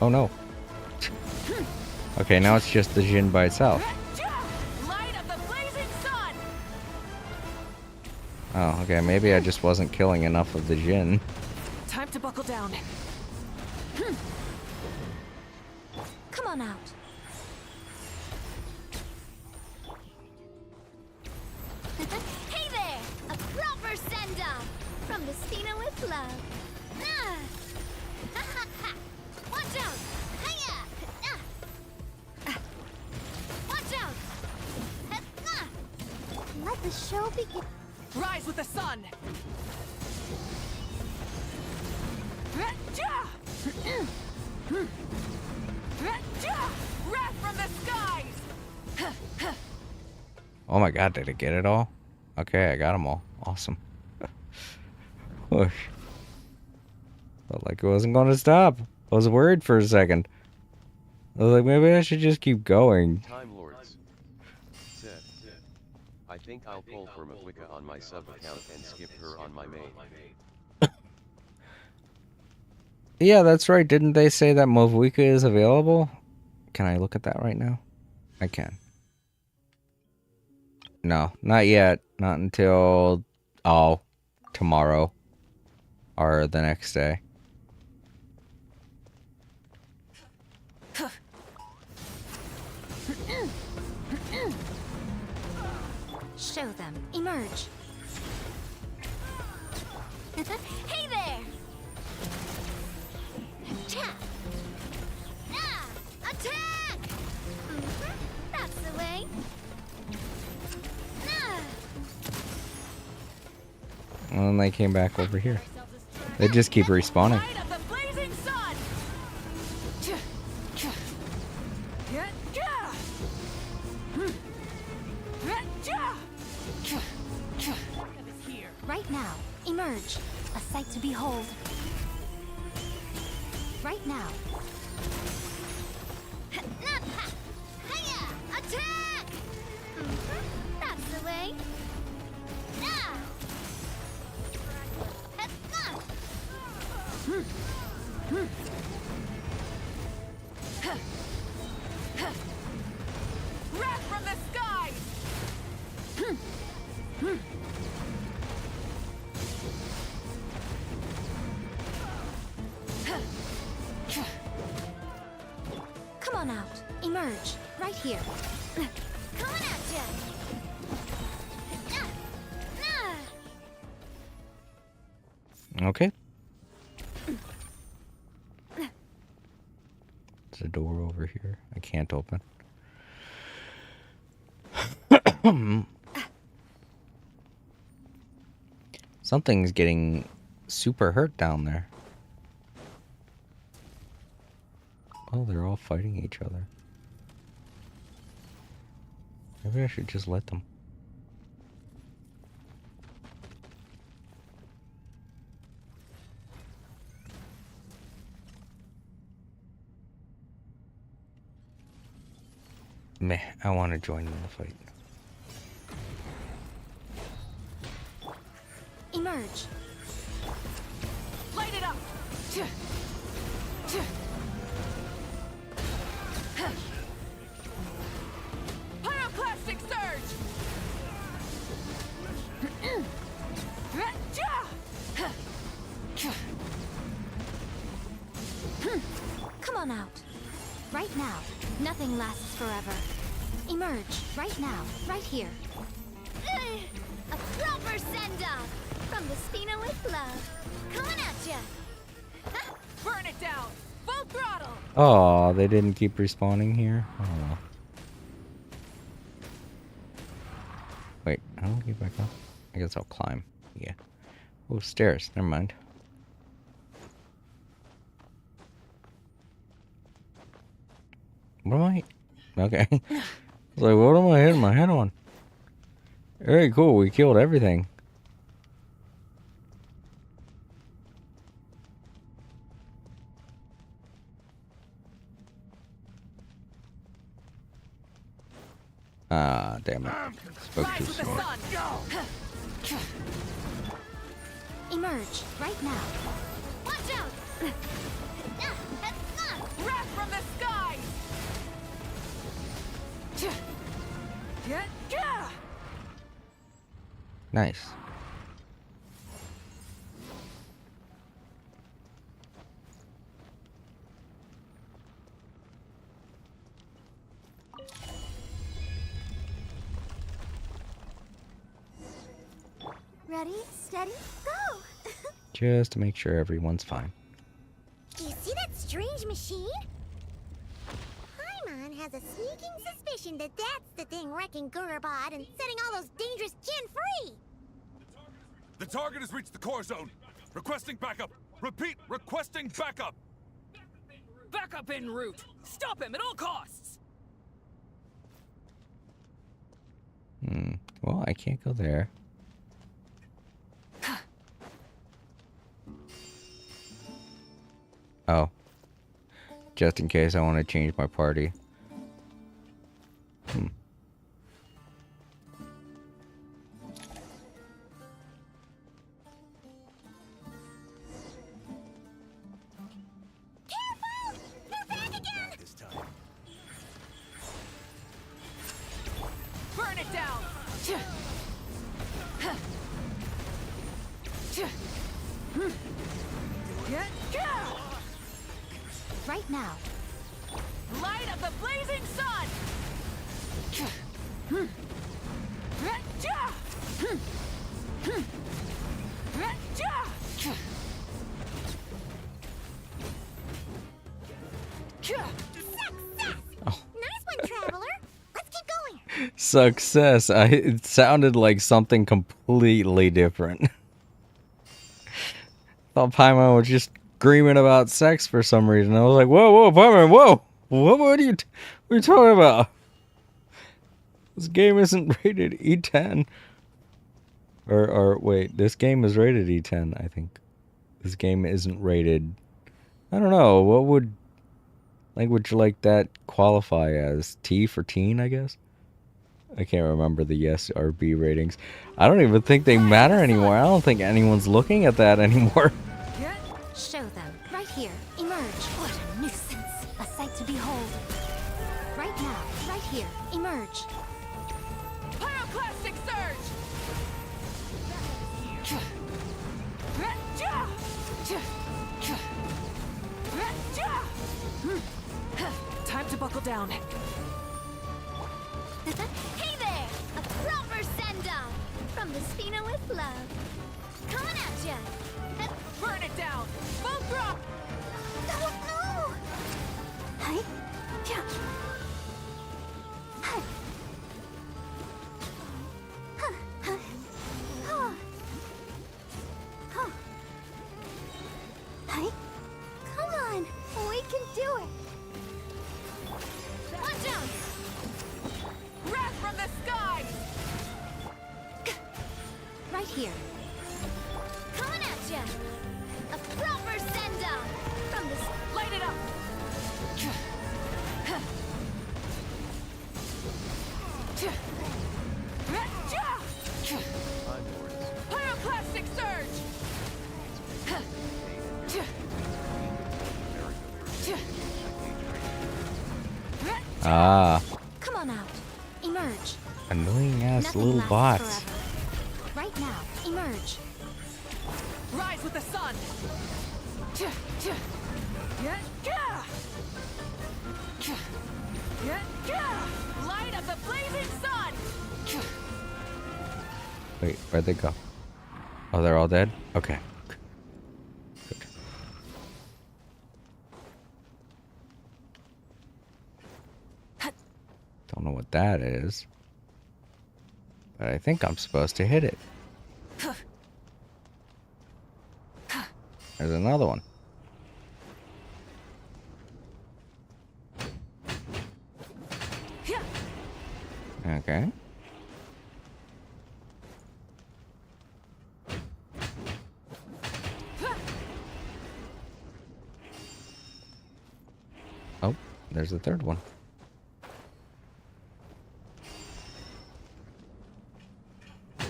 Oh no. Okay, now it's just the Jin by itself. Light of the blazing sun! Oh, okay, maybe I just wasn't killing enough of the Jin. Time to buckle down. Come on out. Hey there! A proper send-off! From Destina with love. Ah. Watch out! Hiya! Ah. Watch out! Ah. Let the show begin. Rise with the sun! Wrath from the skies! Oh my god, did I get it all? Okay, I got them all. Awesome. Whoosh. Felt like it wasn't going to stop. I was worried for a second. I was like, maybe I should just keep going. Time Lords said, I think I'll pull for Mawika on my sub account and skip her on my main. Yeah, that's right. Didn't they say that Movuika is available? Can I look at that right now? I can. No, not yet. Not until, oh, tomorrow. Or the next day. Show them. Emerge. Hey there! Cha! Ah! Attack! That's the way. Ah! And then they came back over here. They just keep respawning. Light of the blazing sun! Right now. Emerge. A sight to behold. Right now. Hiya! Attack! That's the way. Ah! Wrath from the skies! Come on out. Emerge. Right here. Coming at ya! Okay. There's a door over here. I can't open. Something's getting super hurt down there. Oh, they're all fighting each other. Maybe I should just let them. Meh, I want to join in the fight. Emerge. Light it up! Pyroclastic surge! Come on out. Right now. Nothing lasts forever. Emerge. Right now. Right here. A proper send-off from the Spina with love. Coming at ya. Burn it down! Full throttle! Oh, they didn't keep respawning here? Oh. Wait, I don't get back up. I guess I'll climb. Yeah. Oh, stairs. Never mind. What am I? Okay. I was like, what am I hitting my head on? Very cool. We killed everything. Ah, damn it. Spoke too soon. Emerge. Right now. Watch out! Wrath from the skies! Nice. Ready, steady, go! Just to make sure everyone's fine. Do you see that strange machine? Paimon has a sneaking suspicion that that's the thing wrecking Gurbod and setting all those dangerous Jinn free! The target has reached the core zone. Requesting backup. Repeat, requesting backup. Backup en route! Stop him at all costs! Well, I can't go there. Oh. Just in case I want to change my party. Burn it down! Right now. Light of the blazing sun! Success. It sounded like something completely different. Thought Paimon was just screaming about sex for some reason. I was like, whoa, Paimon, whoa! What are you talking about? This game isn't rated E10. Or wait, this game is rated E10, I think. This game isn't rated... I don't know, what would language like that qualify as? T for teen, I guess? I can't remember the yes or B ratings. I don't even think they matter anymore. I don't think anyone's looking at that anymore. Show them. Right here. Emerge. What a nuisance. A sight to behold. Right now. Right here. Emerge. Pyroclastic surge! Time to buckle down. Hey there! A proper send-off from the Spina with love. Coming at ya! Burn it down! Full throttle! Oh no! Hi. Yeah. Hi. Hi. Come on, we can do it. Watch out! Wrath from the skies! Right here. Coming at ya! A proper send-off from the... Light it up! Ah, Come on out. Emerge. annoying ass Nothing little lasts bots. forever. Right now, emerge. Rise with the sun! Light of the blazing sun! Wait, where'd they go? Oh, they're all dead? Okay. Good. Don't know what that is. But I think I'm supposed to hit it. There's another one. Okay. Oh, there's the third one. This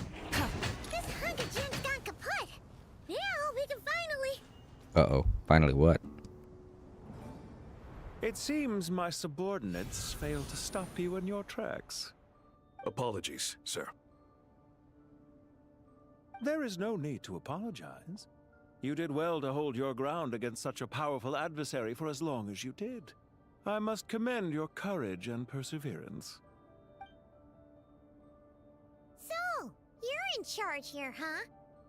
hunk of gin's gone kaput. Now we can finally... Uh-oh. Finally what? It seems my subordinates failed to stop you in your tracks. Apologies, sir. There is no need to apologize. You did well to hold your ground against such a powerful adversary for as long as you did. I must commend your courage and perseverance. So, you're in charge here, huh?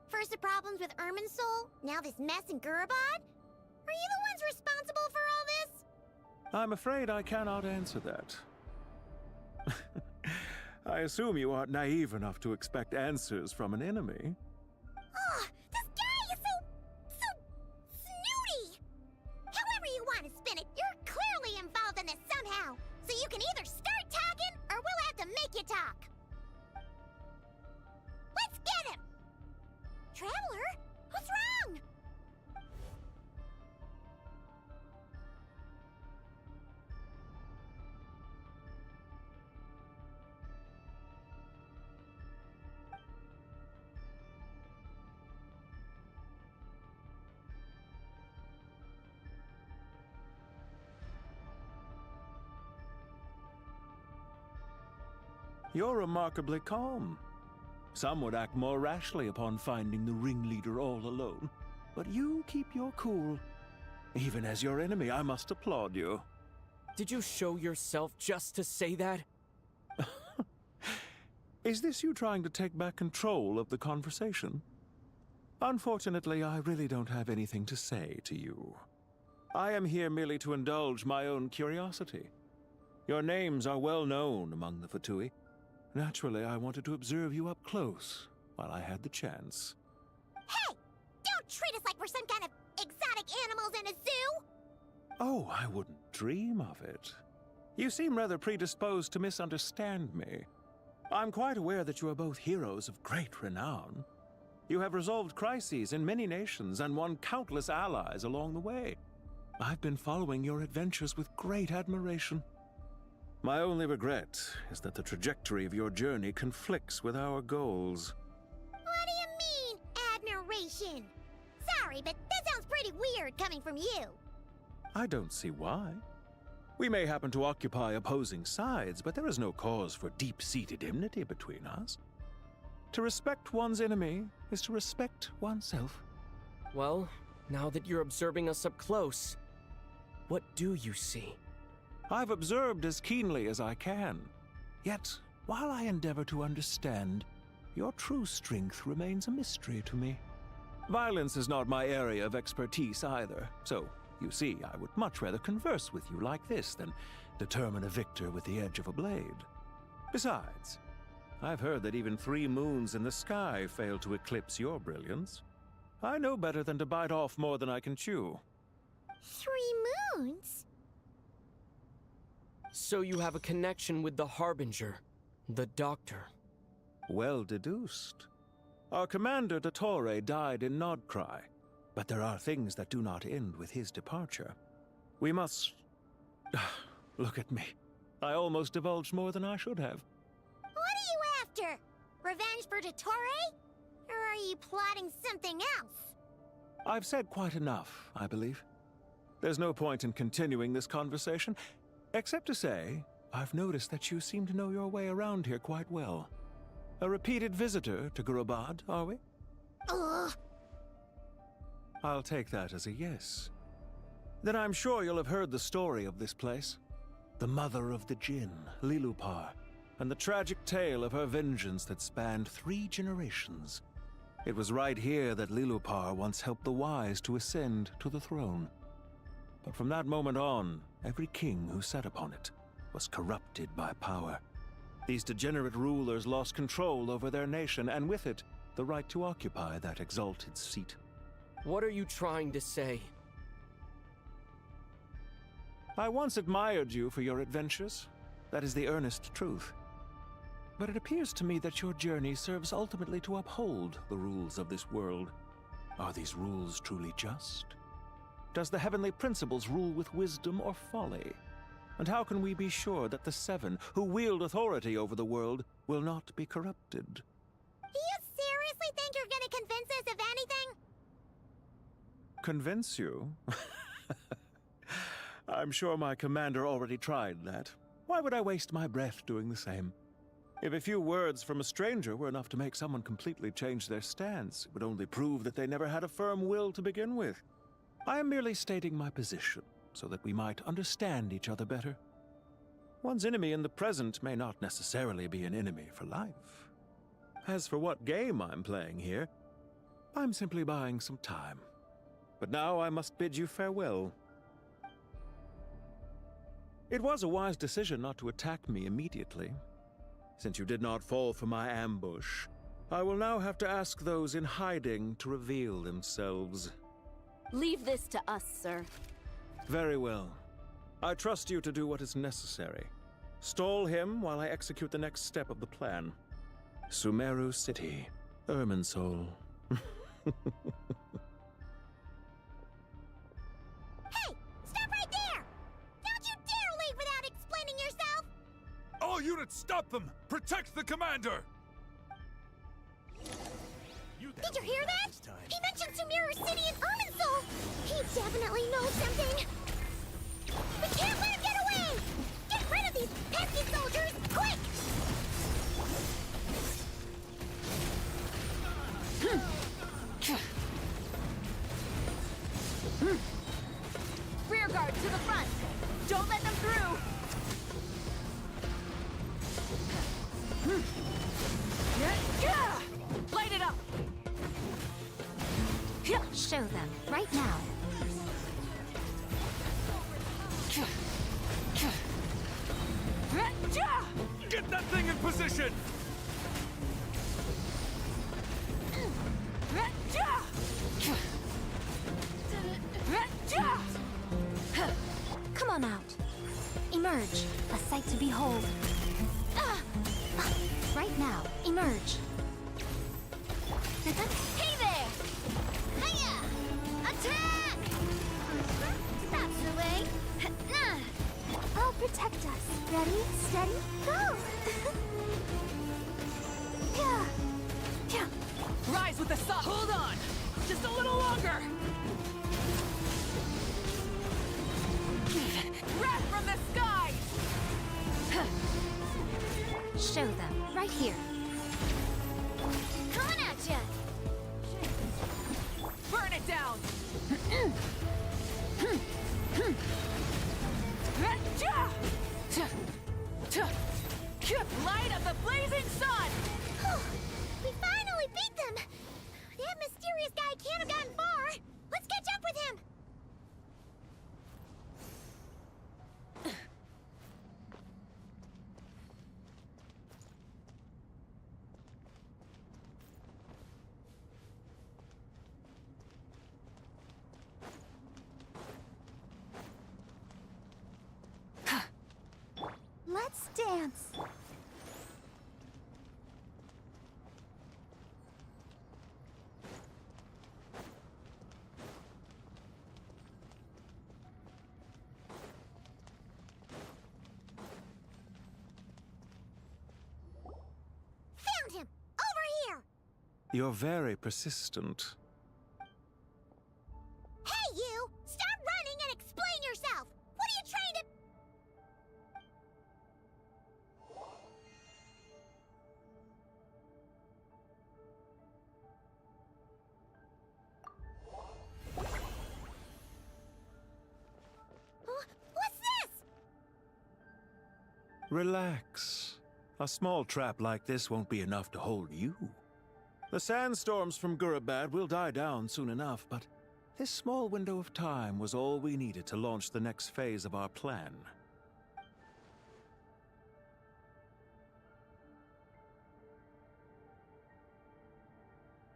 First the problems with Irminsul, now this mess in Gurabad? Are you the ones responsible for all this? I'm afraid I cannot answer that. I assume you aren't naive enough to expect answers from an enemy. Oh, this guy is so snooty! However you want to spin it, you're clearly involved in this somehow. So you can either start talking, or we'll have to make you talk. Let's get him! Traveler, what's wrong? You're remarkably calm. Some would act more rashly upon finding the ringleader all alone. But you keep your cool. Even as your enemy, I must applaud you. Did you show yourself just to say that? Is this you trying to take back control of the conversation? Unfortunately, I really don't have anything to say to you. I am here merely to indulge my own curiosity. Your names are well known among the Fatui. Naturally, I wanted to observe you up close while I had the chance. Hey! Don't treat us like we're some kind of exotic animals in a zoo! Oh, I wouldn't dream of it. You seem rather predisposed to misunderstand me. I'm quite aware that you are both heroes of great renown. You have resolved crises in many nations and won countless allies along the way. I've been following your adventures with great admiration. My only regret is that the trajectory of your journey conflicts with our goals. What do you mean, admiration? Sorry, but that sounds pretty weird coming from you. I don't see why. We may happen to occupy opposing sides, but there is no cause for deep-seated enmity between us. To respect one's enemy is to respect oneself. Well, now that you're observing us up close, what do you see? I've observed as keenly as I can. Yet, while I endeavor to understand, your true strength remains a mystery to me. Violence is not my area of expertise either, so, you see, I would much rather converse with you like this than determine a victor with the edge of a blade. Besides, I've heard that even 3 moons in the sky fail to eclipse your brilliance. I know better than to bite off more than I can chew. 3 moons? So you have a connection with the Harbinger, the Doctor. Well deduced. Our commander, Dottore, died in Nodcry, but there are things that do not end with his departure. We must... Look at me. I almost divulged more than I should have. What are you after? Revenge for Dottore? Or are you plotting something else? I've said quite enough, I believe. There's no point in continuing this conversation, except to say I've noticed that you seem to know your way around here quite well. A repeated visitor to Gurubad, are we? Ugh. I'll take that as a yes. Then I'm sure you'll have heard the story of this place. The mother of the Jinn, Lilupar, and the tragic tale of her vengeance that spanned 3 generations. It was right here that Lilupar once helped the wise to ascend to the throne. But from that moment on, every king who sat upon it was corrupted by power. These degenerate rulers lost control over their nation, and with it, the right to occupy that exalted seat. What are you trying to say? I once admired you for your adventures. That is the earnest truth. But it appears to me that your journey serves ultimately to uphold the rules of this world. Are these rules truly just? Does the heavenly principles rule with wisdom or folly? And how can we be sure that the 7 who wield authority over the world will not be corrupted? Do you seriously think you're gonna convince us of anything? Convince you? I'm sure my commander already tried that. Why would I waste my breath doing the same? If a few words from a stranger were enough to make someone completely change their stance, it would only prove that they never had a firm will to begin with. I am merely stating my position, so that we might understand each other better. One's enemy in the present may not necessarily be an enemy for life. As for what game I'm playing here, I'm simply buying some time. But now I must bid you farewell. It was a wise decision not to attack me immediately. Since you did not fall for my ambush, I will now have to ask those in hiding to reveal themselves. Leave this to us, sir. Very well. I trust you to do what is necessary. Stall him while I execute the next step of the plan. Sumeru City, Irminsul. Hey! Stop right there! Don't you dare leave without explaining yourself! All units, stop them! Protect the commander! Did you hear that? He mentioned Sumeru City and Irminsul! He definitely knows something! We can't let him get away! Get rid of these pesky soldiers, quick! Rear guard to the front! Don't let them through! Light it up! Show them, right now. Get that thing in position! Come on out. Emerge, a sight to behold. Right now, emerge. Hey there! Hiya! Attack! Stop, Soleil! I'll protect us. Ready, steady, go! Rise with the sun! Hold on! Just a little longer! Wrath from the skies! Show them, right here. Coming at ya! Burn it down! Light of the blazing sun! We finally beat them! That mysterious guy can't have gotten far! Let's catch up with him! Let's dance. Found him! Over here! You're very persistent. Hey, you! Stop running and explain yourself! What are you trying to... Relax. A small trap like this won't be enough to hold you. The sandstorms from Gurabad will die down soon enough, but this small window of time was all we needed to launch the next phase of our plan.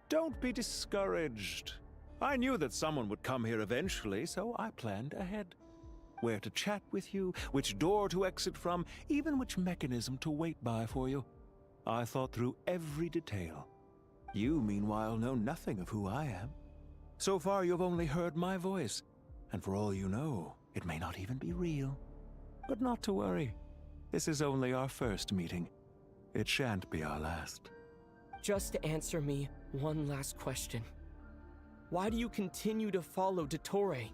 Don't be discouraged. I knew that someone would come here eventually, so I planned ahead. Where to chat with you, which door to exit from, even which mechanism to wait by for you. I thought through every detail. You, meanwhile, know nothing of who I am. So far, you've only heard my voice, and for all you know, it may not even be real. But not to worry. This is only our first meeting. It shan't be our last. Just answer me one last question. Why do you continue to follow Dottore?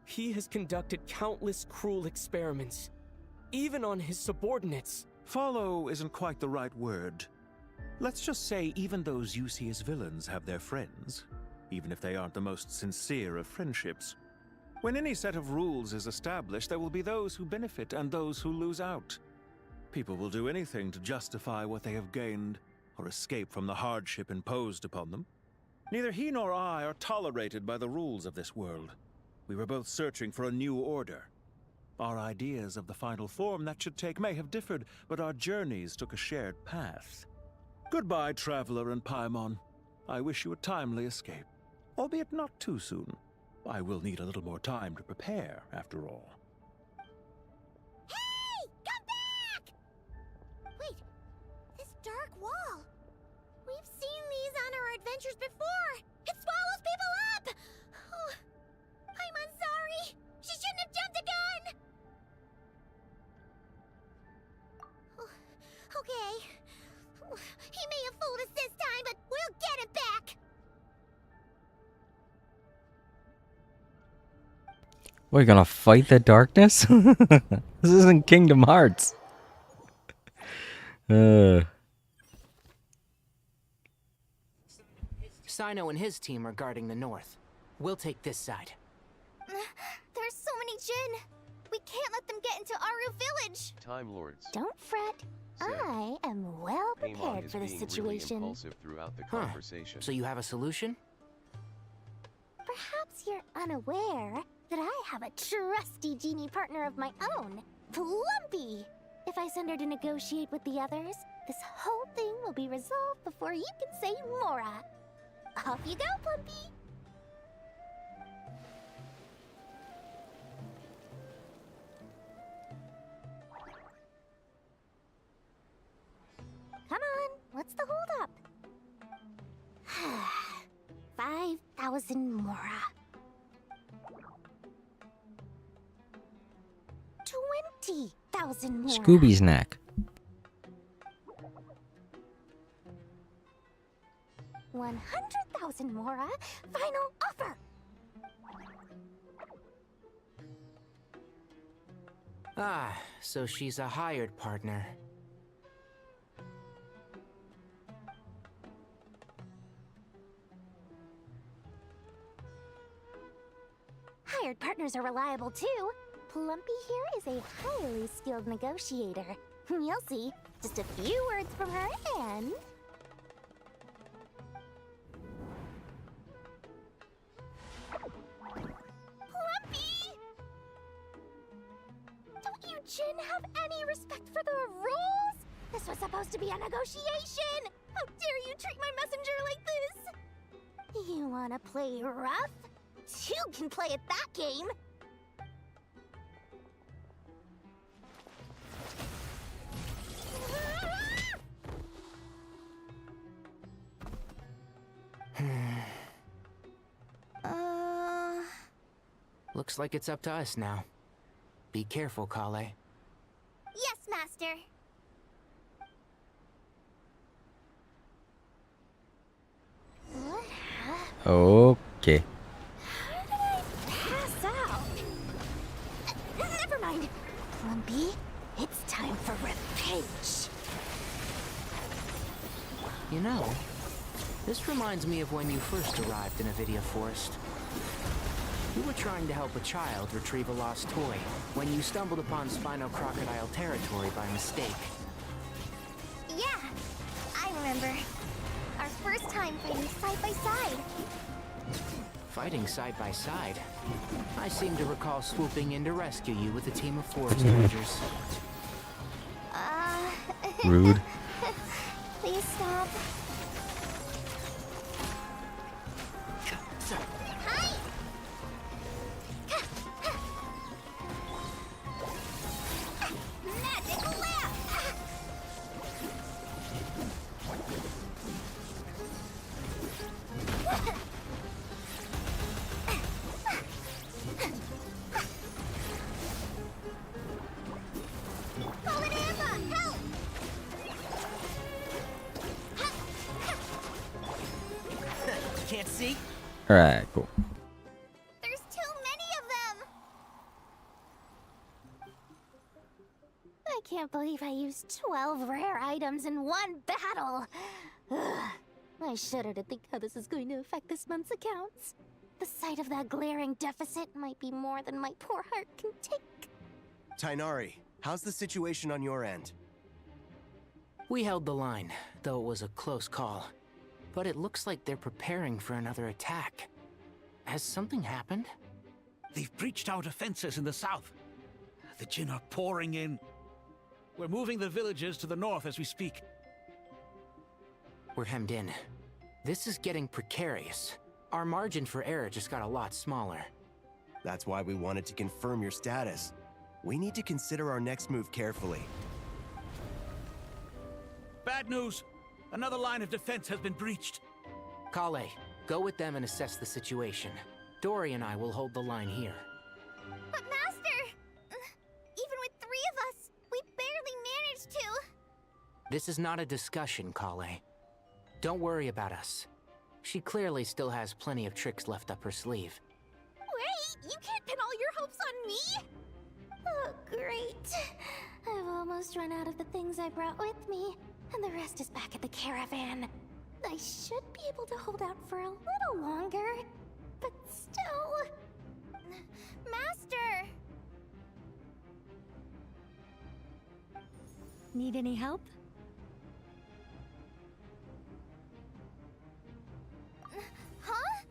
He has conducted countless cruel experiments, even on his subordinates. Follow isn't quite the right word. Let's just say even those you see as villains have their friends, even if they aren't the most sincere of friendships. When any set of rules is established, there will be those who benefit and those who lose out. People will do anything to justify what they have gained, or escape from the hardship imposed upon them. Neither he nor I are tolerated by the rules of this world. We were both searching for a new order. Our ideas of the final form that should take may have differed, but our journeys took a shared path. Goodbye, Traveler and Paimon. I wish you a timely escape, albeit not too soon. I will need a little more time to prepare, after all. Hey! Come back! Wait, this dark wall. We've seen these on our adventures before. It swallows people up! Oh, I'm sorry. She shouldn't have jumped the gun! Oh, okay. He may have fooled us this time, but we'll get it back! We're gonna fight the darkness? This isn't Kingdom Hearts. Sino and his team are guarding the north. We'll take this side. There's so many Jin. We can't let them get into Aru Village. Time Lords. Don't fret. I am well prepared for this situation. Really impulsive throughout the conversation. So you have a solution? Perhaps you're unaware that I have a trusty genie partner of my own, Plumpy. If I send her to negotiate with the others, this whole thing will be resolved before you can say Mora. Off you go, Plumpy. Come on, what's the holdup? 5,000 Mora. 20,000 Mora. Scooby's neck. 100,000 Mora. Final offer. Ah, so she's a hired partner. Hired partners are reliable too. Plumpy here is a highly skilled negotiator. You'll see. Just a few words from her and... Plumpy! Don't you Jin have any respect for the rules? This was supposed to be a negotiation! How dare you treat my messenger like this? You wanna play rough? Two can play at that game! Looks like it's up to us now. Be careful, Kale. Yes, Master. Okay. How did I pass out? Never mind. Plumpy, it's time for revenge. You know, this reminds me of when you first arrived in Avidia Forest. You were trying to help a child retrieve a lost toy when you stumbled upon Spino Crocodile territory by mistake. Yeah, I remember. Our first time fighting side by side. Fighting side by side? I seem to recall swooping in to rescue you with a team of forest rangers. Rude. Please stop. Hi! Magic lamp! Polyamma, help! Can't see? Alright, cool. There's too many of them! I can't believe I used 12 rare items in one battle! Ugh. I shudder to think how this is going to affect this month's accounts. The sight of that glaring deficit might be more than my poor heart can take. Tainari, how's the situation on your end? We held the line, though it was a close call. But it looks like they're preparing for another attack. Has something happened? They've breached our defenses in the south. The Jin are pouring in. We're moving the villages to the north as we speak. We're hemmed in. This is getting precarious. Our margin for error just got a lot smaller. That's why we wanted to confirm your status. We need to consider our next move carefully. Bad news! Another line of defense has been breached. Kale, go with them and assess the situation. Dory and I will hold the line here. But Master! Even with 3 of us, we barely managed to. This is not a discussion, Kale. Don't worry about us. She clearly still has plenty of tricks left up her sleeve. Wait, you can't pin all your hopes on me? Oh, great. I've almost run out of the things I brought with me, and the rest is back at the caravan. I should be able to hold out for a little longer, but still... Master! Need any help? Huh?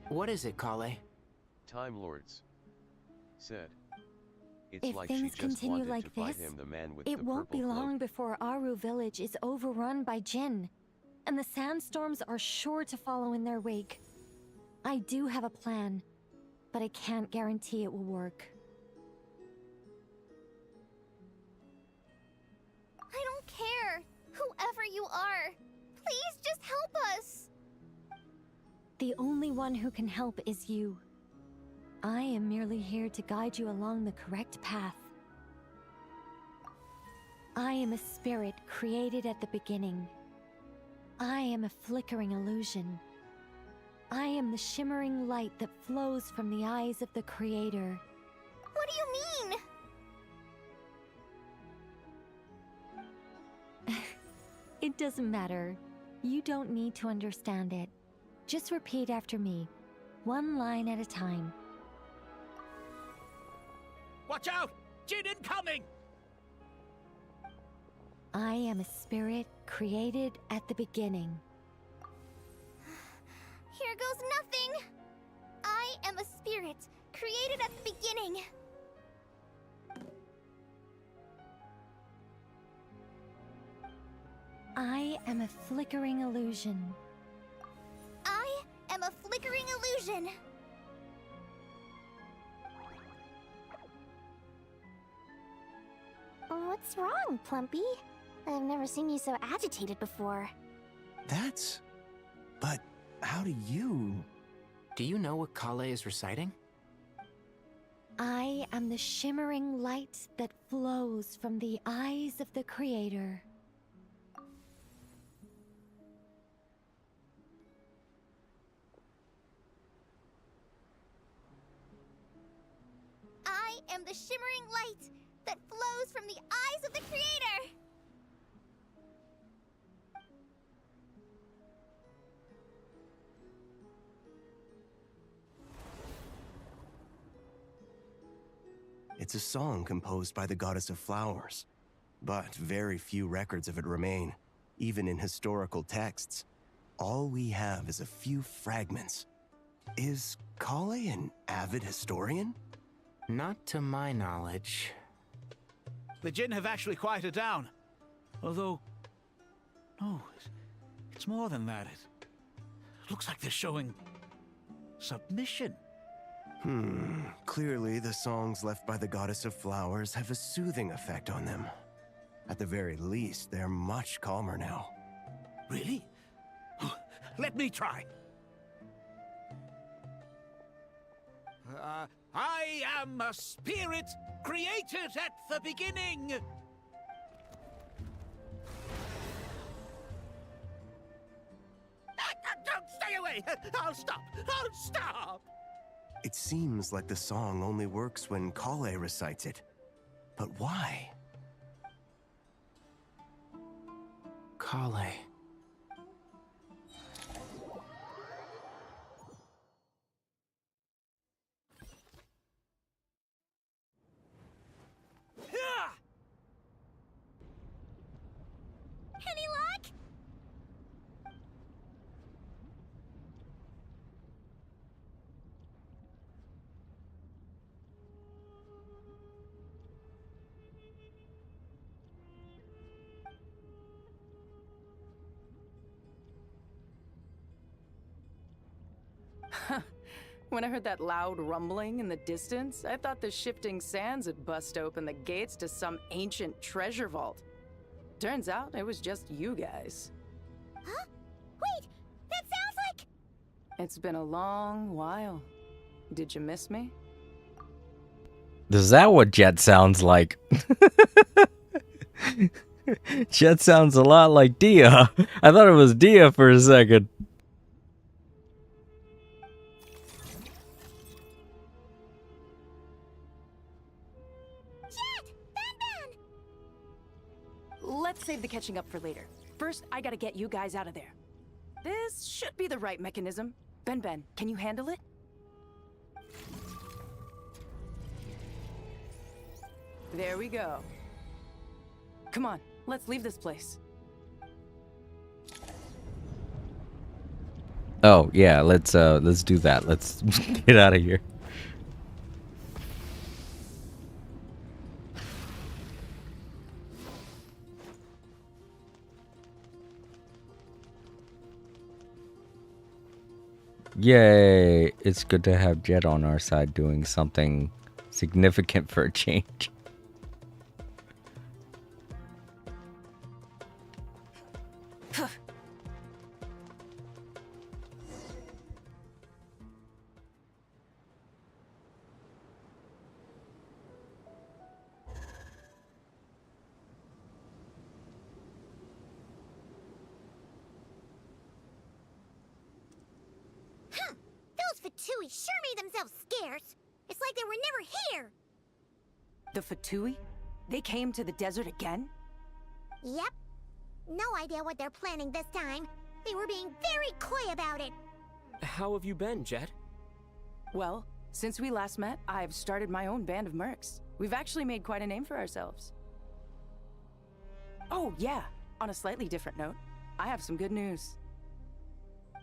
What is it, Kale? Time Lords said. It's If like things she just continue wanted like to fight this, him, the man with it the won't be purple cloak. long before Aru village is overrun by Jin, and the sandstorms are sure to follow in their wake. I do have a plan, but I can't guarantee it will work. I don't care. Whoever you are, please just help us. The only one who can help is you. I am merely here to guide you along the correct path. I am a spirit created at the beginning. I am a flickering illusion. I am the shimmering light that flows from the eyes of the Creator. What do you mean? It doesn't matter. You don't need to understand it. Just repeat after me, one line at a time. Watch out! Jin incoming! I am a spirit created at the beginning. Here goes nothing. I am a spirit created at the beginning. I am a flickering illusion. I am a flickering illusion. What's wrong, Plumpy? I've never seen you so agitated before. That's... But how do you... Do you know what Kale is reciting? I am the shimmering light that flows from the eyes of the Creator. I am the shimmering light that flows from the eyes of the Creator. It's a song composed by the goddess of flowers, but very few records of it remain, even in historical texts. All we have is a few fragments. Is Kale an avid historian? Not to my knowledge. The Jinn have actually quieted down. Although, no, it's more than that. It looks like they're showing submission. Clearly the songs left by the goddess of flowers have a soothing effect on them. At the very least, they're much calmer now. Really? Let me try. I am a spirit created at the beginning. Don't stay away! I'll stop! I'll stop! It seems like the song only works when Kale recites it. But why? Kale. Any luck? When I heard that loud rumbling in the distance, I thought the shifting sands had bust open the gates to some ancient treasure vault. Turns out it was just you guys. Huh? Wait, that sounds like... It's been a long while. Did you miss me? Is that what Jet sounds like? Jet sounds a lot like Dia. I thought it was Dia for a second. Let's save the catching up for later. First, I gotta get you guys out of there. This should be the right mechanism. Ben, can you handle it? There we go. Come on, let's leave this place. Oh yeah, let's do that. Let's get out of here. Yay! It's good to have Jet on our side doing something significant for a change. Those Fatui sure made themselves scarce. It's like they were never here. The Fatui? They came to the desert again? Yep. No idea what they're planning this time. They were being very coy about it. How have you been, Jet? Well, since we last met, I've started my own band of mercs. We've actually made quite a name for ourselves. Oh, yeah. On a slightly different note, I have some good news.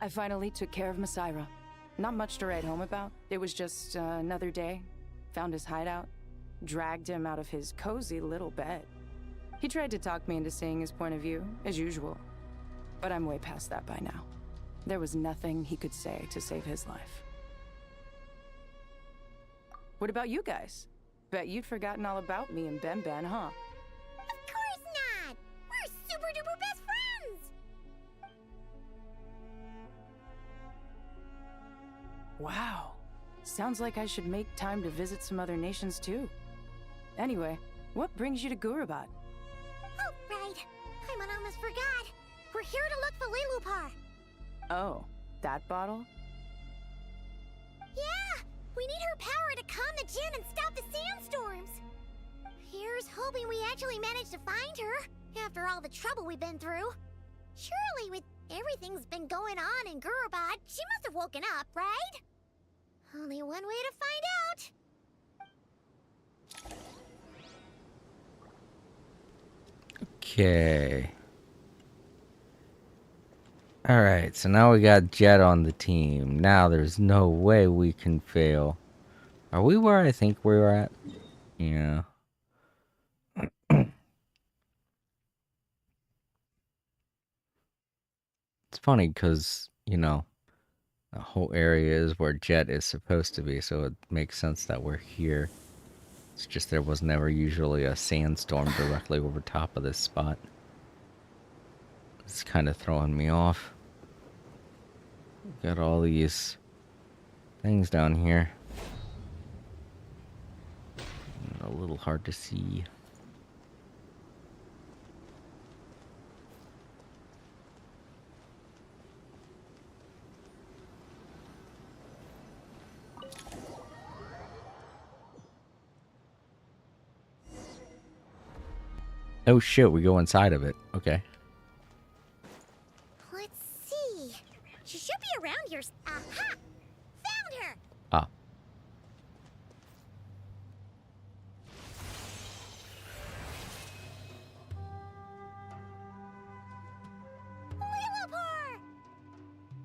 I finally took care of Masaira. Not much to write home about. It was just another day. Found his hideout. Dragged him out of his cozy little bed. He tried to talk me into seeing his point of view, as usual. But I'm way past that by now. There was nothing he could say to save his life. What about you guys? Bet you'd forgotten all about me and Ben, huh? Of course not! We're super duper best friends! Wow. Sounds like I should make time to visit some other nations too. Anyway, what brings you to Gurabat? Oh, right. I almost forgot. We're here to look for Lilupar. Oh, that bottle? Yeah! We need her power to calm the Jinn and stop the sandstorms. Here's hoping we actually manage to find her, after all the trouble we've been through. Surely with everything's been going on in Gurabat, she must have woken up, right? Only one way to find out. Okay. Alright, so now we got Jet on the team. Now there's no way we can fail. Are we where I think we were at? Yeah. It's funny because, you know, the whole area is where Jet is supposed to be, so it makes sense that we're here. It's just there was never usually a sandstorm directly over top of this spot. It's kind of throwing me off. Got all these things down here. A little hard to see. Oh shit, we go inside of it. Okay. Let's see. She should be around here. Aha! Found her! Ah.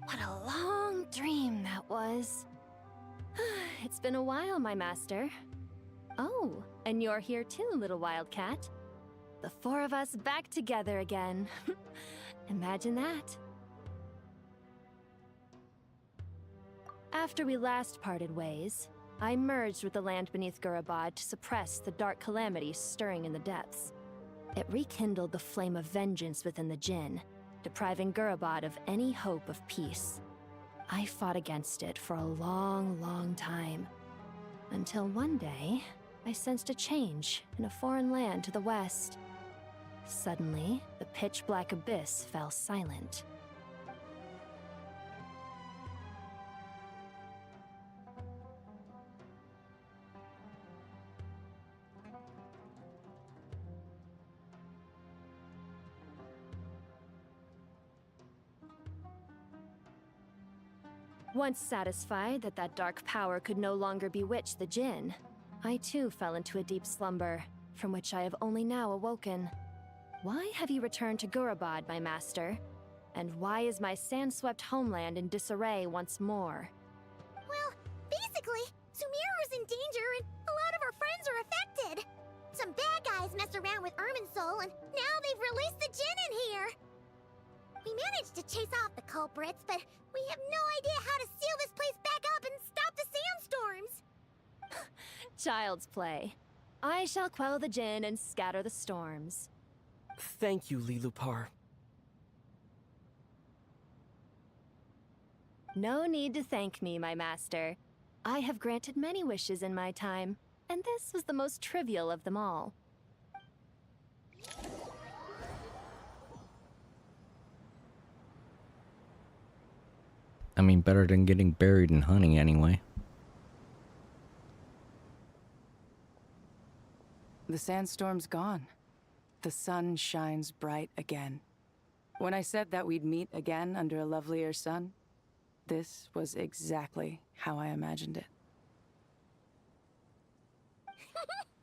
What a long dream that was. It's been a while, my master. Oh, and you're here too, little wildcat. The four of us back together again. Imagine that. After we last parted ways, I merged with the land beneath Gurabad to suppress the dark calamity stirring in the depths. It rekindled the flame of vengeance within the Jinn, depriving Gurabad of any hope of peace. I fought against it for a long, long time. Until one day, I sensed a change in a foreign land to the west. Suddenly, the pitch-black abyss fell silent. Once satisfied that that dark power could no longer bewitch the Jinn, I too fell into a deep slumber, from which I have only now awoken. Why have you returned to Gurabad, my master? And why is my sand-swept homeland in disarray once more? Well, basically, Sumeru's in danger and a lot of our friends are affected. Some bad guys messed around with Irminsul and now they've released the Jinn in here. We managed to chase off the culprits, but we have no idea how to seal this place back up and stop the sandstorms. Child's play. I shall quell the Jinn and scatter the storms. Thank you, Lilupar. No need to thank me, my master. I have granted many wishes in my time, and this was the most trivial of them all. I mean, better than getting buried in honey anyway. The sandstorm's gone. The sun shines bright again. When I said that we'd meet again under a lovelier sun, this was exactly how I imagined it.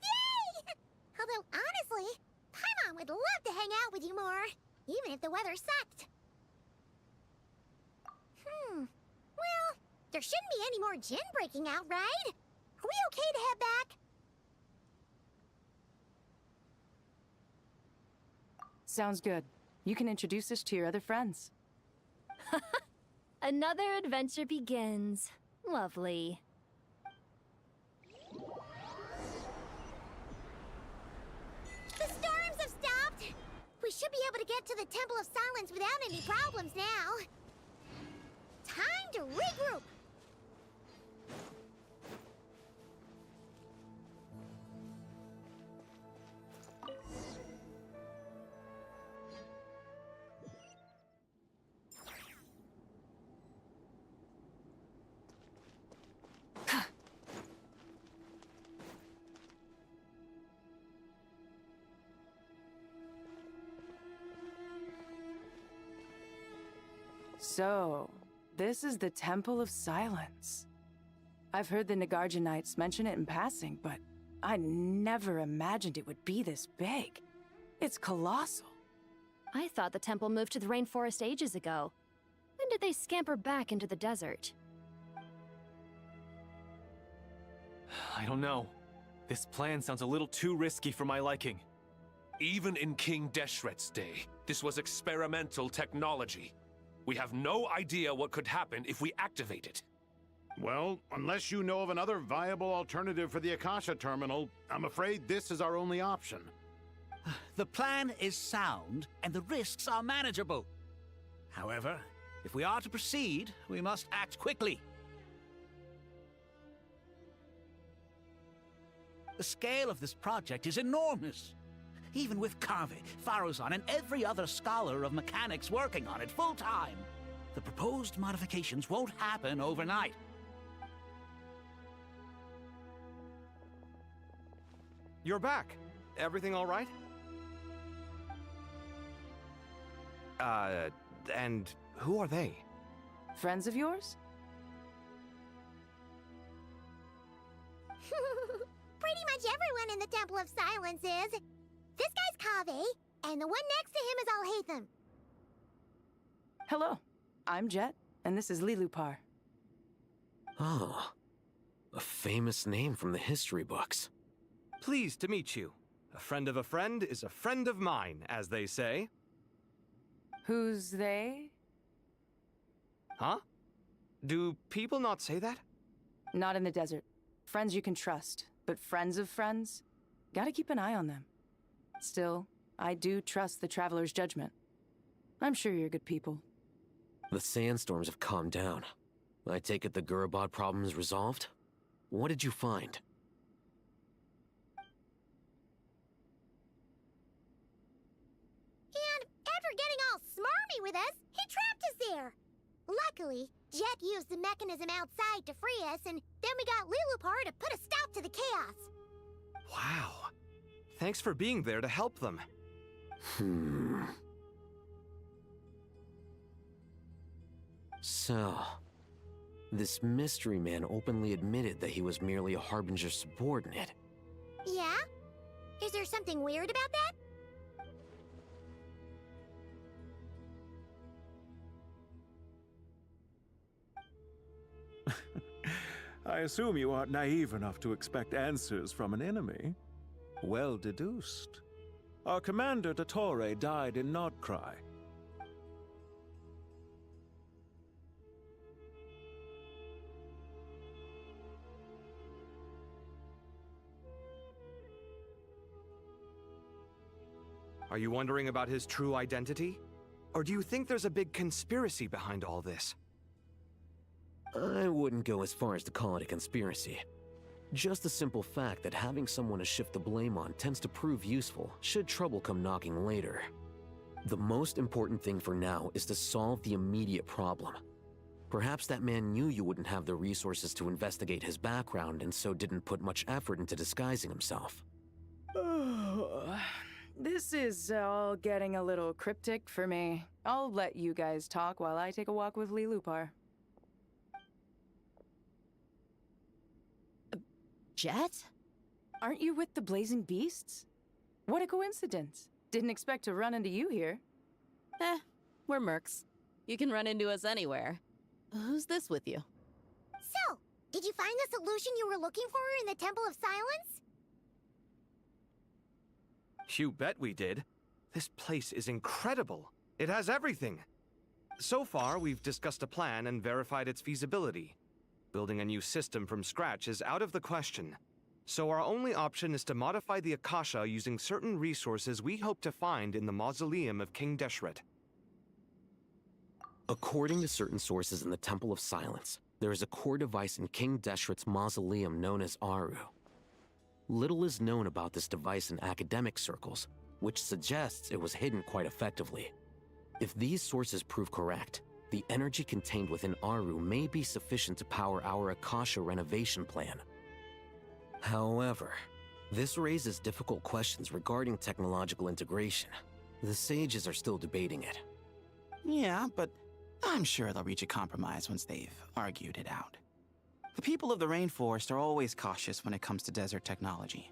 Yay! Although, honestly, Paimon would love to hang out with you more, even if the weather sucked. Well, there shouldn't be any more Jinn breaking out, right? Are we okay to head back? Sounds good. You can introduce us to your other friends. Another adventure begins. Lovely. The storms have stopped! We should be able to get to the Temple of Silence without any problems now. Time to regroup! So, this is the Temple of Silence. I've heard the Nagarjanites mention it in passing, but I never imagined it would be this big. It's colossal. I thought the temple moved to the rainforest ages ago. When did they scamper back into the desert? I don't know. This plan sounds a little too risky for my liking. Even in King Deshret's day, this was experimental technology. We have no idea what could happen if we activate it. Well, unless you know of another viable alternative for the Akasha terminal, I'm afraid this is our only option. The plan is sound, and the risks are manageable. However, if we are to proceed, we must act quickly. The scale of this project is enormous. Even with Kaveh, Faruzan, and every other scholar of mechanics working on it full-time, the proposed modifications won't happen overnight. You're back. Everything all right? And who are they? Friends of yours? Pretty much everyone in the Temple of Silence is. This guy's Kaveh, and the one next to him is Alhaitham. Hello, I'm Jet, and this is Lilupar. Oh, a famous name from the history books. Pleased to meet you. A friend of a friend is a friend of mine, as they say. Who's they? Huh? Do people not say that? Not in the desert. Friends you can trust, but friends of friends? Gotta keep an eye on them. Still, I do trust the Traveler's judgment. I'm sure you're good people. The sandstorms have calmed down. I take it the Gurabad problem is resolved? What did you find? And after getting all smarmy with us, he trapped us there. Luckily, Jet used the mechanism outside to free us, and then we got Lilupar to put a stop to the chaos. Wow. Thanks for being there to help them. So, this mystery man openly admitted that he was merely a Harbinger subordinate. Yeah? Is there something weird about that? I assume you aren't naive enough to expect answers from an enemy. Well deduced. Our commander, Dottore, died in Nordcry. Are you wondering about his true identity? Or do you think there's a big conspiracy behind all this? I wouldn't go as far as to call it a conspiracy. Just the simple fact that having someone to shift the blame on tends to prove useful should trouble come knocking later. The most important thing for now is to solve the immediate problem. Perhaps that man knew you wouldn't have the resources to investigate his background and so didn't put much effort into disguising himself. This is all getting a little cryptic for me. I'll let you guys talk while I take a walk with Lilupar. Jet? Aren't you with the Blazing Beasts? What a coincidence. Didn't expect to run into you here. We're mercs. You can run into us anywhere. Who's this with you? So, did you find the solution you were looking for in the Temple of Silence? You bet we did. This place is incredible. It has everything. So far, we've discussed a plan and verified its feasibility. Building a new system from scratch is out of the question. So our only option is to modify the Akasha using certain resources we hope to find in the mausoleum of King Deshret. According to certain sources in the Temple of Silence, there is a core device in King Deshret's mausoleum known as Aru. Little is known about this device in academic circles, which suggests it was hidden quite effectively. If these sources prove correct, the energy contained within Aru may be sufficient to power our Akasha renovation plan. However, this raises difficult questions regarding technological integration. The sages are still debating it. Yeah, but I'm sure they'll reach a compromise once they've argued it out. The people of the rainforest are always cautious when it comes to desert technology.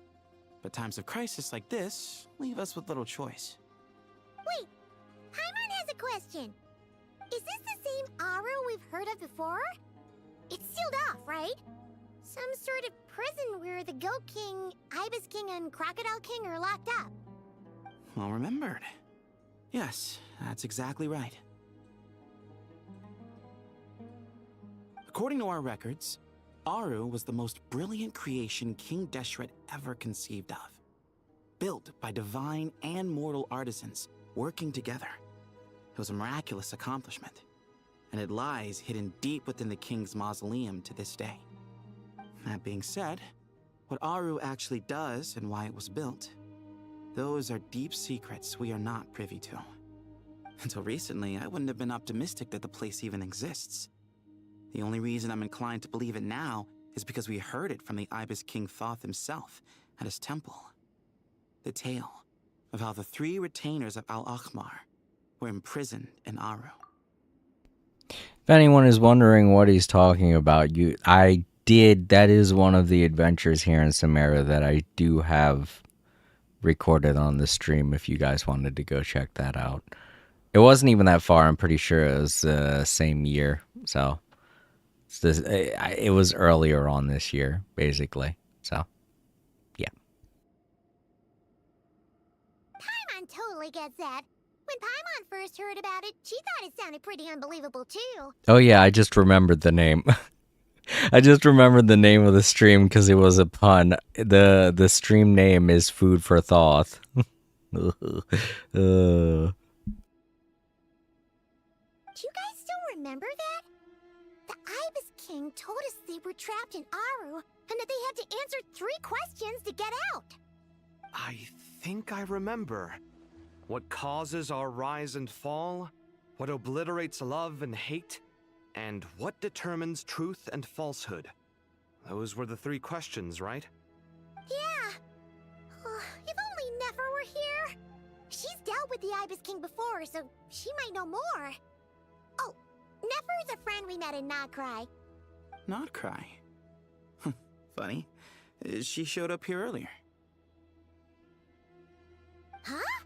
But times of crisis like this leave us with little choice. Wait, Paimon has a question. Is this the same Aru we've heard of before? It's sealed off, right? Some sort of prison where the Goat King, Ibis King, and Crocodile King are locked up. Well remembered. Yes, that's exactly right. According to our records, Aru was the most brilliant creation King Deshret ever conceived of. Built by divine and mortal artisans working together. It was a miraculous accomplishment, and it lies hidden deep within the king's mausoleum to this day. That being said, what Aru actually does and why it was built, those are deep secrets we are not privy to. Until recently, I wouldn't have been optimistic that the place even exists. The only reason I'm inclined to believe it now is because we heard it from the Ibis King Thoth himself at his temple. The tale of how the 3 retainers of Al-Akhmar were imprisoned in Aru. If anyone is wondering what he's talking about, that is one of the adventures here in Sumeru that I do have recorded on the stream if you guys wanted to go check that out. It wasn't even that far. I'm pretty sure it was the same year. So it was earlier on this year, basically. So, yeah. Paimon totally gets that. When Paimon first heard about it, she thought it sounded pretty unbelievable too. Oh yeah, I just remembered the name. I just remembered the name of the stream because it was a pun. The stream name is Food for Thoth. Do you guys still remember that? The Ibis King told us they were trapped in Aru and that they had to answer 3 questions to get out. I think I remember. What causes our rise and fall? What obliterates love and hate? And what determines truth and falsehood? Those were the 3 questions, right? Yeah. Oh, if only Nefer were here. She's dealt with the Ibis King before, so she might know more. Oh, Nefer is a friend we met in Notcry. Notcry? Funny. She showed up here earlier. Huh?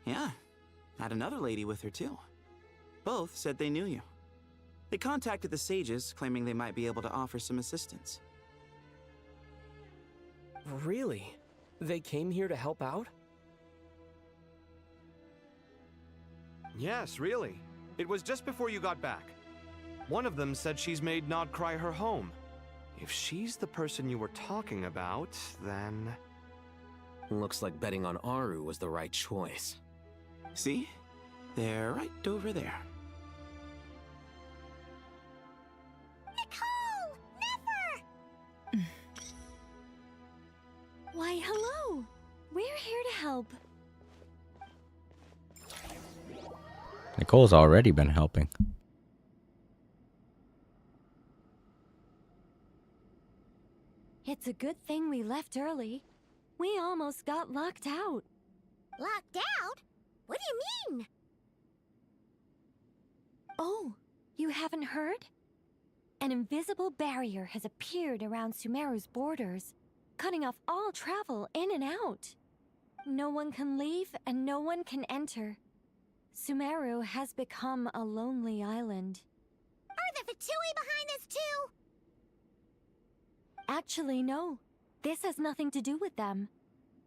Yeah. Had another lady with her too. Both said they knew you. They contacted the sages, claiming they might be able to offer some assistance. Really? They came here to help out? Yes, really. It was just before you got back. One of them said she's made Nodcry her home. If she's the person you were talking about, then... Looks like betting on Aru was the right choice. See? They're right over there. Nicole! Nefer! Why, hello! We're here to help. Nicole's already been helping. It's a good thing we left early. We almost got locked out. Locked out? What do you mean? Oh, you haven't heard? An invisible barrier has appeared around Sumeru's borders, cutting off all travel in and out. No one can leave and no one can enter. Sumeru has become a lonely island. Are the Fatui behind this too? Actually, no. This has nothing to do with them.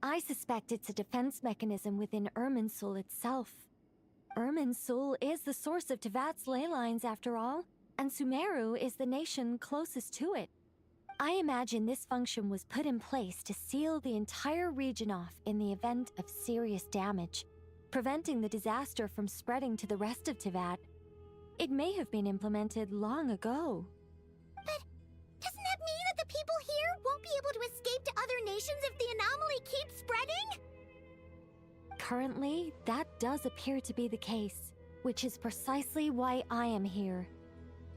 I suspect it's a defense mechanism within Irminsul itself. Irminsul is the source of Tevat's ley lines after all, and Sumeru is the nation closest to it. I imagine this function was put in place to seal the entire region off in the event of serious damage, preventing the disaster from spreading to the rest of Tevat. It may have been implemented long ago. But doesn't that mean that the people here won't be able to escape to other nations if the anomaly keeps spreading? Currently, that does appear to be the case, which is precisely why I am here.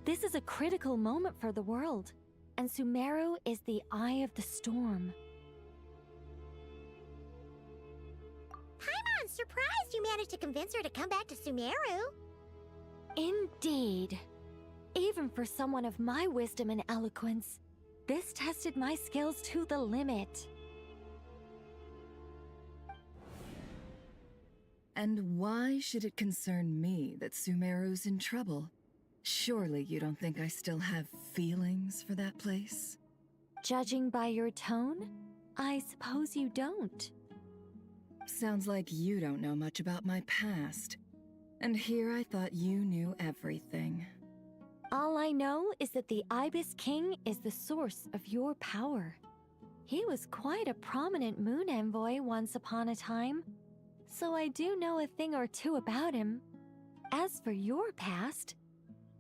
This is a critical moment for the world, and Sumeru is the eye of the storm. Paimon's surprised you managed to convince her to come back to Sumeru. Indeed. Even for someone of my wisdom and eloquence, this tested my skills to the limit. And why should it concern me that Sumeru's in trouble? Surely you don't think I still have feelings for that place? Judging by your tone, I suppose you don't. Sounds like you don't know much about my past. And here I thought you knew everything. All I know is that the Ibis King is the source of your power. He was quite a prominent moon envoy once upon a time, so I do know a thing or two about him. As for your past,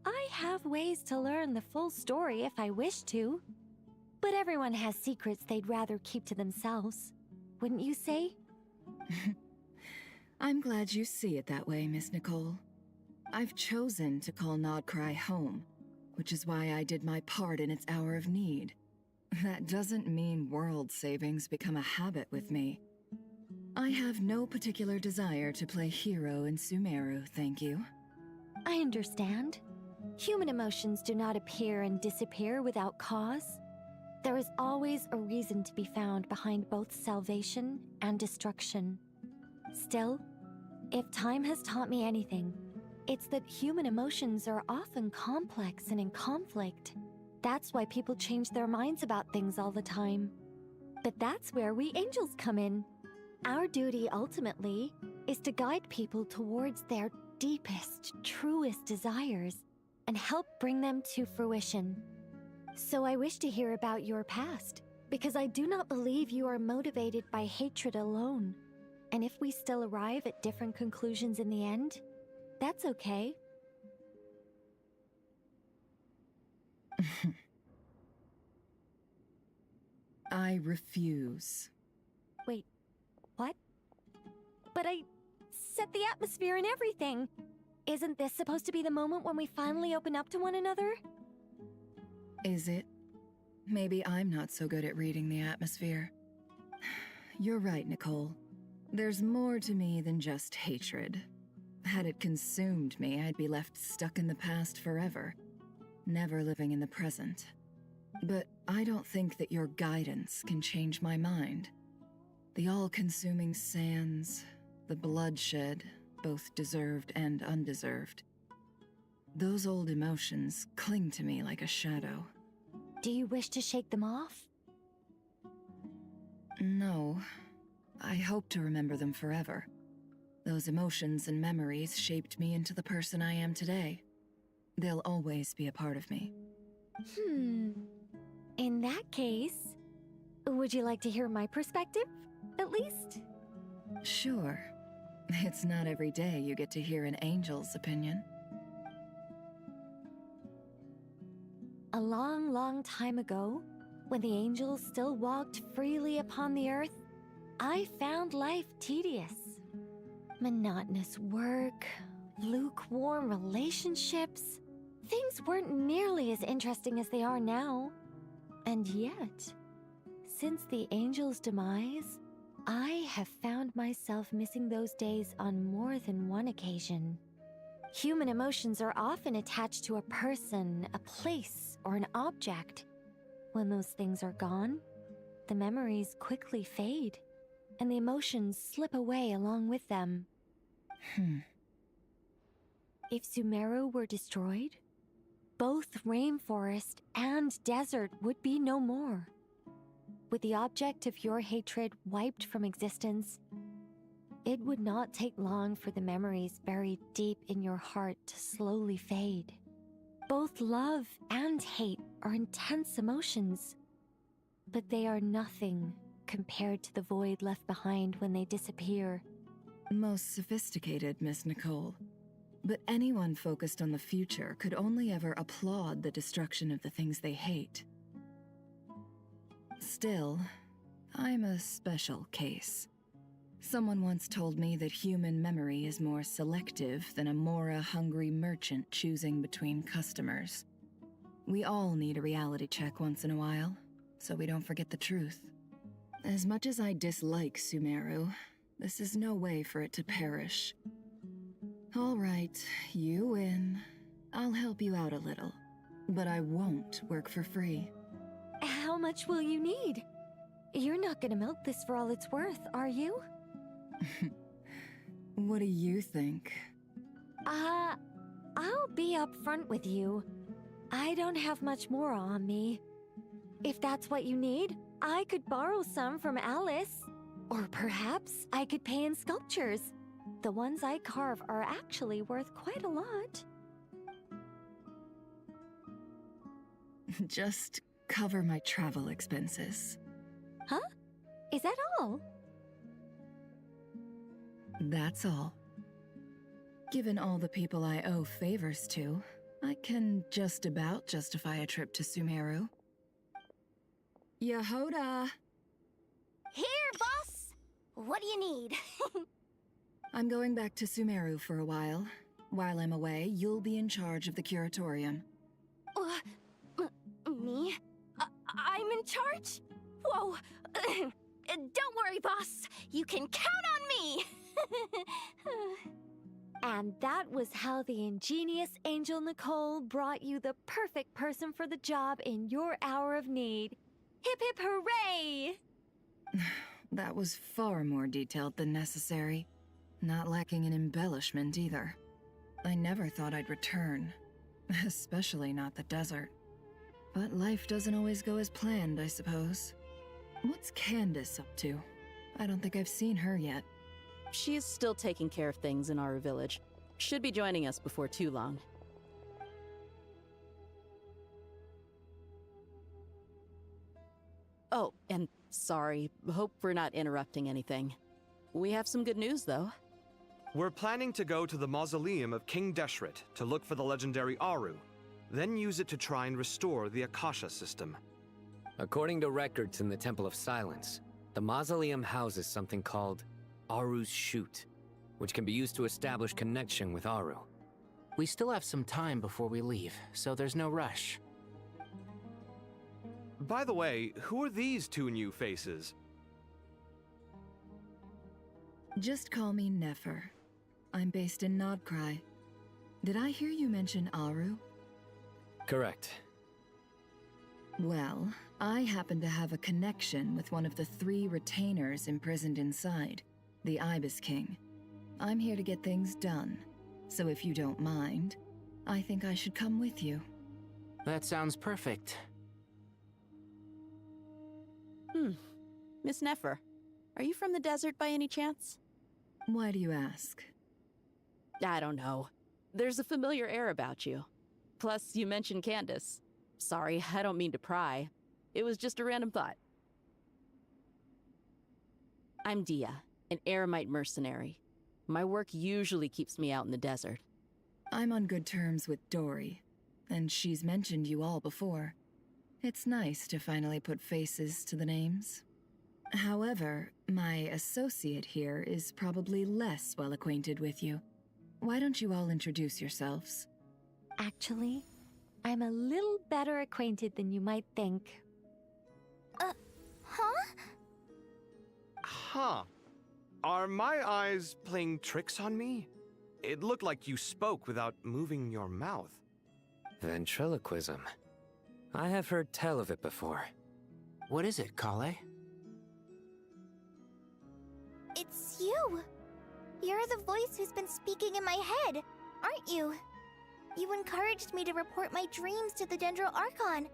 I have ways to learn the full story if I wish to. But everyone has secrets they'd rather keep to themselves, wouldn't you say? I'm glad you see it that way, Miss Nicole. I've chosen to call Nodcry home, which is why I did my part in its hour of need. That doesn't mean world savings become a habit with me. I have no particular desire to play hero in Sumeru, thank you. I understand. Human emotions do not appear and disappear without cause. There is always a reason to be found behind both salvation and destruction. Still, if time has taught me anything, it's that human emotions are often complex and in conflict. That's why people change their minds about things all the time. But that's where we angels come in. Our duty, ultimately, is to guide people towards their deepest, truest desires and help bring them to fruition. So I wish to hear about your past, because I do not believe you are motivated by hatred alone. And if we still arrive at different conclusions in the end, that's okay. I refuse. Wait, what? But I set the atmosphere and everything. Isn't this supposed to be the moment when we finally open up to one another? Is it? Maybe I'm not so good at reading the atmosphere. You're right, Nicole. There's more to me than just hatred. Had it consumed me, I'd be left stuck in the past forever, never living in the present. But I don't think that your guidance can change my mind. The all-consuming sands, the bloodshed, both deserved and undeserved. Those old emotions cling to me like a shadow. Do you wish to shake them off? No. I hope to remember them forever. Those emotions and memories shaped me into the person I am today. They'll always be a part of me. In that case, would you like to hear my perspective, at least? Sure. It's not every day you get to hear an angel's opinion. A long, long time ago, when the angels still walked freely upon the earth, I found life tedious. Monotonous work, lukewarm relationships. Things weren't nearly as interesting as they are now. And yet, since the angels' demise, I have found myself missing those days on more than one occasion. Human emotions are often attached to a person, a place, or an object. When those things are gone, the memories quickly fade, and the emotions slip away along with them. If Sumeru were destroyed, both rainforest and desert would be no more. With the object of your hatred wiped from existence, it would not take long for the memories buried deep in your heart to slowly fade. Both love and hate are intense emotions, but they are nothing compared to the void left behind when they disappear. Most sophisticated, Miss Nicole. But anyone focused on the future could only ever applaud the destruction of the things they hate. Still, I'm a special case. Someone once told me that human memory is more selective than a Mora-hungry merchant choosing between customers. We all need a reality check once in a while, so we don't forget the truth. As much as I dislike Sumeru, this is no way for it to perish. All right, you win. I'll help you out a little. but I won't work for free. How much will you need? You're not gonna milk this for all it's worth, are you? What do you think? I'll be upfront with you. I don't have much more on me. If that's what you need, I could borrow some from Alice. Or perhaps I could pay in sculptures. The ones I carve are actually worth quite a lot. Just cover my travel expenses. Huh? Is that all? That's all. Given all the people I owe favors to, I can just about justify a trip to Sumeru. Yehoda! Here, boss! What do you need? I'm going back to Sumeru for a while. While I'm away, you'll be in charge of the curatorium. Me? I'm in charge? Whoa! Don't worry, boss. You can count on me! And that was how the ingenious Angel Nicole brought you the perfect person for the job in your hour of need. Hip hip hooray! That was far more detailed than necessary. Not lacking in embellishment either. I never thought I'd return. Especially not the desert. But life doesn't always go as planned, I suppose. What's Candace up to? I don't think I've seen her yet. She is still taking care of things in our village. Should be joining us before too long. Oh, and sorry. Hope we're not interrupting anything. We have some good news, though. We're planning to go to the mausoleum of King Deshret to look for the legendary Aru, then use it to try and restore the Akasha system. According to records in the Temple of Silence, the mausoleum houses something called Aru's Chute, which can be used to establish connection with Aru. We still have some time before we leave, so there's no rush. By the way, who are these two new faces? Just call me Nefer. I'm based in Nodcry. Did I hear you mention Aru? Correct. Well, I happen to have a connection with one of the 3 retainers imprisoned inside, the Ibis King. I'm here to get things done, so if you don't mind, I think I should come with you. That sounds perfect. Miss Nefer, are you from the desert by any chance? Why do you ask? I don't know. There's a familiar air about you. Plus, you mentioned Candace. Sorry, I don't mean to pry. It was just a random thought. I'm Dia, an Eremite mercenary. My work usually keeps me out in the desert. I'm on good terms with Dory, and she's mentioned you all before. It's nice to finally put faces to the names. However, my associate here is probably less well acquainted with you. Why don't you all introduce yourselves? Actually, I'm a little better acquainted than you might think. Huh. Are my eyes playing tricks on me? It looked like you spoke without moving your mouth. Ventriloquism. I have heard tell of it before. What is it, Kale? It's you! You're the voice who's been speaking in my head, aren't you? You encouraged me to report my dreams to the Dendro Archon,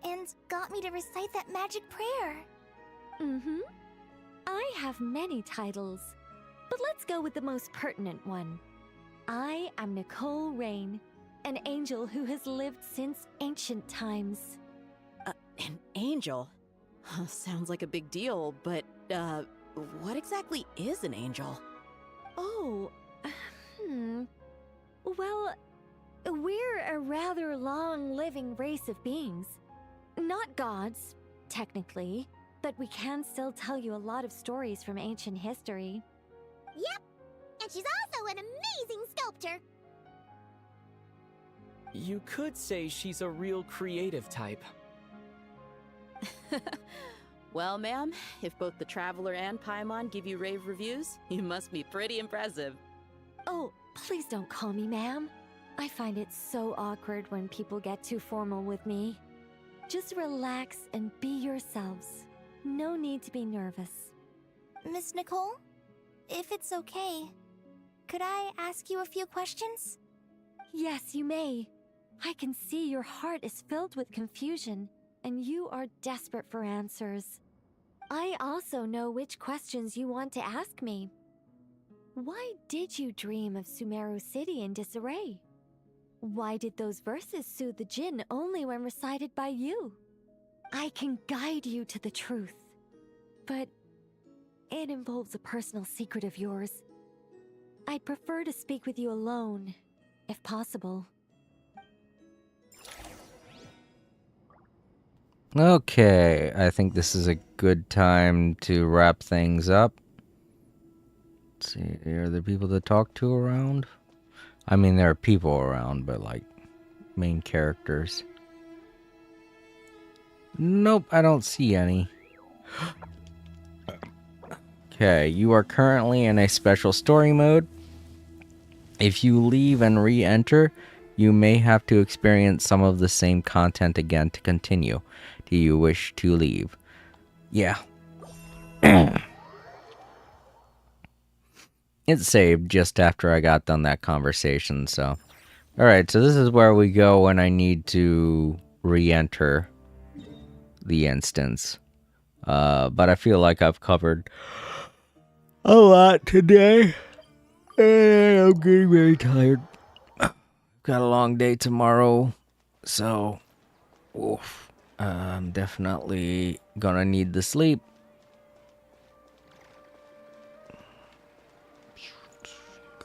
and got me to recite that magic prayer. Mm-hmm. I have many titles, but let's go with the most pertinent one. I am Nicole Rain, an angel who has lived since ancient times. An angel? Sounds like a big deal, but, what exactly is an angel? Oh, Well, we're a rather long-living race of beings. Not gods, technically, but we can still tell you a lot of stories from ancient history. Yep, and she's also an amazing sculptor. You could say she's a real creative type. Well, ma'am, if both the Traveler and Paimon give you rave reviews, you must be pretty impressive. Oh, please don't call me ma'am. I find it so awkward when people get too formal with me. Just relax and be yourselves. No need to be nervous. Miss Nicole? If it's okay, could I ask you a few questions? Yes, you may. I can see your heart is filled with confusion, and you are desperate for answers. I also know which questions you want to ask me. Why did you dream of Sumeru City in disarray? Why did those verses soothe the Jinn only when recited by you? I can guide you to the truth, but it involves a personal secret of yours. I'd prefer to speak with you alone, if possible. Okay, I think this is a good time to wrap things up. Let's see, are there people to talk to around? I mean, there are people around, but like main characters. Nope, I don't see any. Okay, you are currently in a special story mode. If you leave and re-enter, you may have to experience some of the same content again to continue. Do you wish to leave? Yeah. It saved just after I got done that conversation, so. Alright, so this is where we go when I need to re-enter the instance. But I feel like I've covered a lot today. And I'm getting very tired. Got a long day tomorrow, so oof, I'm definitely gonna need the sleep.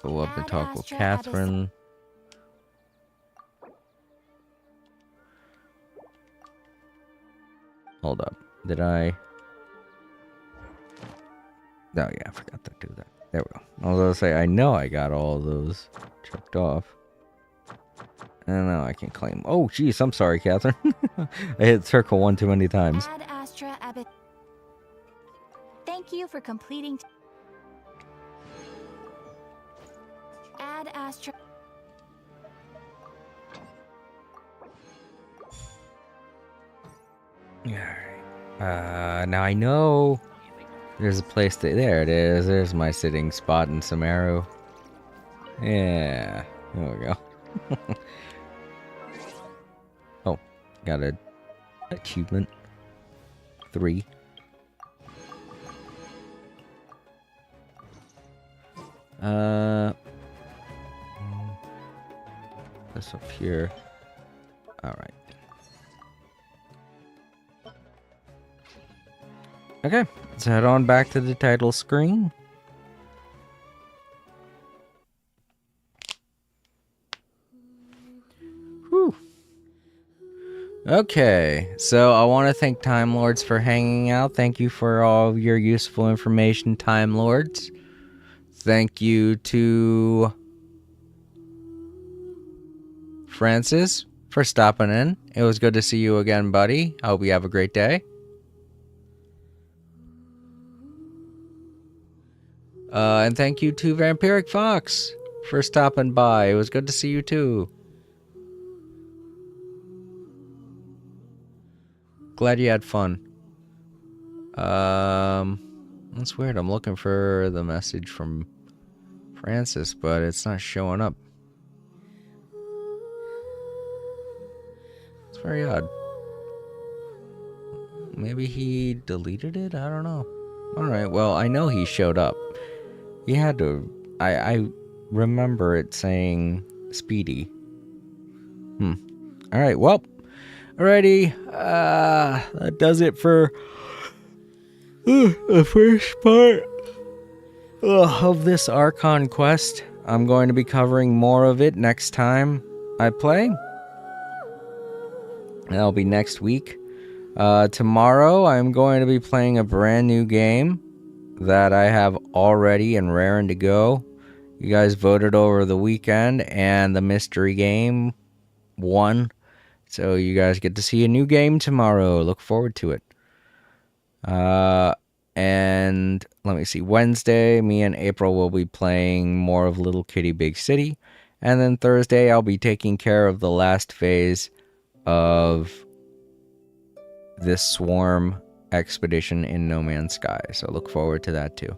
Go up and talk with Catherine. Hold up. Did I? Oh yeah, I forgot to do that. There we go. I was gonna say, I know I got all of those checked off. And now I can claim. Oh, jeez, I'm sorry, Catherine. I hit circle one too many times. Ad Astra Abbot. Thank you for completing. Ad Astra. Alright. Now I know there's a place to. There it is. There's my sitting spot in Sumeru. Yeah. There we go. Oh, got a achievement. 3. This up here. Alright. Okay, let's head on back to the title screen. Whew. Okay, so I want to thank Time Lords for hanging out. Thank you for all of your useful information, Time Lords. Thank you to Francis for stopping in. It was good to see you again, buddy. I hope you have a great day. And thank you to Vampiric Fox for stopping by. It was good to see you too. Glad you had fun. That's weird. I'm looking for the message from Francis, but it's not showing up. It's very odd. Maybe he deleted it? I don't know. Alright, well, I know he showed up. He had to. I remember it saying Speedy. Alright, well. Alrighty. That does it for the first part of this Archon quest. I'm going to be covering more of it next time I play. That'll be next week. Tomorrow, I'm going to be playing a brand new game that I have already and raring to go. You guys voted over the weekend, and the mystery game won. So you guys get to see a new game tomorrow. Look forward to it. And let me see. Wednesday, me and April will be playing more of Little Kitty Big City. And then Thursday, I'll be taking care of the last phase of this Swarm expedition in No Man's Sky. So look forward to that too.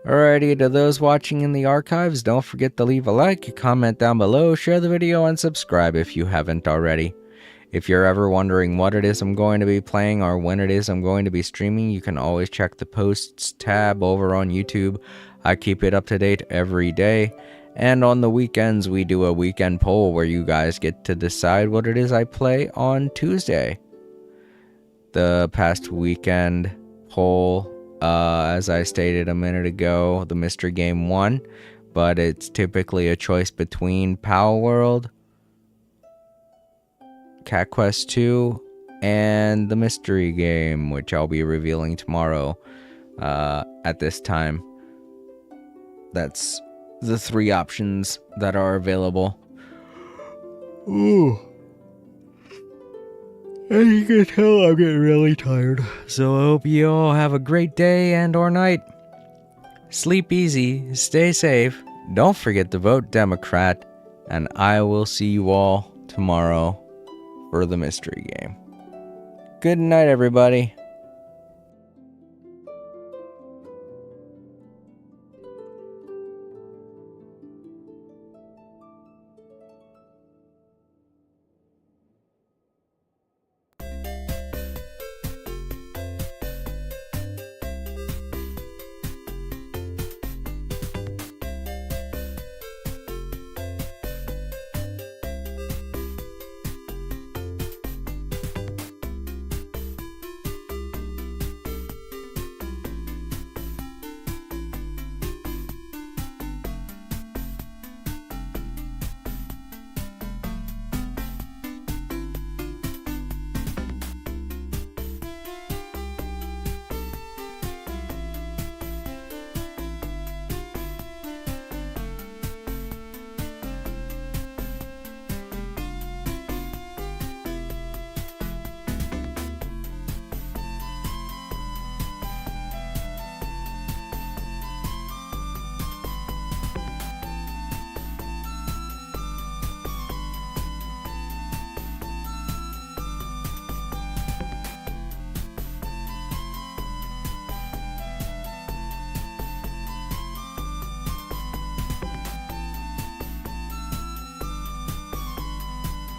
Alrighty, to those watching in the archives, don't forget to leave a like, comment down below, share the video, and subscribe if you haven't already. If you're ever wondering what it is I'm going to be playing or when it is I'm going to be streaming, you can always check the posts tab over on YouTube. I keep it up to date every day. And on the weekends, we do a weekend poll where you guys get to decide what it is I play on Tuesday. The past weekend poll, as I stated a minute ago, the mystery game won, but it's typically a choice between Power World, Cat Quest 2, and the mystery game, which I'll be revealing tomorrow at this time. That's the 3 options that are available. Ooh. As you can tell, I'm getting really tired. So I hope you all have a great day and or night. Sleep easy, stay safe, don't forget to vote Democrat, and I will see you all tomorrow for the mystery game. Good night, everybody.